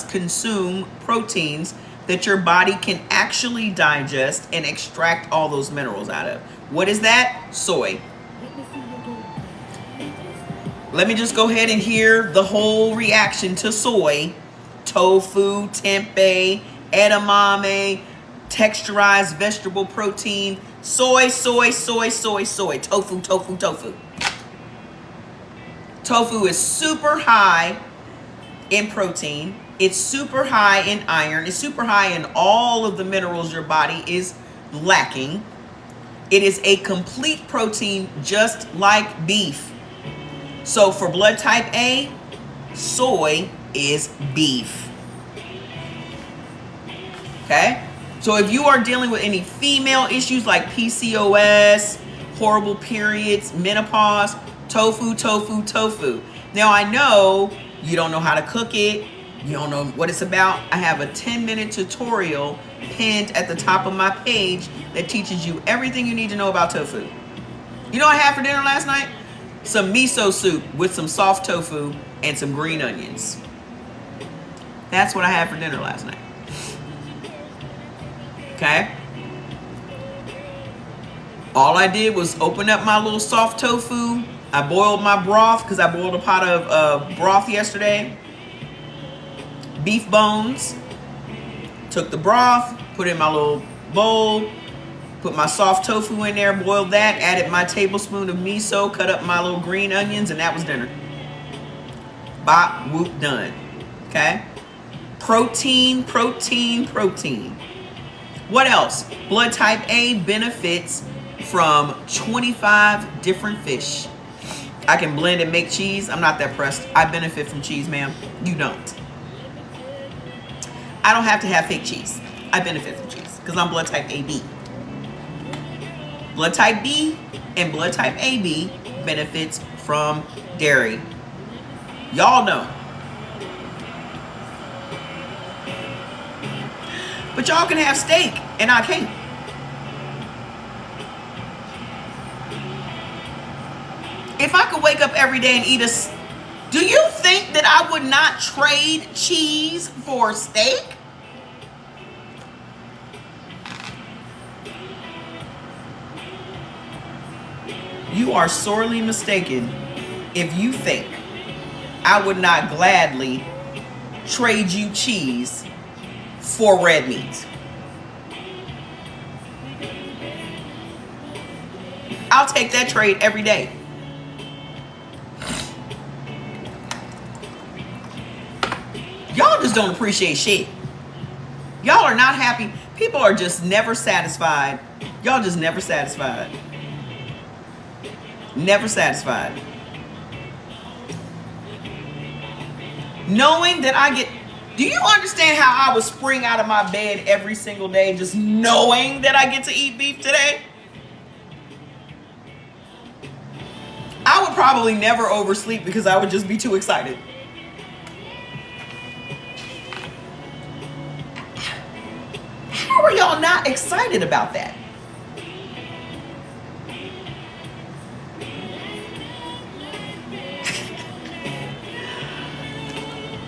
consume proteins that your body can actually digest and extract all those minerals out of. What is that? Soy. Let me just go ahead and hear the whole reaction to soy. Tofu, tempeh, edamame, texturized vegetable protein. Soy, soy, soy, soy, soy. Tofu, tofu, tofu. Tofu is super high in protein. It's super high in iron. It's super high in all of the minerals your body is lacking. It is a complete protein just like beef. So for blood type A, soy is beef. Okay? So if you are dealing with any female issues like PCOS, horrible periods, menopause, tofu, tofu, tofu. Now I know you don't know how to cook it. You don't know what it's about. I have a 10-minute tutorial pinned at the top of my page that teaches you everything you need to know about tofu. You know what I had for dinner last night? Some miso soup with some soft tofu and some green onions. That's what I had for dinner last night. Okay? All I did was open up my little soft tofu. I boiled my broth because I boiled a pot of broth yesterday. Beef bones. Took the broth, put it in my little bowl, put my soft tofu in there, boiled that, added my tablespoon of miso, cut up my little green onions, and that was dinner. Bop, whoop, done. Okay? Protein, protein, protein. What else? Blood type A benefits from 25 different fish. I can blend and make cheese. I'm not that pressed. I benefit from cheese, ma'am. You don't. I don't have to have fake cheese. I benefit from cheese because I'm blood type AB. Blood type B and blood type AB benefits from dairy. Y'all know. But y'all can have steak and I can't. If I could wake up every day and eat do you think that I would not trade cheese for steak? You are sorely mistaken if you think I would not gladly trade you cheese for red meat. I'll take that trade every day. Y'all just don't appreciate shit. Y'all are not happy. People are just never satisfied. Y'all just never satisfied. Never satisfied. Knowing that I get... Do you understand how I would spring out of my bed every single day just knowing that I get to eat beef today? I would probably never oversleep because I would just be too excited. How are y'all not excited about that?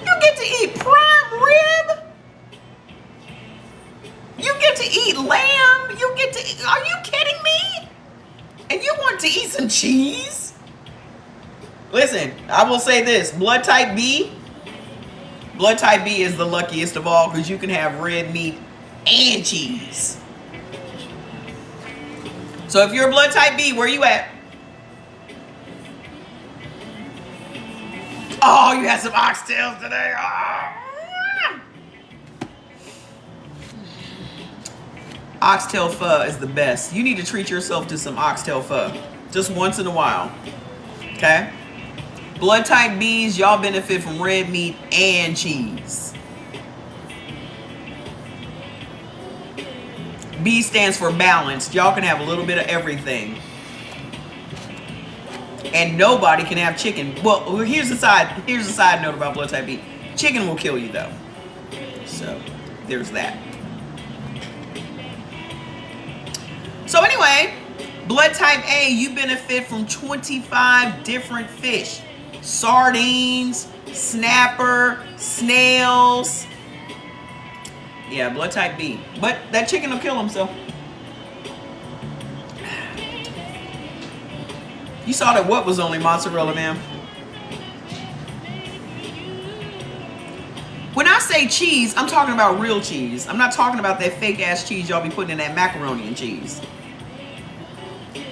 You get to eat prime rib. You get to eat lamb. You get to eat, are you kidding me? And you want to eat some cheese? Listen, I will say this. Blood type B is the luckiest of all because you can have red meat and cheese. So if you're blood type B, where you at? Oh, you had some oxtails today. Oh. Oxtail pho is the best. You need to treat yourself to some oxtail pho just once in a while. Okay? Blood type Bs, y'all benefit from red meat and cheese. B stands for balanced. Y'all can have a little bit of everything. And nobody can have chicken. Well, here's the side note about blood type B. Chicken will kill you though. So, there's that. So anyway, blood type A, you benefit from 25 different fish. Sardines, snapper, snails. Yeah, blood type B. But that chicken will kill himself. You saw that what was only mozzarella, ma'am? When I say cheese, I'm talking about real cheese. I'm not talking about that fake ass cheese y'all be putting in that macaroni and cheese.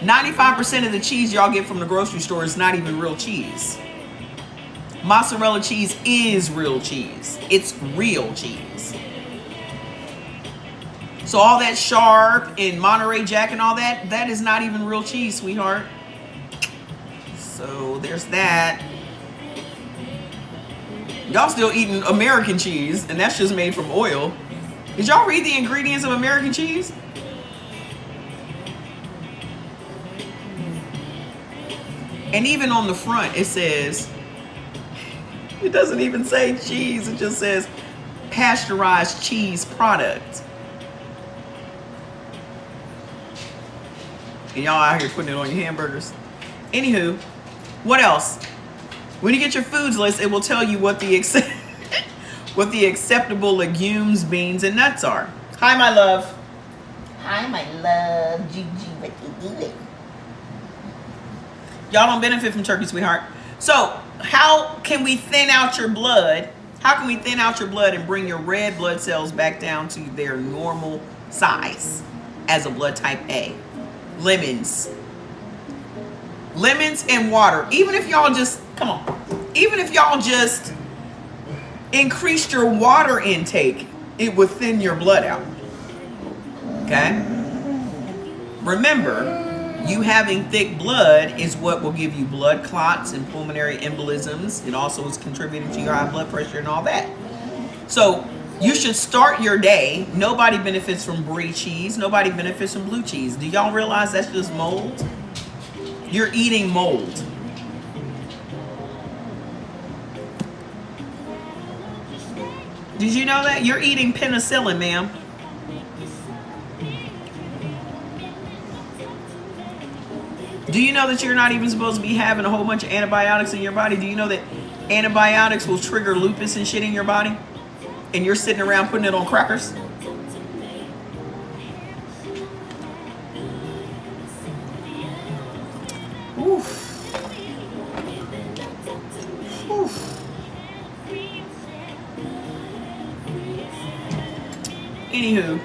95% of the cheese y'all get from the grocery store is not even real cheese. Mozzarella cheese is real cheese. It's real cheese. So all that Sharp and Monterey Jack and all that, that is not even real cheese, sweetheart. So there's that. Y'all still eating American cheese, and that's just made from oil. Did y'all read the ingredients of American cheese? And even on the front, it says, it doesn't even say cheese. It just says pasteurized cheese product. And y'all out here putting it on your hamburgers. Anywho, what else? When you get your foods list, it will tell you what the acceptable legumes, beans, and nuts are. Hi, my love. Hi, my love. Gigi, what you doing? Y'all don't benefit from turkey, sweetheart. So, how can we thin out your blood? How can we thin out your blood and bring your red blood cells back down to their normal size as a blood type A? Lemons. Lemons and water. Even if y'all just, come on. Even if y'all just increased your water intake, it would thin your blood out. Okay? Remember, you having thick blood is what will give you blood clots and pulmonary embolisms. It also is contributing to your high blood pressure and all that. So you should start your day. Nobody benefits from brie cheese. Nobody benefits from blue cheese. Do y'all realize that's just mold? You're eating mold. Did you know that? You're eating penicillin, ma'am. Do you know that you're not even supposed to be having a whole bunch of antibiotics in your body? Do you know that antibiotics will trigger lupus and shit in your body? And you're sitting around putting it on crackers? Oof. Oof. Anywho,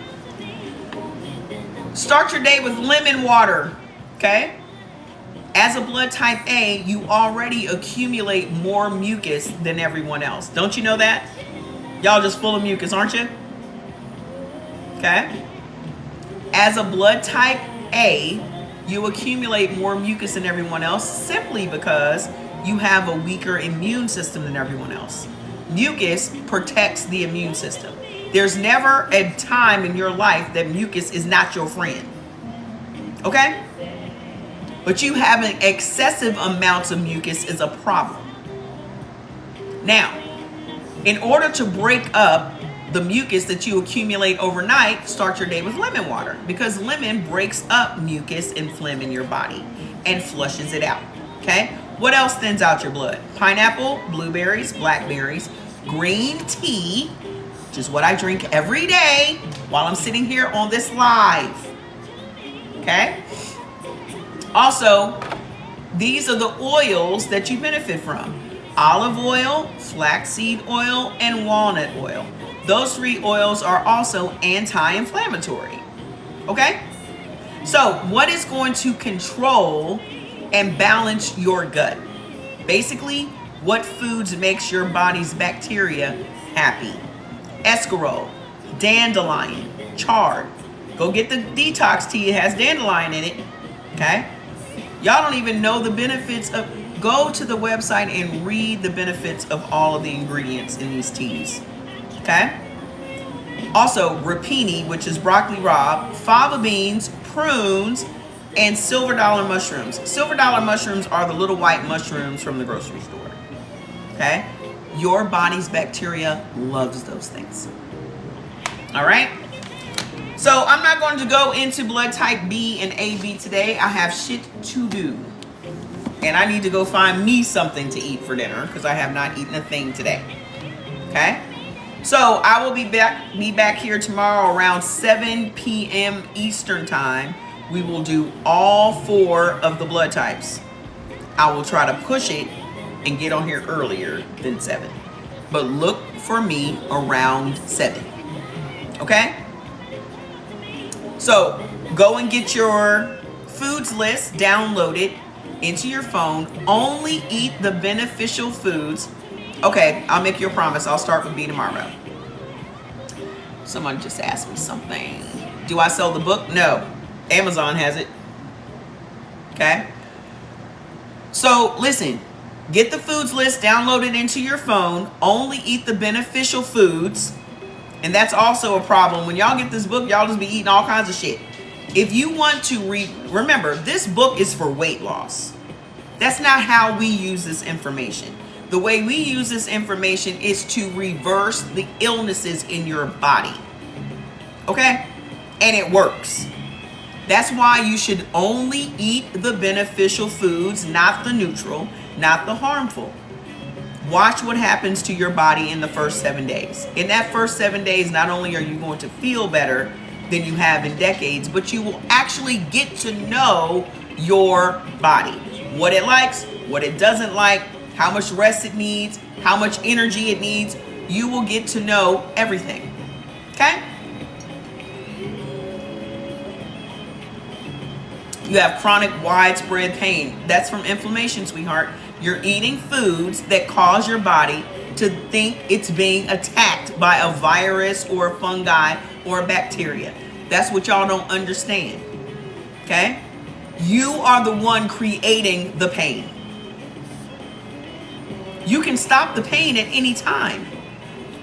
start your day with lemon water, okay? As a blood type A, you already accumulate more mucus than everyone else. Don't you know that? Y'all just full of mucus, aren't you? Okay? As a blood type A, you accumulate more mucus than everyone else simply because you have a weaker immune system than everyone else. Mucus protects the immune system. There's never a time in your life that mucus is not your friend. Okay? But you having excessive amounts of mucus is a problem. Now, in order to break up the mucus that you accumulate overnight, start your day with lemon water, because lemon breaks up mucus and phlegm in your body and flushes it out. Okay? What else thins out your blood? Pineapple, blueberries, blackberries, green tea, which is what I drink every day while I'm sitting here on this live. Okay? Also, these are the oils that you benefit from: olive oil, flaxseed oil, and walnut oil. Those 3 oils are also anti-inflammatory. Okay? So what is going to control and balance your gut? Basically, what foods makes your body's bacteria happy? Escarole, dandelion, chard. Go get the detox tea. It has dandelion in it. Okay? Y'all don't even know the benefits of. Go to the website and read the benefits of all of the ingredients in these teas. Okay? Also, rapini, which is broccoli rabe, fava beans, prunes, and silver dollar mushrooms. Silver dollar mushrooms are the little white mushrooms from the grocery store. Okay? Your body's bacteria loves those things. All right? So I'm not going to go into blood type B and AB today. I have shit to do. And I need to go find me something to eat for dinner because I have not eaten a thing today. Okay? So I will be back here tomorrow around 7 p.m. Eastern time. We will do all 4 of the blood types. I will try to push it and get on here earlier than 7. But look for me around 7. Okay? So go and get your foods list downloaded into your phone. Only eat the beneficial foods. Okay, I'll make you a promise. I'll start with B tomorrow. Someone just asked me something. Do I sell the book? No. Amazon has it. Okay? So, listen. Get the foods list downloaded into your phone. Only eat the beneficial foods. And that's also a problem. When y'all get this book, y'all just be eating all kinds of shit. If you want to remember, this book is for weight loss. That's not how we use this information. The way we use this information is to reverse the illnesses in your body. Okay? And it works. That's why you should only eat the beneficial foods, not the neutral, not the harmful. Watch what happens to your body in the first 7 days. In that first 7 days, not only are you going to feel better than you have in decades, but you will actually get to know your body. What it likes, what it doesn't like, how much rest it needs, how much energy it needs. You will get to know everything. Okay? You have chronic widespread pain. That's from inflammation, sweetheart. You're eating foods that cause your body to think it's being attacked by a virus or a fungi or a bacteria. That's what y'all don't understand. Okay? You are the one creating the pain. You can stop the pain at any time.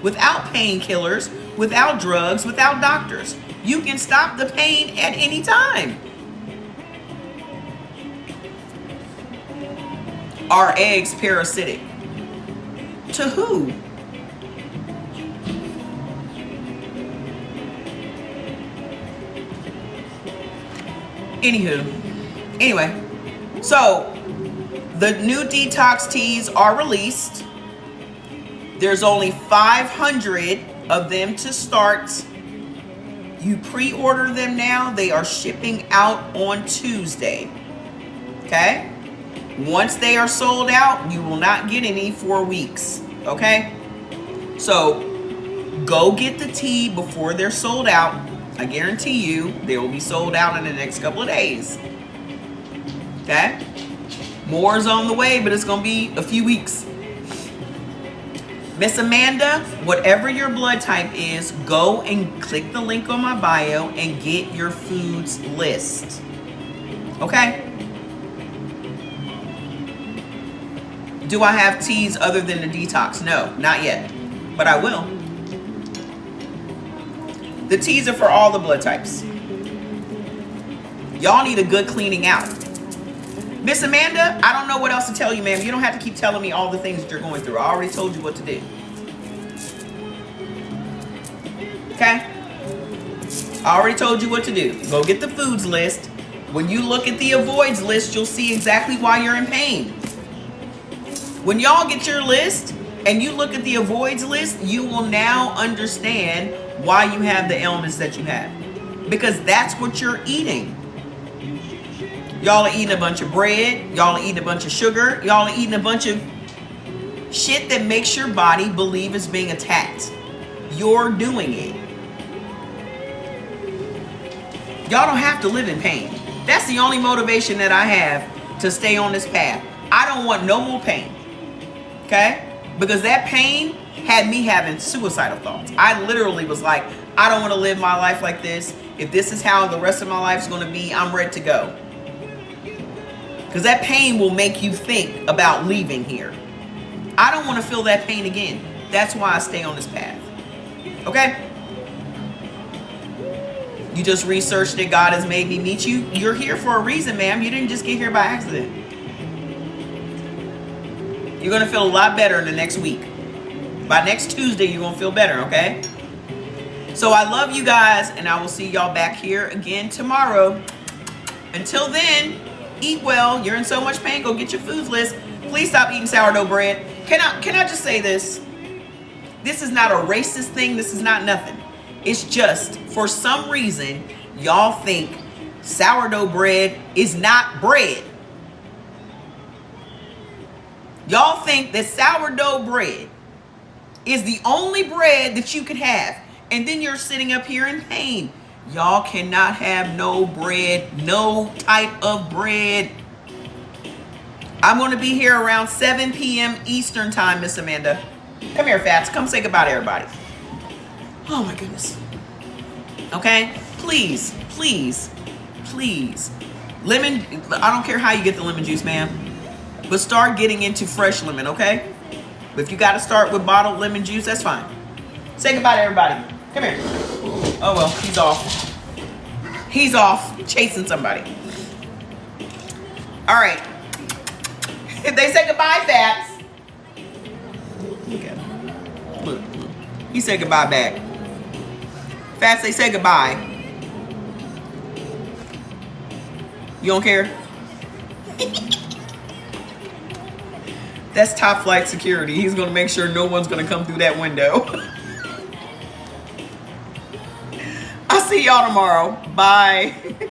Without painkillers, without drugs, without doctors. You can stop the pain at any time. Are eggs parasitic? To who? Anyway, so the new detox teas are released. There's only 500 of them to start. You pre-order them now. They are shipping out on Tuesday. Okay? Once they are sold out, you will not get any for weeks. Okay? So go get the tea before they're sold out. I guarantee you they will be sold out in the next couple of days. Okay? More is on the way, but it's going to be a few weeks. Miss Amanda, whatever your blood type is, go and click the link on my bio and get your foods list. Okay? Do I have teas other than the detox? No, not yet. But I will. The teas are for all the blood types. Y'all need a good cleaning out. Miss Amanda, I don't know what else to tell you, ma'am. You don't have to keep telling me all the things that you're going through. I already told you what to do. Okay? I already told you what to do. Go get the foods list. When you look at the avoids list, you'll see exactly why you're in pain. When y'all get your list and you look at the avoids list, you will now understand why you have the ailments that you have. Because that's what you're eating. Y'all are eating a bunch of bread. Y'all are eating a bunch of sugar. Y'all are eating a bunch of shit that makes your body believe it's being attacked. You're doing it. Y'all don't have to live in pain. That's the only motivation that I have to stay on this path. I don't want no more pain. Okay? Because that pain had me having suicidal thoughts. I literally was like, I don't want to live my life like this. If this is how the rest of my life is going to be, I'm ready to go. Because that pain will make you think about leaving here. I don't want to feel that pain again. That's why I stay on this path. Okay? You just researched that God has made me meet you. You're here for a reason, ma'am. You didn't just get here by accident. You're going to feel a lot better in the next week. By next Tuesday, you're going to feel better, okay? So I love you guys, and I will see y'all back here again tomorrow. Until then, eat well. You're in so much pain. Go get your foods list. Please stop eating sourdough bread. Can I just say this? This is not a racist thing. This is not nothing. It's just, for some reason, y'all think sourdough bread is not bread. Y'all think that sourdough bread is the only bread that you could have. And then you're sitting up here in pain. Y'all cannot have no bread, no type of bread. I'm going to be here around 7 p.m. Eastern time, Miss Amanda. Come here, Fats. Come say goodbye to everybody. Oh, my goodness. Okay? Please, please, please. Lemon, I don't care how you get the lemon juice, ma'am. But start getting into fresh lemon, okay? If you got to start with bottled lemon juice, that's fine. Say goodbye to everybody. Come here. Oh, well, he's off. He's off chasing somebody. All right. If they say goodbye, Fats. Look at him. Look. He said goodbye back. Fats, they say goodbye. You don't care? That's top flight security. He's going to make sure no one's going to come through that window. I'll see y'all tomorrow. Bye.